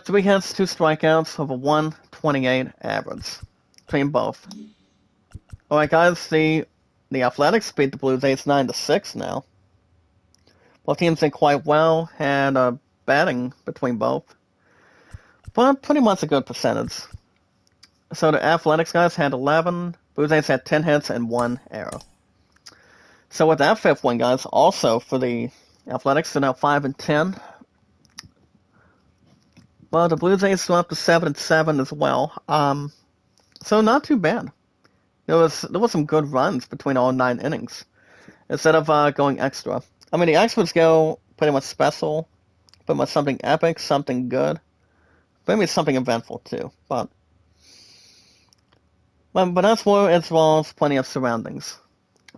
3 hits, 2 strikeouts, with a 128 average between both. Alright, guys, the Athletics beat the Blue Jays 9-6 now. Both teams did quite well, had a batting between both. But pretty much a good percentage. So the Athletics guys had 11, Blue Jays had 10 hits and 1 error. So with that 5th win, guys, also for the Athletics, they're now 5 and 10. Well, the Blue Jays are up to 7 and 7 as well. So not too bad. There was some good runs between all 9 innings instead of going extra. I mean, the extras go pretty much special, pretty much something epic, something good, maybe something eventful too. But that's where it involves plenty of surroundings.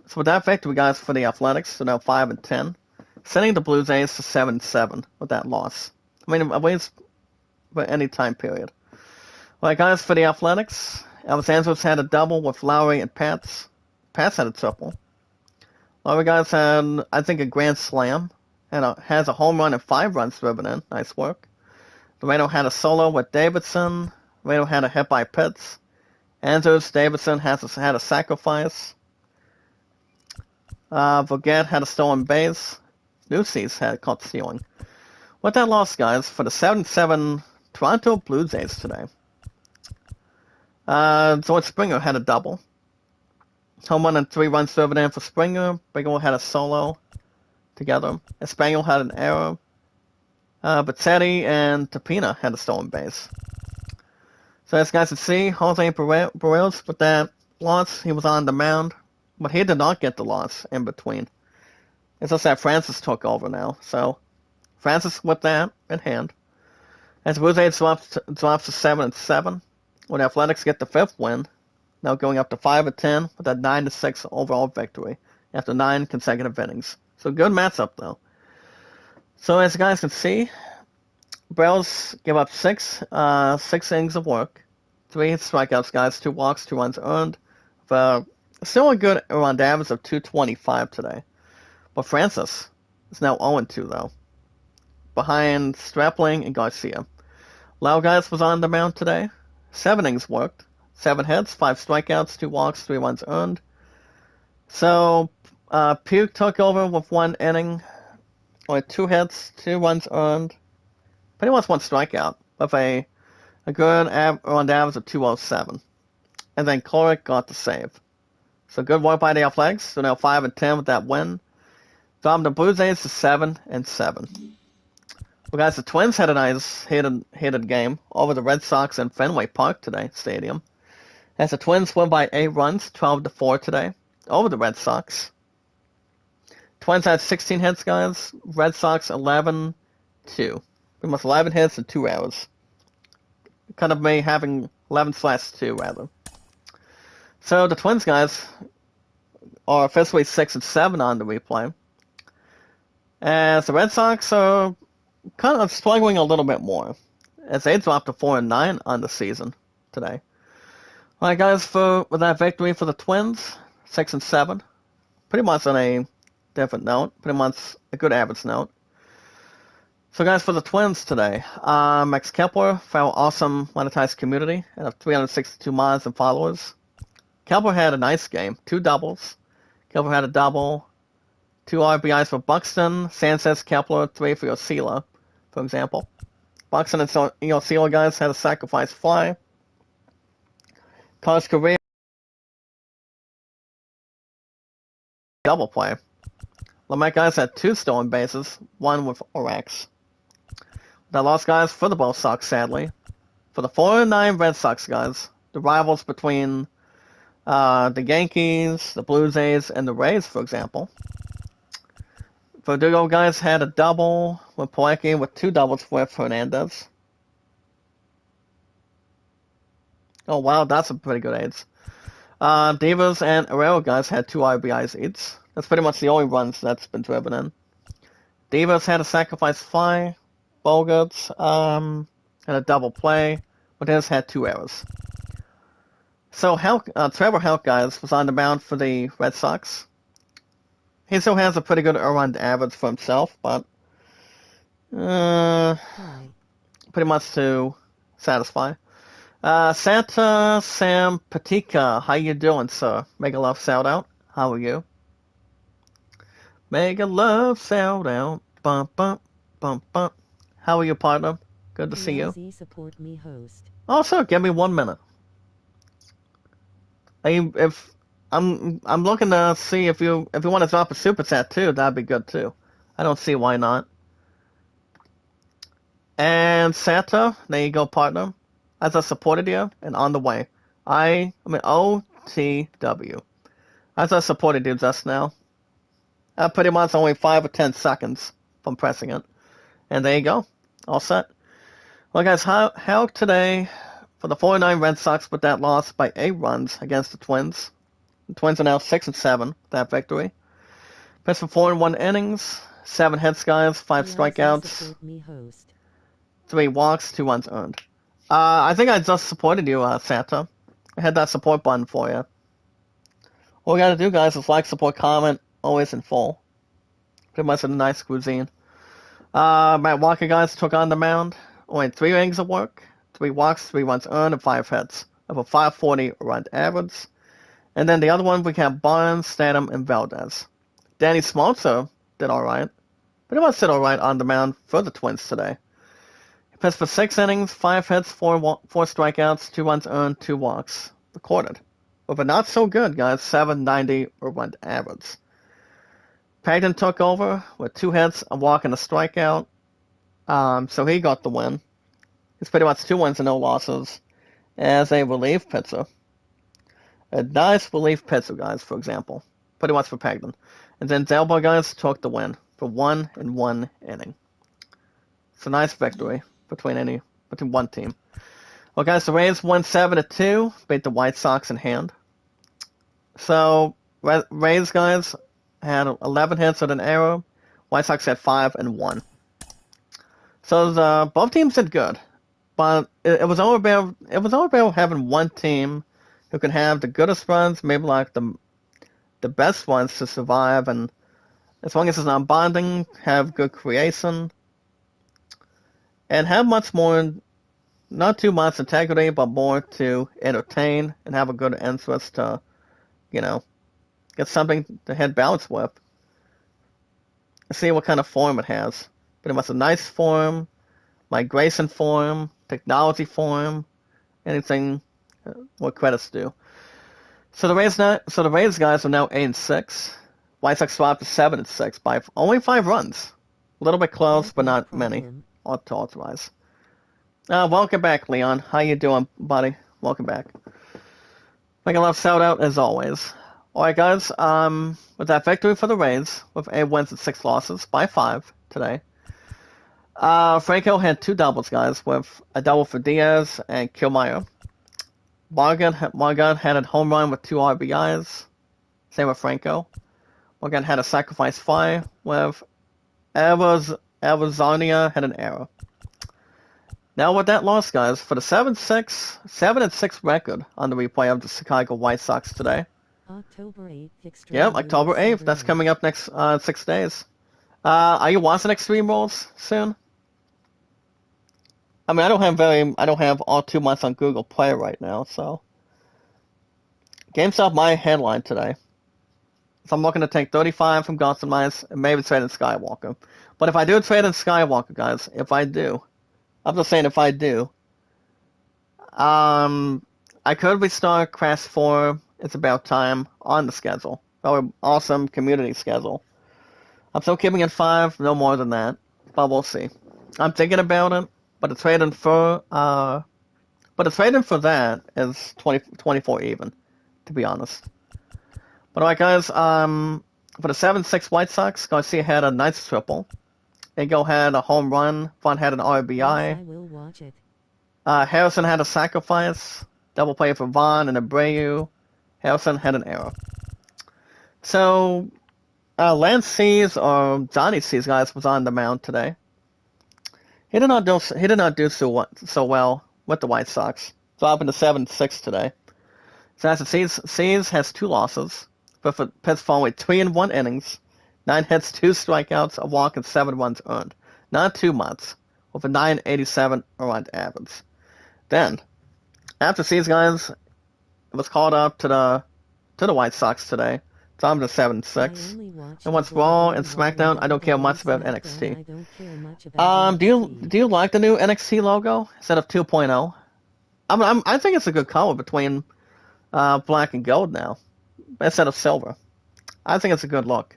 So with that victory, guys, for the Athletics, they're now 5 and 10, sending the Blue Jays to 7 and 7 with that loss. I mean, at least for any time period. Alright, guys, for the Athletics, Elvis Andrus had a double with Lowry and Pats. Pats had a triple. Lowry, guys, had, I think, a grand slam, and has a home run and 5 runs driven in. Nice work. Laredo had a solo with Davidson. Laredo had a hit by Pitts. Andrews, Davidson had a sacrifice. Voget had a stolen base. Nuces had caught stealing. With that loss, guys, for the 7-7 Toronto Blue Jays today. George Springer had a double. Home run and 3 runs driven in for Springer. Bigelow had a solo together. Espaniel had an error. Battetti and Tapina had a stolen base. So as you guys can see, Jose Barrios, with that loss, he was on the mound, but he did not get the loss in between. It's just that Francis took over now, so Francis with that in hand. As Blue Jays drops to 7 and 7, when Athletics get the 5th win, now going up to 5 and 10 with a 9-6 overall victory after 9 consecutive innings. So good matchup though. So as you guys can see, Barrios gave up 6 innings of work, 3 strikeouts, guys, 2 walks, 2 runs earned. Still a good around average of 225 today. But Francis is now 0-2 though, behind Strapling and Garcia. Lau, guys, was on the mound today. 7 innings worked, 7 hits, 5 strikeouts, 2 walks, 3 runs earned. So Puke took over with 1 inning, with 2 hits, 2 runs earned, pretty much 1 strikeout, with a good around average of 207. And then Klorick got the save. So good work by the Athletics. So now 5 and 10 with that win. Dropping the Blue Jays to 7 and 7. Well, guys, the Twins had a nice heated game over the Red Sox in Fenway Park today, stadium. As the Twins won by 8 runs, 12-4 today, over the Red Sox. Twins had 16 hits, guys. Red Sox 11-2. Pretty much 11 hits and 2 errors. Kind of me having 11/2 rather. So the Twins, guys, are officially 6 and 7 on the replay. As the Red Sox are kind of struggling a little bit more, as they dropped to 4 and 9 on the season today. Alright, guys, with that victory for the Twins, 6 and 7, pretty much on a different note, pretty much a good average note. So, guys, for the Twins today, Max Kepler found awesome monetized community and have 362 mods and followers. Kepler had a nice game, 2 doubles. Kepler had a double, 2 RBIs for Buxton, Sanchez, Kepler, 3 for Yosila, for example. Buxton and Yosila, guys, had a sacrifice fly. Carlos Correa, double play. LeMac, guys, had 2 stolen bases, 1 with Orax. That loss, guys, for the Both Sox, sadly. For the 4-9 Red Sox, guys, the rivals between the Yankees, the Blue Jays, and the Rays, for example. Verdugo, guys, had a double with Polecki with 2 doubles with Hernandez. Oh, wow, that's a pretty good aids. Divas and Herrera, guys, had 2 RBIs each. That's pretty much the only runs that's been driven in. Divas had a sacrifice fly. Bogarts, had a double play, but his had 2 errors. So Trevor Houck, guys, was on the mound for the Red Sox. He still has a pretty good earned average for himself, but Hi. pretty much to satisfy. Santa Sam Patika, how you doing, sir? Mega love shout out. How are you? Mega love shout out. Bump bump bump bump. How are you, partner? Good to see you. PLZ support me host. Also, give me 1 minute. If I'm looking to see if you want to drop a super chat too, that'd be good too. I don't see why not. And Santa, there you go, partner. As I supported you, and on the way. OTW. As I supported you just now. Pretty much only 5 or 10 seconds from pressing it. And there you go. All set. Well, guys, how today for the 49 Red Sox with that loss by 8 runs against the Twins. The Twins are now 6-7 with that victory. Pitched for 4 in 1 innings, 7 hits, guys, 5 PLZ strikeouts, support me host. 3 walks, 2 runs earned. I think I just supported you, Santa. I had that support button for you. All we gotta do, guys, is like, support, comment, always in full. Pretty much a nice cuisine. Matt Walker, guys, took on the mound. Only 3 innings of work, 3 walks, 3 runs earned, and 5 hits. Of a 540 run average. And then the other one, we have Barnes, Statham, and Valdez. Danny Smeltzer did alright. Pretty much did alright on the mound for the Twins today. He pitched for 6 innings, 5 hits, 4 strikeouts, 2 runs earned, 2 walks. Recorded. With a not so good, guys, 790 run average. Paxton took over with 2 hits, a walk, and a strikeout. So he got the win. It's pretty much 2 wins and no losses as a relief pitcher. A nice relief pitcher, guys, for example. Pretty much for Paxton. And then Delbo, guys, took the win for 1 in 1 inning. It's a nice victory between one team. Well, guys, the Rays won 7-2, beat the White Sox in hand. So, Rays, guys, had 11 hits with an error. White Sox had 5 and 1. So both teams did good, but it was all about having one team who can have the goodest runs, maybe like the best ones to survive, and as long as it's not bonding, have good creation, and have much more, not too much integrity, but more to entertain and have a good interest to, get something to head balance with. See what kind of form it has. Pretty much a nice form, migration form, technology form, anything what credits do. So the Rays guys are now 8-6. White Sox dropped to 7-6 by only 5 runs. A little bit close, but not many. Ought to authorize. Welcome back, Leon. How you doing, buddy? Welcome back. Make a love shout out as always. Alright, guys. With that victory for the Rays, with 8 wins and 6 losses by 5 today. Franco had 2 doubles, guys, with a double for Diaz and Killmeyer. Morgan had a home run with 2 RBIs. Same with Franco. Morgan had a sacrifice fly with Arizona had an error. Now with that loss, guys, for the 7-6 record on the replay of the Chicago White Sox today. October 8th. Yep, October 8th. That's coming up next 6 days. Are you watching Extreme Rules soon? I mean, I don't have all too much on Google Play right now, so. GameStop my headline today. So I'm looking to take 35 from Gotham Knights and maybe trade in Skywalker. But if I do trade in Skywalker, guys, I'm just saying if I do, I could restart Crash 4, It's About Time on the schedule. Our awesome community schedule. I'm still keeping it 5, no more than that, but we'll see. I'm thinking about it, but the trade-in for that is 24 even, to be honest. But alright, guys, for the 7-6 White Sox, Garcia had a nice triple. Ego had a home run. Vaughn had an RBI. Yes, I will watch it. Harrison had a sacrifice. Double play for Vaughn and Abreu. Harrison had an error. So, Lance Seas, or Johnny Seas, guys, was on the mound today. He did not do so well with the White Sox, dropping to 7-6 today. So as it sees has 2 losses, but for pitched for only 3 and 1 innings, 9 hits, 2 strikeouts, a walk, and 7 runs earned. Not too much, with a 9.87 earned average. Then, after C's guys, it was called up to the White Sox today. So I'm to 7-6. And what's Raw and SmackDown, I don't care much about NXT. Do you like the new NXT logo instead of 2.0? I think it's a good color between black and gold now instead of silver. I think it's a good look.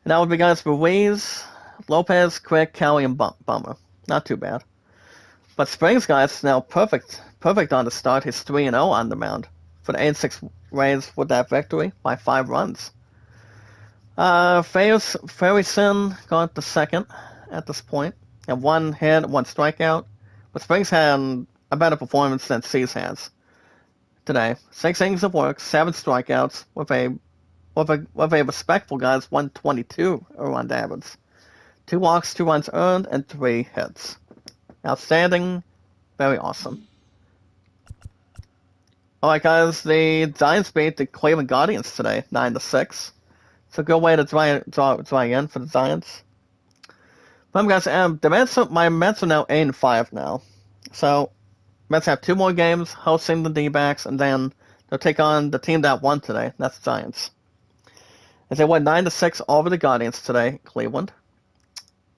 And that would be guys Ruiz, Lopez, Quick, Kelly, and Bummer. Not too bad. But Springs guys now perfect on the start. He's 3-0 on the mound for the 8-6 Rays with that victory by 5 runs. Ferguson got the second at this point, and 1 hit, 1 strikeout. But Springs had a better performance than Cease has today. 6 innings of work, 7 strikeouts with a respectful guys 122 around average. 2 walks, 2 runs earned, and 3 hits. Outstanding, very awesome. Alright guys, the Giants beat the Cleveland Guardians today, 9-6. It's a good way to try in for the Giants. But guys, my Mets are now 8-5 now. So, Mets have 2 more games, hosting the D-backs, and then they'll take on the team that won today. That's the Giants. As they won 9-6 over the Guardians today, Cleveland.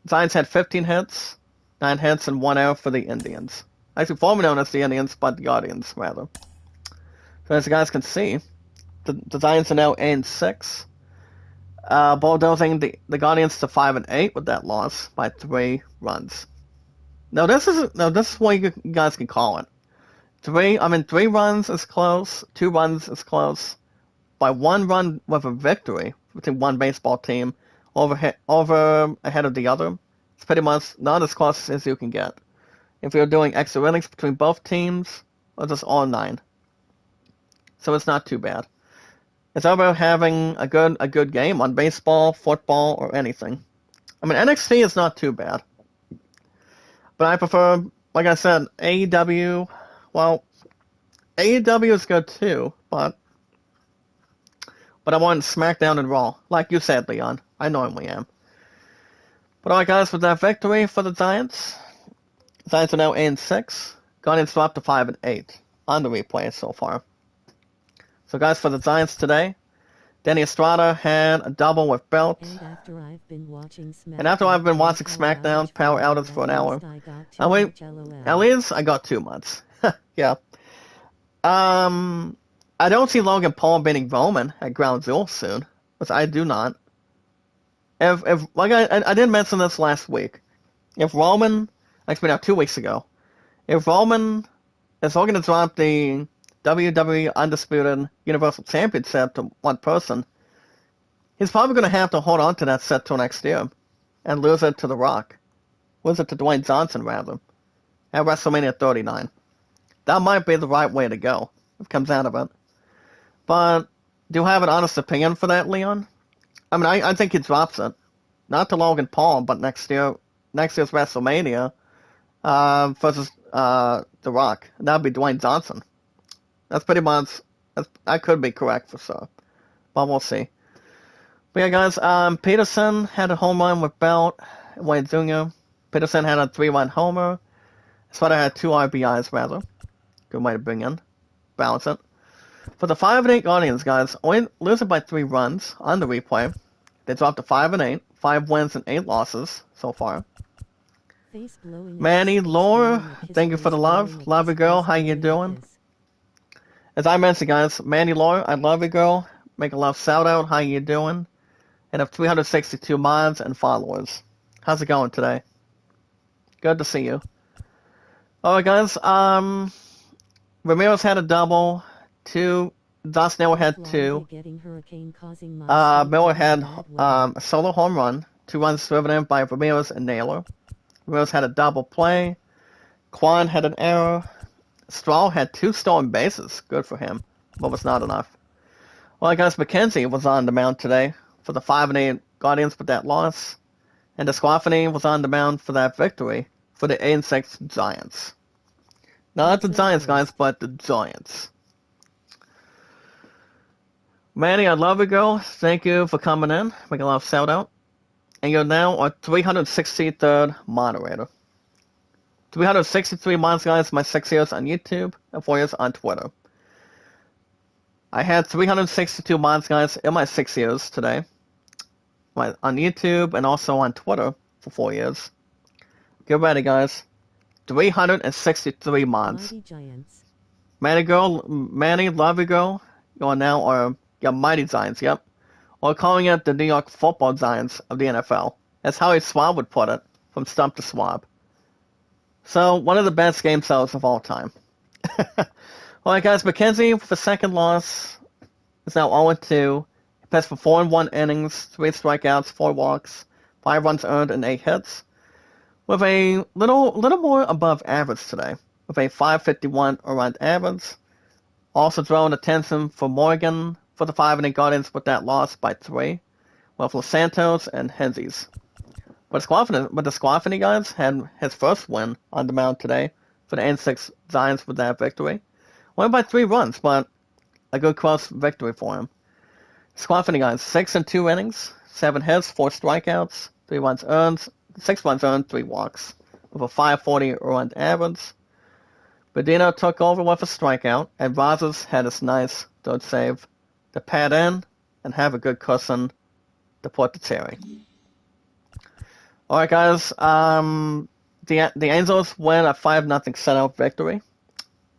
Giants had 15 hits, 9 hits, and 1 error for the Indians. Actually, formerly known as the Indians, but the Guardians, rather. So as you guys can see, the Giants are now 8-6. Bulldozing the Guardians to 5-8 with that loss by 3 runs. Now this is what you guys can call it. 3 runs is close, 2 runs is close. By 1 run with a victory between one baseball team over ahead of the other, it's pretty much not as close as you can get. If you're doing extra innings between both teams, or just all 9. So it's not too bad. It's about having a good game on baseball, football, or anything. I mean, NXT is not too bad. But I prefer, like I said, AEW. Well, AEW is good too, but I want SmackDown and Raw. Like you said, Leon. I normally am. But alright guys, with that victory for the Giants are now 8-6. Guardians dropped to 5-8 on the replay so far. So guys, for the Giants today, Danny Estrada had a double with Belt. And after I've been watching SmackDown, power outage for an hour. At least I got 2 months. Yeah. I don't see Logan Paul beating Roman at Ground Zero soon, which I do not. If like I did mention this last week, if Roman, actually now 2 weeks ago, if Roman is looking to drop the WWE Undisputed Universal Championship to one person, he's probably going to have to hold on to that set till next year and lose it to The Rock. Lose it to Dwayne Johnson, rather, at WrestleMania 39. That might be the right way to go if it comes out of it. But do you have an honest opinion for that, Leon? I mean, I think he drops it. Not to Logan Paul, but next year's WrestleMania versus The Rock. That would be Dwayne Johnson. That's pretty much, I could be correct for sure. But we'll see. But yeah, guys, Peterson had a home run with Belt, Wade Jr. Peterson had a 3-run homer. Sutter had 2 RBIs, rather. Good way to bring in. Balance it. For the 5-8 Guardians, guys, only losing by 3 runs on the replay. They dropped to 5-8, 5 wins and 8 losses so far. Manny Lore, thank you for the love. Love you, girl. How you doing? As I mentioned, guys, Manny Lore, I love you, girl. Make a love shout out. How you doing? And have 362 mods and followers. How's it going today? Good to see you. Alright, guys. Ramirez had a double. 2. Dos Naylor had 2. Miller had a solo home run. 2 runs driven in by Ramirez and Naylor. Ramirez had a double play. Quan had an error. Straw had 2 stolen bases. Good for him. But was not enough. Well, guys, McKenzie was on the mound today for the 5-8 Guardians with that loss. And Desclafani was on the mound for that victory for the 8-6 Giants. Not the Giants, guys, but the Giants. Manny, I love you, girl. Thank you for coming in. Make a lot of shout out. And you're now our 363rd moderator. 363 months, guys, my 6 years on YouTube and 4 years on Twitter. I had 362 months, guys, in my 6 years today. On YouTube and also on Twitter for 4 years. Get ready, guys. 363 mods. Mighty Giants. Manny, love you, girl. You're now our Mighty Giants, yep. Or calling it the New York Football Giants of the NFL. That's how a Swab would put it, from stump to swab. So, one of the best game sellers of all time. Alright, guys, McKenzie with the second loss is now 0-2. He pitched for 4 1 innings, 3 strikeouts, 4 walks, 5 runs earned, and 8 hits. With a little more above average today, with a 5.51 around average. Also drawing attention for Morgan for the 5-inning Guardians with that loss by 3, with Los Santos and Henzies. But the Squafany guys had his first win on the mound today for the N6 Giants with that victory. Won by 3 runs, but a good close victory for him. Squafany guys, 6 and 2 innings, 7 hits, 4 strikeouts, 3 runs earned, 6 runs earned, 3 walks, with a 5.40 run average. Bedino took over with a strikeout, and Rogers had his nice third save to pad in and have a good cushion to put the cherry. Alright, guys, the Angels win a 5-0 shutout victory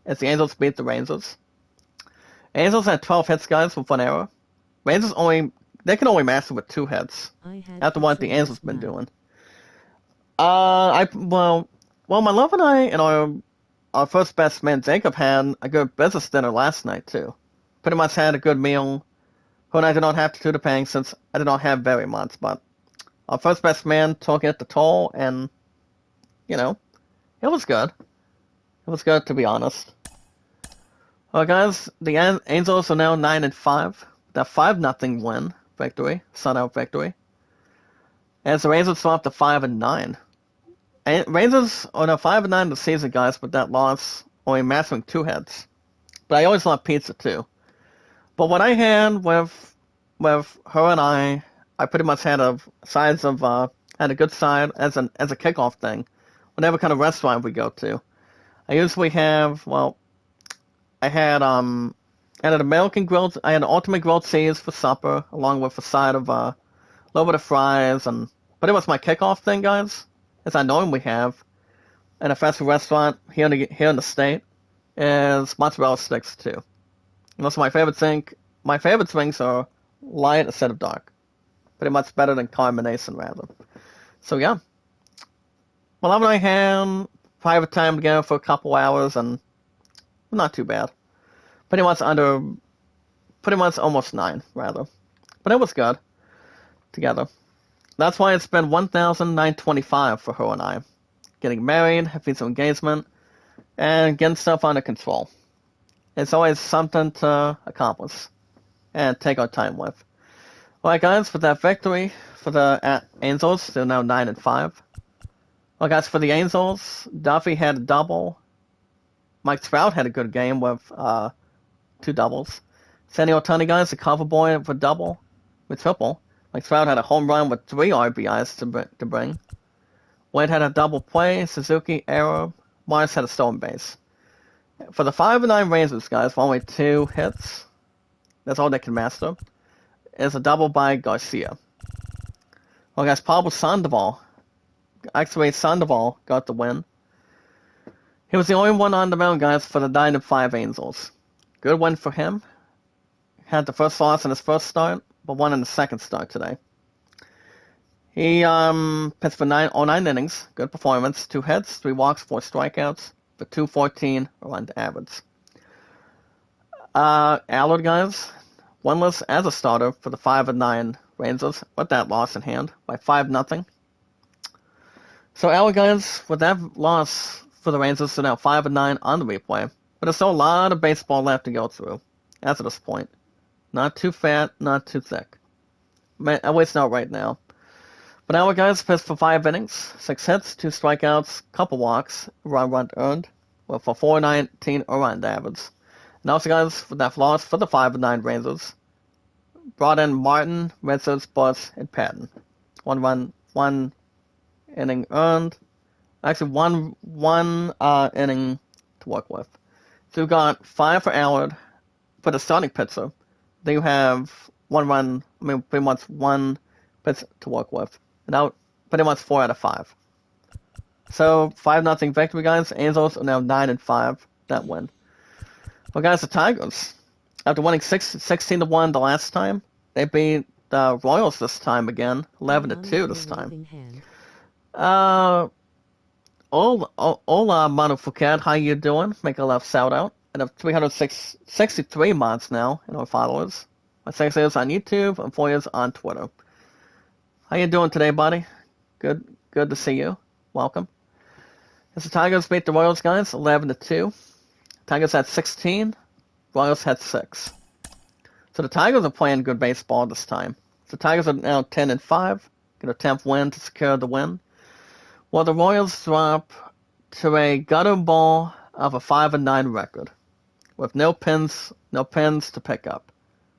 as the Angels beat the Rangers. Angels had 12 hits, guys, with 1 error. Rangers they can only master with 2 hits after what the Angels been doing. Well, my love and I and our first best man Jacob had a good business dinner last night too. Pretty much had a good meal. Her and I did not have to do the paying since I did not have very much, but our first best man took it the toll, and it was good. It was good, to be honest. Alright, guys, the Angels are now 9-5. That 5-0 win victory, shutout victory. As the Rangers are up to 5-9. Rangers are now 5-9 this season, guys, with that loss, only mastering 2 hits. But I always love pizza too. But what I had with her and I pretty much had a good side as a kickoff thing. Whatever kind of restaurant we go to, I usually have I had an American grilled, I had an ultimate grilled cheese for supper, along with a side of a little bit of fries, but it was my kickoff thing, guys, as I normally have in a fast food restaurant here in the state, is mozzarella sticks too. And also my favorite drinks are light instead of dark. Pretty much better than carbonation, rather. So yeah. Well, I and I had private time together for a couple hours, and not too bad. Pretty much almost 9, rather. But it was good together. That's why it's been 1,925 for her and I. Getting married, having some engagement, and getting stuff under control. It's always something to accomplish and take our time with. Alright, guys, for that victory for the Angels, they're now 9-5. Well, guys, for the Angels, Duffy had a double. Mike Trout had a good game with 2 doubles. Sandy Otani, guys, the cover boy with triple. Mike Trout had a home run with 3 RBIs to bring. Wade had a double play. Suzuki error. Mars had a stolen base. For the 5-9 Rangers, guys, with only 2 hits, that's all they can master, is a double by Garcia. Well, guys, Pablo Sandoval got the win. He was the only one on the mound, guys, for the 9-5 Angels. Good win for him. Had the first loss in his first start, but won in the second start today. He pitched for 9 innings. Good performance. 2 hits, 3 walks, 4 strikeouts, for 2.14 run average. Allard, guys, winless as a starter for the 5-9 Rangers with that loss in hand by 5-0. So Allard, guys, with that loss for the Rangers, are now 5-9 on the replay. But there's still a lot of baseball left to go through as of this point. Not too fat, not too thick. At least not right now. But now, guys, pitched for 5 innings, 6 hits, 2 strikeouts, couple walks, run earned, with a 4.19 earned average. And also, guys, for that loss for the 5-9 Rangers, brought in Martin, Richards, Butts, and Patton. 1 run, 1 inning earned. Actually, one inning to work with. So you got 5 for Allard for the starting pitcher. Then you have 1 run, pretty much 1 pitch to work with. And now, pretty much 4 out of 5. So, 5-0 victory, guys. Angels are now 9-5. That win. Well, guys, the Tigers, after winning 16-1 the last time, they beat the Royals this time again, 11-2 this time. Hola, Manu Fouquet, how you doing? Make a left shout out. And have 363 mods now in our followers. My 6 is on YouTube and 4 is on Twitter. How you doing today, buddy? Good to see you. Welcome. As the Tigers beat the Royals, guys, 11-2. Tigers had 16. Royals had 6. So the Tigers are playing good baseball this time. The Tigers are now 10-5. Get a 10th win to secure the win. While the Royals drop to a gutter ball of a 5-9 record, with no pins to pick up,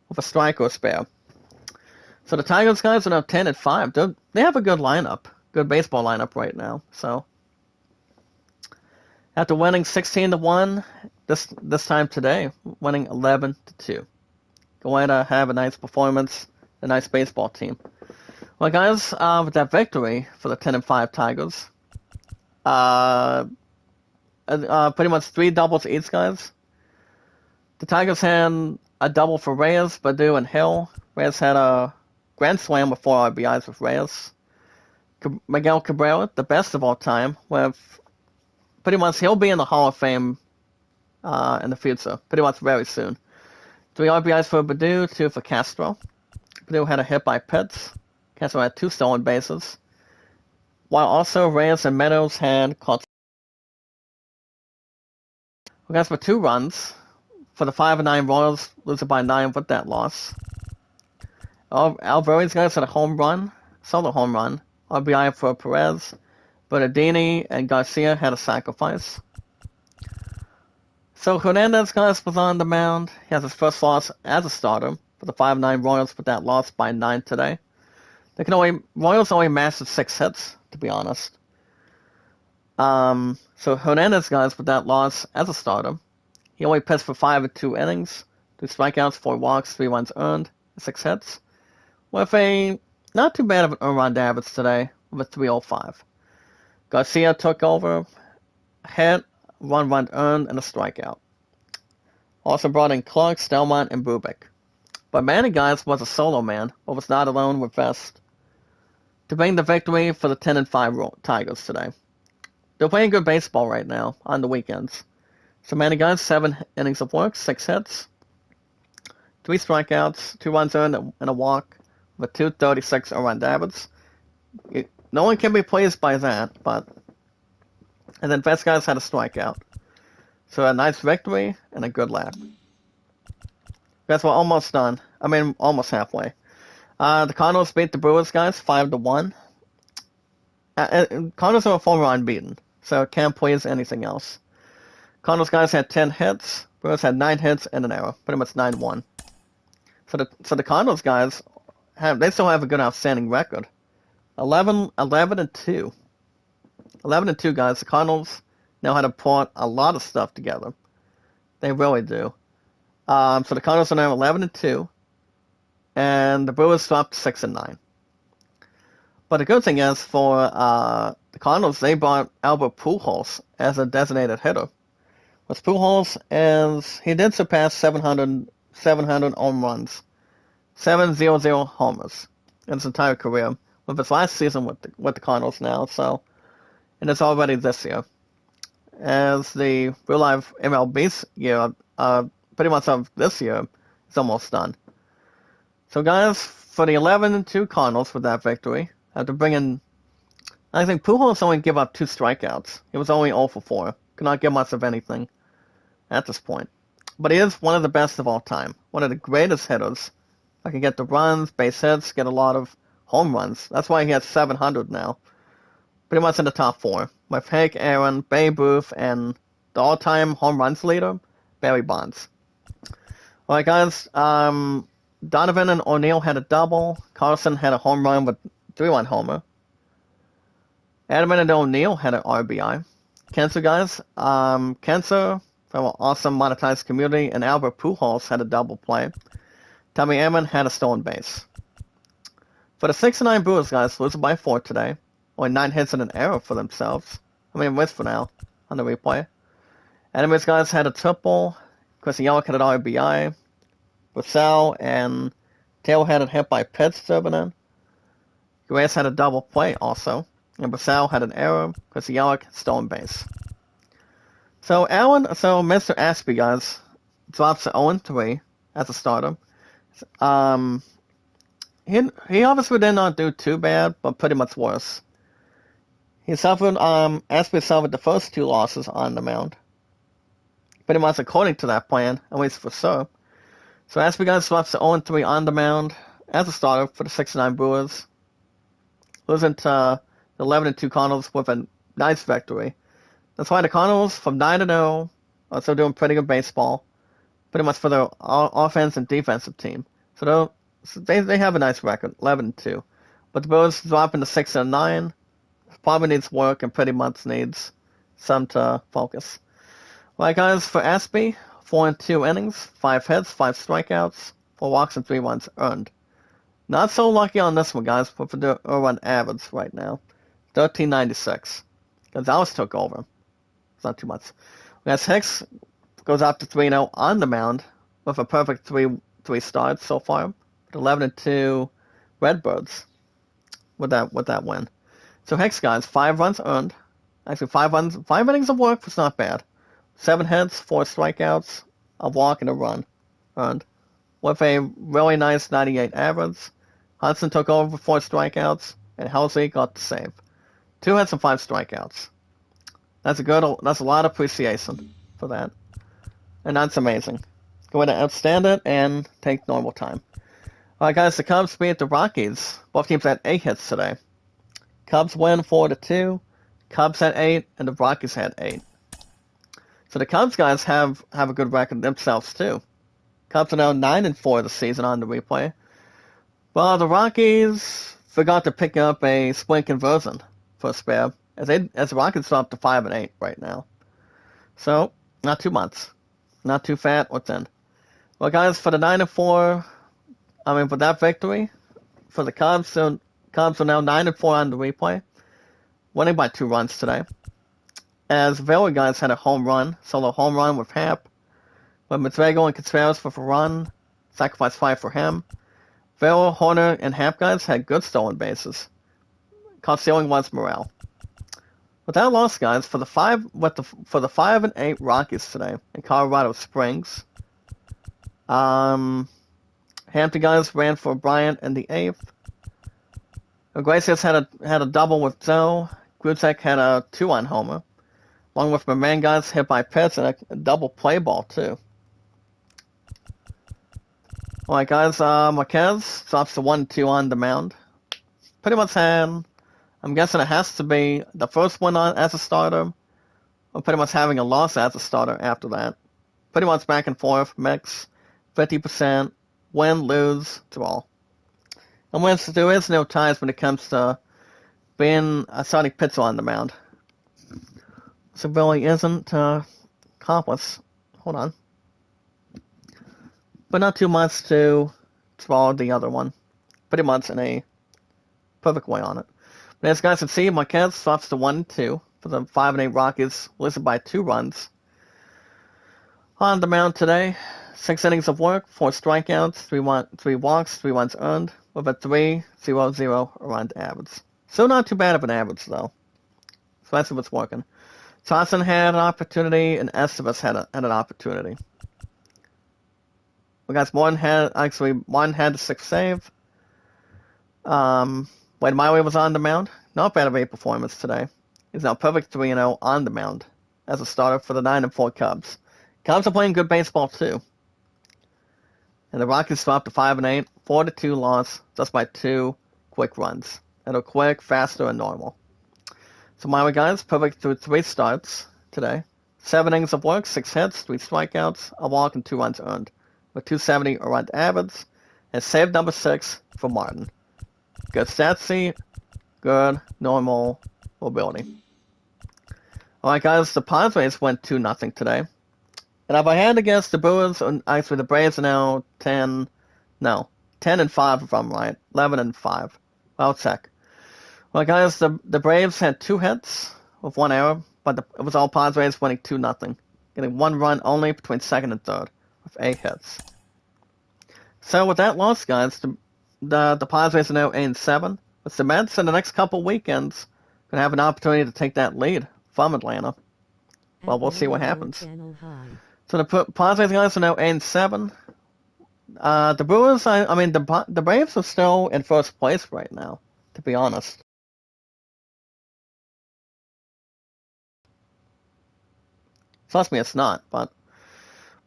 with a strike or a spare. So the Tigers guys are now 10-5. They have a good lineup, good baseball lineup right now. So after winning 16-1 this time today, winning 11-2, going to have a nice performance, a nice baseball team. Well, guys, with that victory for the 10-5 Tigers, pretty much 3 doubles each, guys. The Tigers had a double for Reyes, Baду, and Hill. Reyes had a grand slam with 4 RBIs with Reyes. Miguel Cabrera, the best of all time, with pretty much he'll be in the Hall of Fame in the future, pretty much very soon. 3 RBIs for Badu, 2 for Castro. Badu had a hit by Pitts. Castro had 2 stolen bases. While also Reyes and Meadows had caught. Well, guys, for 2 runs for the 5-9 Royals, losing by 9 with that loss. Alvarez, guys, had a home run, solo home run. RBI for Perez. Bernardini and Garcia had a sacrifice. So Hernandez, guys, was on the mound. He has his first loss as a starter for the 5-9 Royals with that loss by 9 today. Royals only mastered 6 hits, to be honest. So Hernandez, guys, with that loss as a starter, he only pitched for 5 and 2 innings, 2 strikeouts, 4 walks, 3 runs earned, 6 hits, with a not too bad of an earned average today, with a 305. Garcia took over, hit, 1 run earned, and a strikeout. Also brought in Clark, Stelmont, and Bubik. But Manny, guys, was a solo man, but was not alone with Vest to bring the victory for the 10-5 Tigers today. They're playing good baseball right now on the weekends. So Manny, guys, 7 innings of work, 6 hits, 3 strikeouts, 2 runs earned, and a walk, with a 236 earned average. No one can be pleased by that, but. And then Vest, guys, had a strikeout. So a nice victory and a good lap. Guys, we're almost done. Almost halfway. The Cardinals beat the Brewers, guys, 5-1. Cardinals are a 4-run unbeaten, so can't please anything else. Cardinals, guys, had 10 hits. Brewers had 9 hits and an error, pretty much 9-1. So the Cardinals, guys, they still have a good, outstanding record. 11-2. 11-2, guys. The Cardinals know how to put a lot of stuff together. They really do. So the Cardinals are now 11-2, and the Brewers dropped 6-9. But the good thing is for the Cardinals, they brought Albert Pujols as a designated hitter. With Pujols, he did surpass 700 home runs, 700 homers in his entire career, with his last season with the Cardinals now. So, and it's already this year. As the real life MLB year, pretty much of this year, is almost done. So, guys, for the 11-2 Cardinals with that victory, after bringing, I think Pujols only gave up 2 strikeouts. He was only 0 for 4. Could not give much of anything at this point. But he is one of the best of all time. One of the greatest hitters. I can get the runs, base hits, get a lot of home runs. That's why he has 700 now. Pretty much in the top 4. With Hank Aaron, Babe Ruth, and the all-time home runs leader, Barry Bonds. Alright guys, Donovan and O'Neill had a double. Carlson had a home run with 3-run homer. Edman and O'Neill had an RBI. Cancer guys, Cancer from an awesome monetized community, and Albert Pujols had a double play. Tommy Edman had a stolen base. For the 6-9 Brewers guys, losing by 4 today. Only 9 hits and an error for themselves. I mean, wins for now on the replay. Enemies guys had a triple. Chris Yelich had an RBI. Brissell and Taylor had a hit by Pitts Turbinan. Reyes had a double play also. And Brissell had an error. Chris Yelich stolen base. So Mr. Ashby guys drops to 0-3 as a starter. He obviously did not do too bad, but pretty much worse. He suffered, Ashby suffered the first 2 losses on the mound. Pretty much according to that plan, at least for sure. So Ashby guys drops to 0-3 on the mound as a starter for the 6-9 Brewers. Losing to the 11-2 Cardinals with a nice victory. That's why the Cardinals, from 9-0, are still doing pretty good baseball. Pretty much for their offense and defensive team. So they have a nice record, 11-2. But the Brewers dropping to 6-9. Probably needs work and pretty much needs some to focus. Alright guys, for Ashby, 4-2 innings, 5 hits, 5 strikeouts, 4 walks and 3 runs earned. Not so lucky on this one guys, but for the run average right now. 1396. Gonzalez took over. It's not too much. Whereas Hicks goes up to 3-0 on the mound with a perfect 3 starts so far. 11-2 Redbirds with that win. So Hicks guys, 5 runs earned. Actually 5 innings of work was not bad. 7 hits, 4 strikeouts, a walk and a run earned. With a really nice 98 average. Hudson took over for 4 strikeouts, and Halsey got the save. 2 hits and 5 strikeouts. That's a lot of appreciation for that. And that's amazing. Go ahead and outstand it and take normal time. Alright guys, the Cubs beat the Rockies. Both teams had 8 hits today. Cubs win 4-2. Cubs had 8, and the Rockies had 8. So the Cubs guys have a good record themselves too. Cubs are now 9-4 this season on the replay. Well, the Rockies forgot to pick up a split conversion for a spare, as the Rockets are up to 5-8 right now. So not too much, not too fat or thin. Well, guys, for the 9-4, for that victory for the Cubs, so Cubs are now 9-4 on the replay, winning by 2 runs today. As Vela guys had a solo home run with Happ. With Matrego and Contreras with a run, sacrifice 5 for him. Vela, Horner, and Happ guys had good stolen bases. Caught stealing was Morel. With that loss, guys, for the 5-8 Rockies today in Colorado Springs, Hampton guys ran for Bryant in the 8th. Iglesias had a double with Joe. Gruzek had a 2-run homer. Along with my man guys hit by Pitts and a double play ball too. Alright guys, Marquez drops to 1-2 on the mound. Pretty much I'm guessing it has to be the first one on as a starter, or pretty much having a loss as a starter after that. Pretty much back and forth, mix, 50%, win, lose, draw. And there is no ties when it comes to being a starting pitcher on the mound. So really isn't accomplice. Hold on. But not too much to draw the other one. Pretty much in a perfect way on it. But as guys can see, Marquez drops to 1-2 for the 5-8 Rockies, listed by 2 runs. On the mound today, 6 innings of work, 4 strikeouts, 3 walks, 3 runs earned, with a 3.00 run average. Still not too bad of an average though. So that's what's working. Thompson had an opportunity, and Estevez had an opportunity. We got one had the 6th save. Wade Miley was on the mound. Not bad of a performance today. He's now perfect 3-0 on the mound as a starter for the 9-4 Cubs. Cubs are playing good baseball too. And the Rockies dropped to 5-8, 4-2 loss, just by 2 quick runs. It'll quick, faster, and normal. So my guys, perfect through 3 starts today. 7 innings of work, 6 hits, 3 strikeouts, a walk, and 2 runs earned. With 270 around average, and save number 6 for Martin. Good stats, good, normal, mobility. Alright guys, the Padres went 2-0 today. And if I had to guess, the Brewers, and actually the Braves are now 10 and 5 if I'm right. 11 and 5. I'll check. Well, guys, the Braves had 2 hits with 1 error, but it was all Padres winning 2-0, getting 1 run only between second and third with 8 hits. So with that loss, guys, the Padres are now 8-7. With the Mets in the next couple weekends, gonna have an opportunity to take that lead from Atlanta. Well, we'll see what happens. So the Padres guys are now 8-7. The Brewers, the Braves are still in first place right now, to be honest. Trust me, it's not, but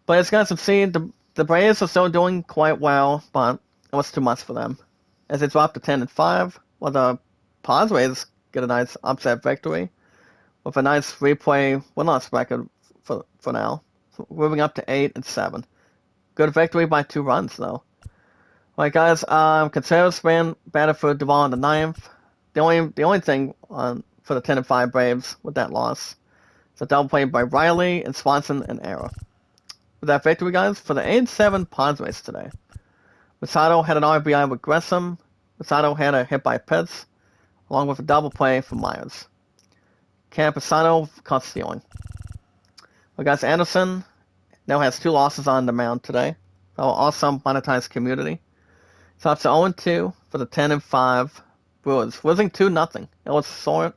as you guys have seen, the Braves are still doing quite well, but it was too much for them. As they dropped to 10 and 5, while the Padres get a nice upset victory with a nice replay win-loss record for now, so moving up to 8 and 7. Good victory by 2 runs though. Alright guys, Contreras ran batted for Duvall in the 9th. The only thing for the 10 and 5 Braves with that loss is a double play by Riley and Swanson and error. With that victory, guys, for the 8-7 Padres today. Masato had an RBI with Gresham. Masato had a hit by Pitts, along with a double play for Myers. Campusano caught stealing. Well, guys, Anderson now has 2 losses on the mound today. Awesome monetized community. So it's 0-2 for the 10 and 5 Brewers, losing 2-0. It was short,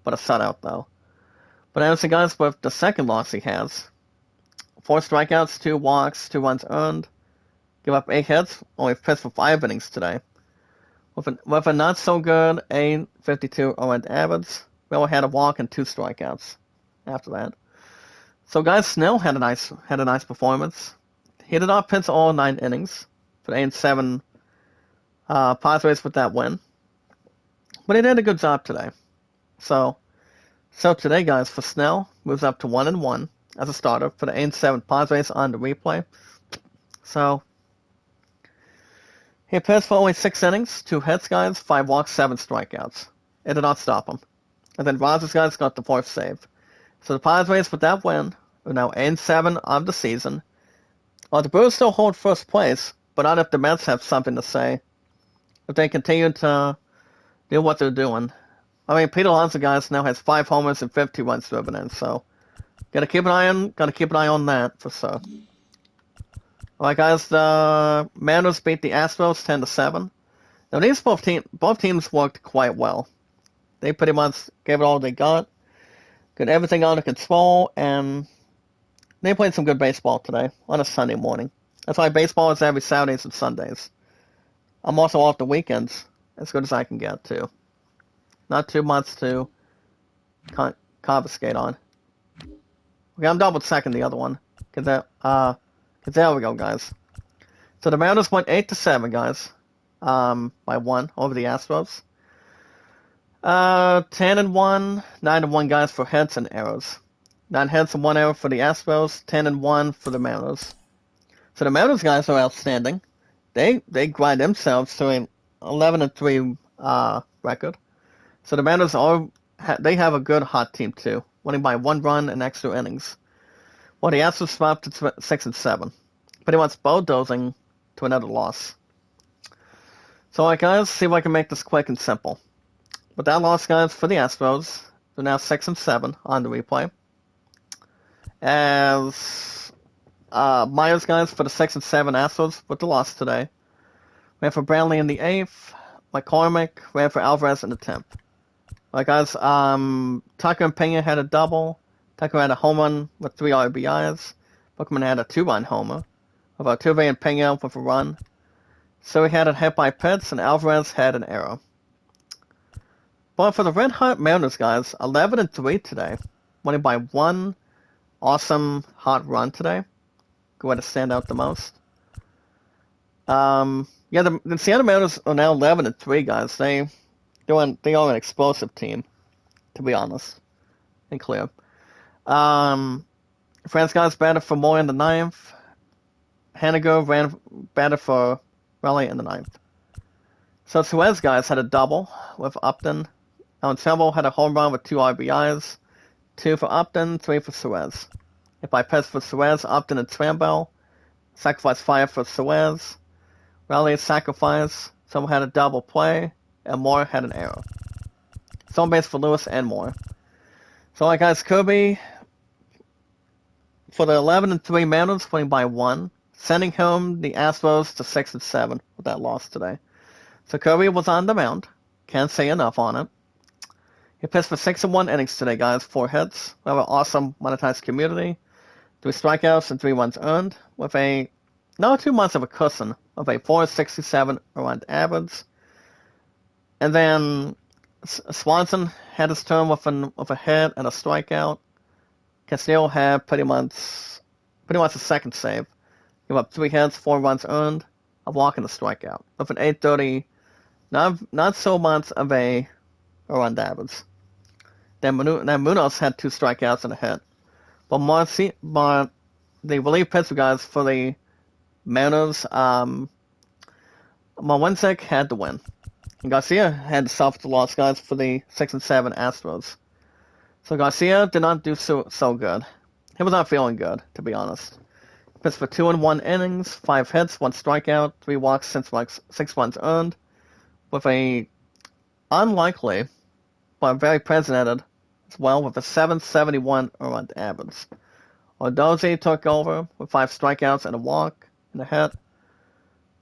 but a shutout though. But Anderson, guys, with the second loss he has, 4 strikeouts, 2 walks, 2 runs earned. Give up 8 hits, only pitched for 5 innings today. With a not so good 8.52 earned average, we only had a walk and 2 strikeouts after that. So guys, Snell had a nice performance. He did not pitch all 9 innings for the 8-7 Padres with that win, but he did a good job today. So today, guys, for Snell, moves up to 1-1 as a starter for the 8-7 Padres on the replay. So he pitched for only 6 innings, 2 hits, guys, 5 walks, 7 strikeouts. It did not stop him. And then Rogers, guys, got the 4th save. So the Padres, with that win, are now 8-7 of the season. Well, the Brewers still hold first place, but not if the Mets have something to say. If they continue to do what they're doing. I mean, Pete Alonso, guys, now has 5 homers and 50 runs driven in, so gotta keep an eye on that for sure. Alright, guys, the Mariners beat the Astros 10-7. Now these both teams worked quite well. They pretty much gave it all they got everything under control, and they played some good baseball today on a Sunday morning. That's why baseball is every Saturdays and Sundays. I'm also off the weekends, as good as I can get too. Not too much to confiscate on. Okay, I'm double checking the other one, cause there we go, guys. So the Mariners went 8-7, guys, by 1 over the Astros. 10-1, 9-1, guys, for hits and errors. 9 hits and 1 error for the Astros, 10-1 for the Mariners. So the Mariners, guys, are outstanding. They grind themselves to an 11-3 record. So the Mariners they have a good hot team too, winning by 1 run in extra innings. While the Astros dropped to 6-7, pretty much bulldozing to another loss. So, alright, guys, see if I can make this quick and simple. With that loss, guys, for the Astros, they're now 6-7 on the replay. As Myers, guys, for the 6-7 Astros with the loss today. Ran for Brownlee in the 8th. McCormick ran for Alvarez in the 10th. Alright, guys, Tucker and Pena had a double. Tucker had a home run with 3 RBIs. Bookman had a 2-run homer. Altuve and Pena with a run. So he had a hit by Pitts, and Alvarez had an error. But for the Red Hot Mariners, guys, 11-3 today. Winning by 1 awesome hot run today. Go ahead to stand out the most. Yeah, the Seattle Mariners are now 11-3, guys. They are an explosive team, to be honest and clear. France guys batted for Moore in the ninth. Haniger batted for Raleigh in the ninth. So Suez guys had a double with Upton. Alan Trumbull had a home run with 2 RBIs, 2 for Upton, 3 for Suez. If I press for Suez, Upton and Trumbull. Sacrifice fire for Suez. Raleigh sacrifice. Someone had a double play, and Moore had an error. Some base for Lewis and Moore. So, like guys, Kirby for the 11-3 Mariners, winning by 1, sending home the Astros to 6-7 with that loss today. So Kirby was on the mound. Can't say enough on it. He pitched for 6-1 innings today, guys. 4 hits. We have an awesome monetized community. 3 strikeouts and 3 runs earned with not too much of a cushion of a 4.67 around average. And then Swanson had his turn with a hit and a strikeout. Castillo had pretty much a second save. Gave up 3 hits, 4 runs earned, a walk and a strikeout. With an 8.30, not so much of a around average. Then Munoz had 2 strikeouts and a hit. But the relief pitcher guys for the Mariners, Marwinzik had the win. And Garcia had to suffer the loss, guys, for the 6-7 Astros. So Garcia did not do so good. He was not feeling good, to be honest. He pitched for 2-1 innings, 5 hits, 1 strikeout, 3 walks, 6 runs earned, with a unlikely but very presented as well with a 7.71 around average. Odoze took over with 5 strikeouts and a walk and a hit.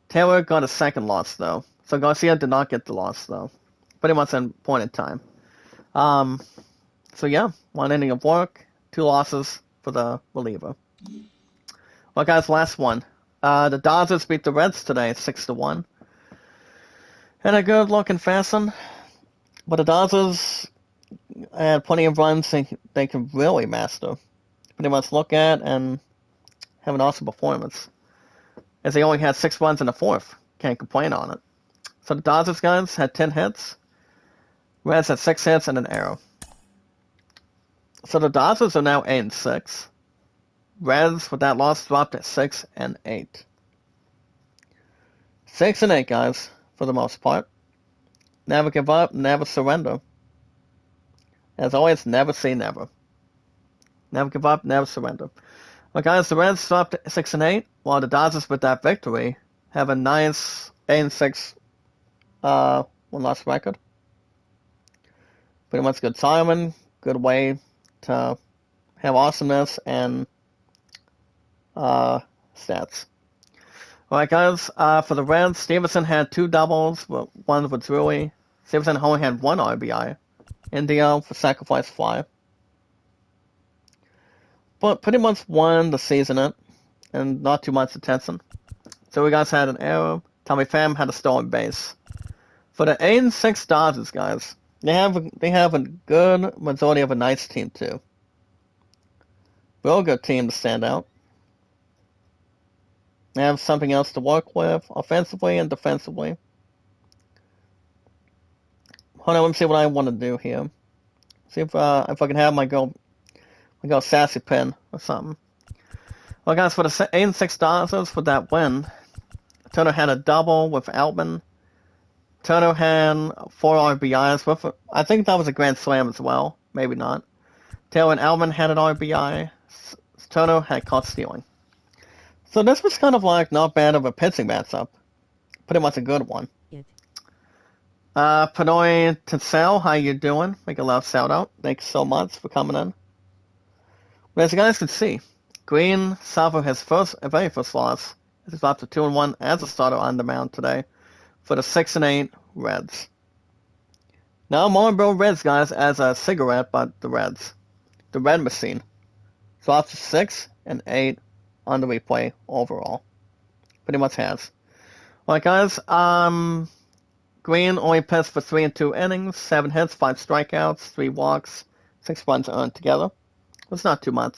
Taylor got a second loss though, so Garcia did not get the loss though. Pretty much in point in time. So yeah, 1 inning of work, 2 losses for the reliever. Well, guys, last one. The Dodgers beat the Reds today, 6-1. In a good-looking fashion, but the Dodgers had plenty of runs they can really master. Pretty much look at and have an awesome performance. As they only had 6 runs in the 4th. Can't complain on it. So the Dodgers guys had 10 hits. Reds had 6 hits and an error. So the Dodgers are now 8-6. Reds with that loss dropped at 6-8. 6-8, guys, for the most part. Never give up, never surrender. As always, never say never. Never give up, never surrender. Well, guys, the Reds dropped 6-8, while the Dodgers with that victory have a nice 8-6 one-loss record. Pretty much good timing, good way to have awesomeness and stats. Alright, guys, for the Reds, Stevenson had 2 doubles, but one with Drewy. Stevenson only had 1 RBI. Indio for sacrifice fly. But pretty much won the season it, and not too much attention. So we guys had an error. Tommy Pham had a stolen base. For the 8-6 Dodgers, guys, they have a good majority of a nice team too. Real good team to stand out. They have something else to work with, offensively and defensively. Hold on, let me see what I want to do here. See if I can have my go sassy pin or something. Well, guys, for the 8-6 Dodgers for that win, Turner had a double with Altman. Turner had 4 RBIs with, I think that was a grand slam as well. Maybe not. Taylor and Altman had an RBI. Turner had caught stealing. So this was kind of like not bad of a pitching matchup. Pretty much a good one. Pinoy Tinsel, how you doing? Make a loud shout out. Thanks so much for coming in. But as you guys can see, Green suffered his very first loss. He's dropped to 2-1 as a starter on the mound today for the 6-8 Reds. Now Marlboro Reds, guys, as a cigarette, but the Reds. The Red Machine. Dropped to 6-8 on the replay overall. Pretty much has. Alright, guys, Green only pitched for 3 2 innings, 7 hits, 5 strikeouts, 3 walks, 6 runs earned together. It's not too much,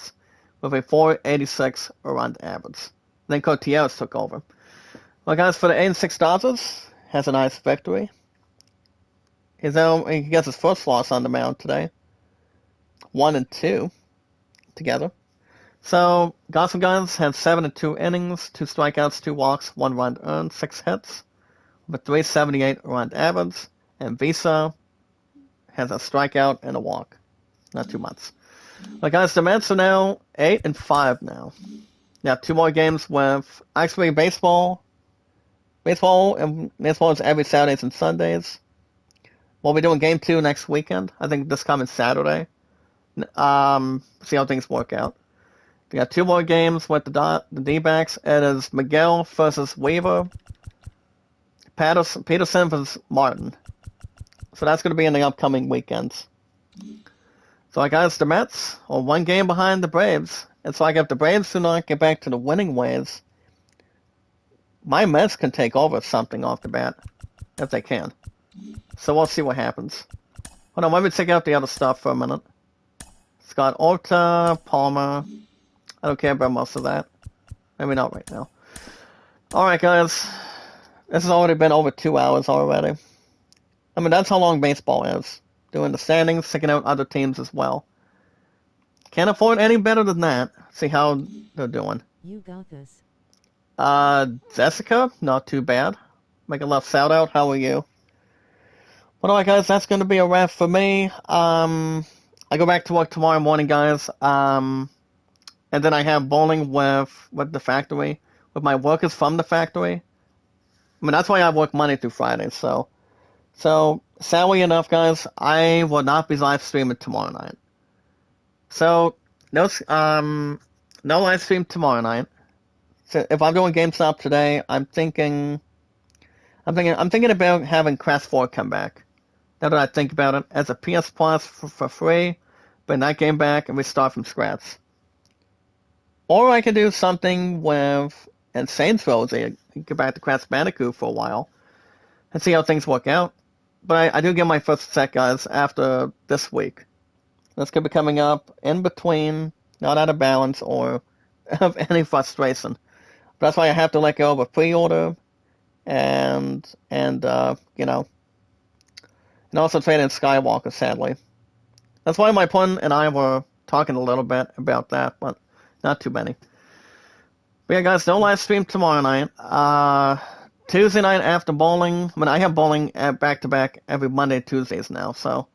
with a 4.86 around average. Then Cotillas took over. Well, guys, for the 8-6 Dodgers, has a nice victory. He gets his first loss on the mound today. 1-2 together. So, got some guys, had 7 and 2 innings, 2 strikeouts, 2 walks, 1 run earned, 6 hits, with 378 run average, and Visa has a strikeout and a walk. Not too much. But guys, the Mets are now 8 and 5 now. Now 2 more games with actually baseball. Baseball is every Saturdays and Sundays. We'll be doing game 2 next weekend. I think this coming Saturday. See how things work out. We got 2 more games with the D-backs. It is Miguel versus Weaver. Peterson versus Martin. So that's going to be in the upcoming weekends. So guys, the Mets are 1 game behind the Braves. It's like if the Braves do not get back to the winning ways, my Mets can take over something off the bat, if they can. So we'll see what happens. Hold on, let me check out the other stuff for a minute. Scott Orta, Palmer. I don't care about most of that. Maybe not right now. Alright guys, this has already been over 2 hours already. I mean, that's how long baseball is. Doing the standings, checking out other teams as well. Can't afford any better than that. See how they're doing. You got this. Jessica, not too bad. Make a love shout out. How are you? But alright guys, that's gonna be a wrap for me. I go back to work tomorrow morning, guys. And then I have bowling with the factory, with my workers from the factory. I mean, that's why I work Monday through Friday. So sadly enough, guys, I will not be live streaming tomorrow night. So no live stream tomorrow night. So if I'm doing GameStop today, I'm thinking about having Crash 4 come back. Now that I think about it, as a PS Plus for free, bring that game back and we start from scratch. Or I could do something with Saints Row, get back to Crash Bandicoot for a while, and see how things work out. But I do get my first set, guys, after this week. That's going to be coming up in between, not out of balance or of any frustration. But that's why I have to let go of a pre-order and also trade in Skywalker, sadly. That's why my pun and I were talking a little bit about that, but not too many. But yeah, guys, no live stream tomorrow night. Tuesday night after bowling. I mean, I have bowling back-to-back every Monday, Tuesdays now. So,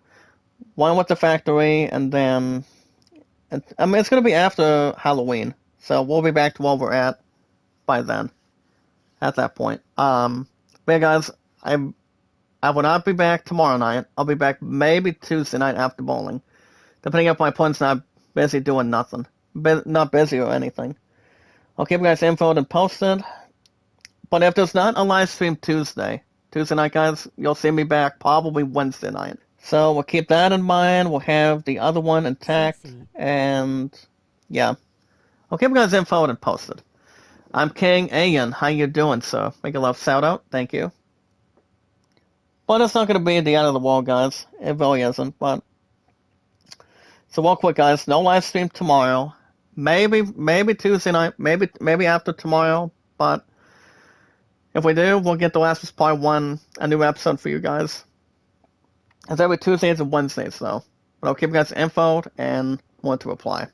one with the factory, and then... I mean, it's going to be after Halloween. So, we'll be back to where we're at by then. At that point. But yeah, guys, I will not be back tomorrow night. I'll be back maybe Tuesday night after bowling. Depending if my pun's not busy doing nothing. Not busy or anything. I'll keep you guys infoed and posted. But if there's not a live stream Tuesday night, guys, you'll see me back probably Wednesday night. So we'll keep that in mind. We'll have the other one intact. Sexy. And yeah. I'll keep you guys infoed and posted. I'm King Ian. How you doing, sir? Make a love shout out. Thank you. But it's not going to be the end of the world, guys. It really isn't. But so real quick, guys. No live stream tomorrow. Maybe Tuesday night. Maybe after tomorrow. But if we do, we'll get The Last of Us Part 1, a new episode for you guys. It's every Tuesdays and Wednesdays, though. But I'll keep you guys infoed and want to reply.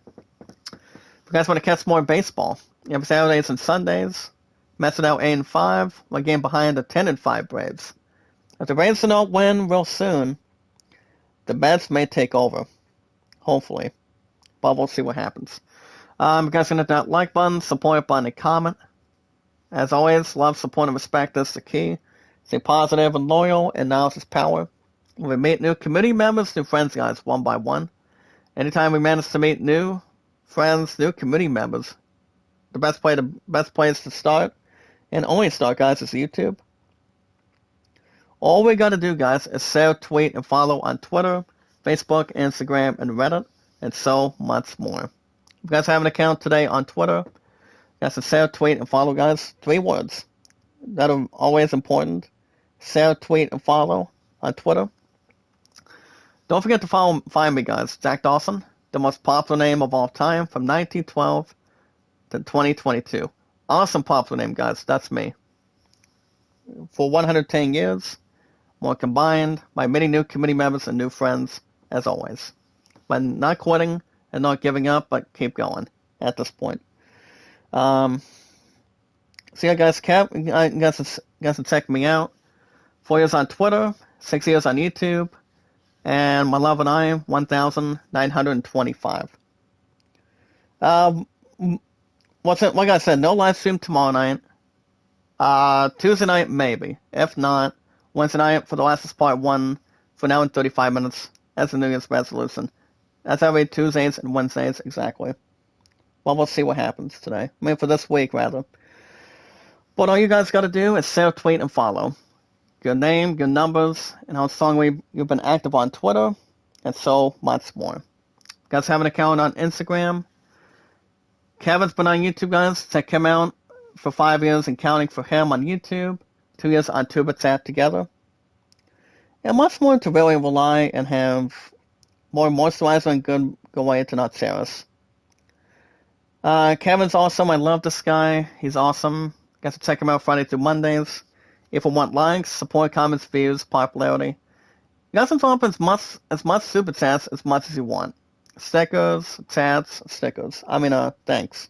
If you guys want to catch more baseball, you have Saturdays and Sundays. Mets are now 8-5, one game behind the 10-5 Braves. If the Braves do not win real soon, the Mets may take over. Hopefully. But we'll see what happens. You guys can hit that like button, support button, and comment. As always, love, support, and respect is the key. Stay positive and loyal, and knowledge is power. We meet new community members, new friends, guys, one by one. Anytime we manage to meet new friends, new community members, the best place to start, and only start, guys, is YouTube. All we gotta do, guys, is share, tweet, and follow on Twitter, Facebook, Instagram, and Reddit, and so much more. If you guys have an account today on Twitter, that's a share, tweet, and follow, guys. 3 words. That are always important. Share, tweet, and follow on Twitter. Don't forget to find me, guys. Jack Dawson, the most popular name of all time from 1912 to 2022. Awesome popular name, guys. That's me. for 110 years, more combined, by many new committee members and new friends, as always. But not quitting and not giving up, but keep going at this point. So yeah, guys, guys can check me out. 4 years on Twitter, 6 years on YouTube, and my love and I, 1,925. Like I said, no live stream tomorrow night. Tuesday night, maybe. If not, Wednesday night for the Last is Part 1 for now in 35 minutes as a New Year's resolution. That's every Tuesdays and Wednesdays, exactly. Well, we'll see what happens today. I mean, for this week, rather. But all you guys gotta do is share, tweet, and follow. Your name, your numbers, and how long you've been active on Twitter, and so much more. You guys have an account on Instagram. Kevin's been on YouTube, guys. Check him out for 5 years and counting for him on YouTube. 2 years on TubeChat together. And much more to really rely and have more moisturizer and good way to not share us. Kevin's awesome. I love this guy. He's awesome. Guys, check him out Friday through Mondays. If you want likes, support, comments, views, popularity, you guys can drop as much super chats as much as you want. Stickers, chats, stickers. Thanks.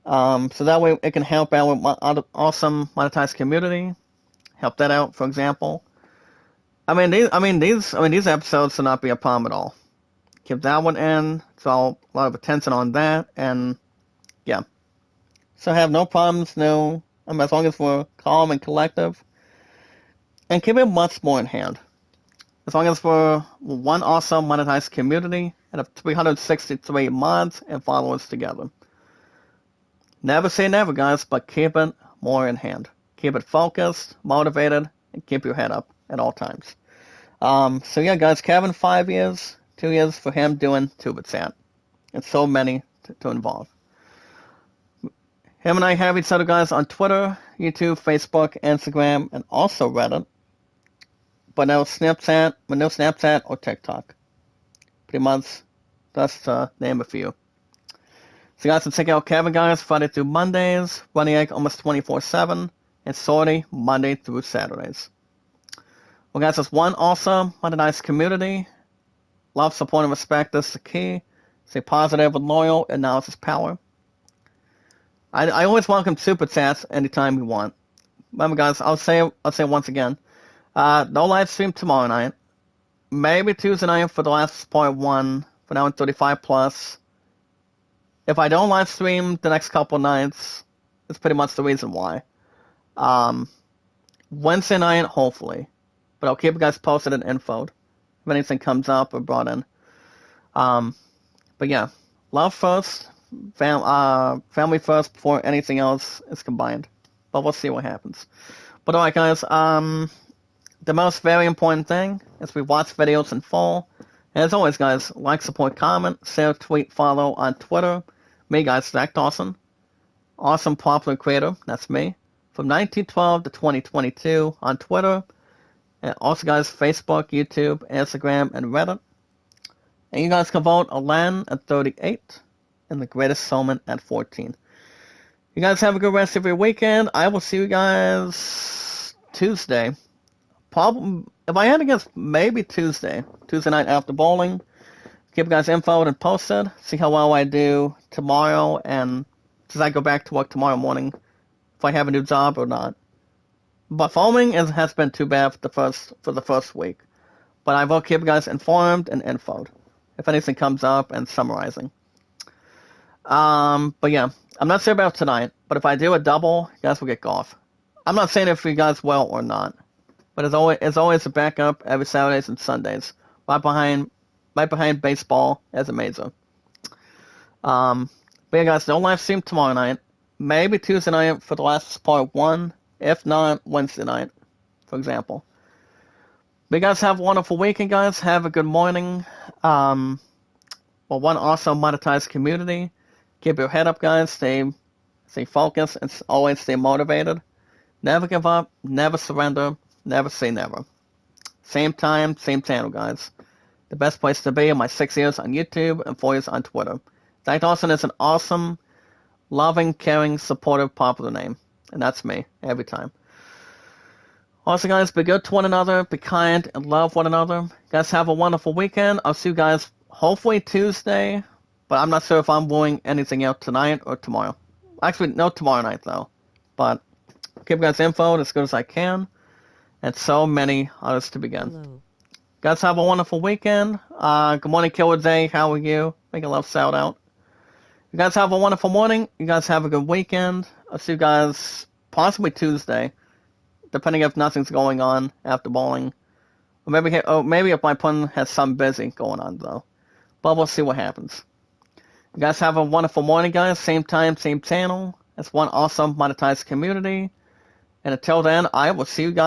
So that way it can help out with my awesome monetized community. Help that out, for example. These episodes should not be a problem at all. Keep that one in. So a lot of attention on that, and yeah. So I have no problems, as long as we're calm and collective. And keep it much more in hand. As long as we're one awesome monetized community and have 363 mods and followers together. Never say never, guys, but keep it more in hand. Keep it focused, motivated, and keep your head up at all times. So yeah, guys, Kevin, 5 years, 2 years for him doing TubeChat. And so many to involve. Him and I have each other, guys, on Twitter, YouTube, Facebook, Instagram, and also Reddit. But no Snapchat or TikTok. Pretty much, that's to name a few. So you guys can check out Kevin, guys, Friday through Mondays, Running Egg almost 24/7, and Sorty Monday through Saturdays. Well, guys, it's one awesome, nice community. Love, support, and respect is the key. Stay positive and loyal, and knowledge is power. I always welcome super chats anytime you want. Remember, guys, I'll say once again, no live stream tomorrow night. Maybe Tuesday night for the Last Part 1 for now in 35 plus. If I don't live stream the next couple nights, it's pretty much the reason why. Wednesday night, hopefully. But I'll keep you guys posted and infoed if anything comes up or brought in. But yeah, love first, family first before anything else is combined. But we'll see what happens. But alright, guys, the most very important thing is we watch videos in full. And as always, guys, like, support, comment, share, tweet, follow on Twitter. Me, guys, Zach Dawson. Awesome popular creator, that's me. From 1912 to 2022 on Twitter. And also, guys, Facebook, YouTube, Instagram, and Reddit. And you guys can vote Alan at 38 and The Greatest Showman at 14. You guys have a good rest of your weekend. I will see you guys Tuesday. Probably, if I had to guess, maybe Tuesday night after bowling. Keep you guys info and posted. See how well I do tomorrow, and since I go back to work tomorrow morning, if I have a new job or not. But following has been too bad for the first week. But I will keep you guys informed and infoed if anything comes up and summarizing. But yeah, I'm not sure about tonight. But if I do a double, you guys will get golf. I'm not saying if you guys will or not. But it's always a backup every Saturdays and Sundays, right behind baseball as a major. But yeah, guys, no live stream tomorrow night. Maybe Tuesday night for the Last Part 1. If not, Wednesday night, for example. But you guys have a wonderful weekend, guys. Have a good morning. One awesome monetized community. Keep your head up, guys. Stay focused and always stay motivated. Never give up. Never surrender. Never say never. Same time, same channel, guys. The best place to be in my 6 years on YouTube and 4 years on Twitter. Zach Dawson is an awesome, loving, caring, supportive, popular name. And that's me, every time. Also, guys, be good to one another, be kind, and love one another. You guys have a wonderful weekend. I'll see you guys hopefully Tuesday, but I'm not sure if I'm doing anything out tonight or tomorrow. Actually, no, tomorrow night, though. But give you guys info as good as I can, and so many others to begin. Hello. Guys, have a wonderful weekend. Good morning, Killer Day. How are you? Make a love shout out. You guys have a wonderful morning. You guys have a good weekend. I'll see you guys possibly Tuesday, depending if nothing's going on after bowling. Or maybe if my pun has some busy going on, though. But we'll see what happens. You guys have a wonderful morning, guys. Same time, same channel. It's one awesome monetized community. And until then, I will see you guys.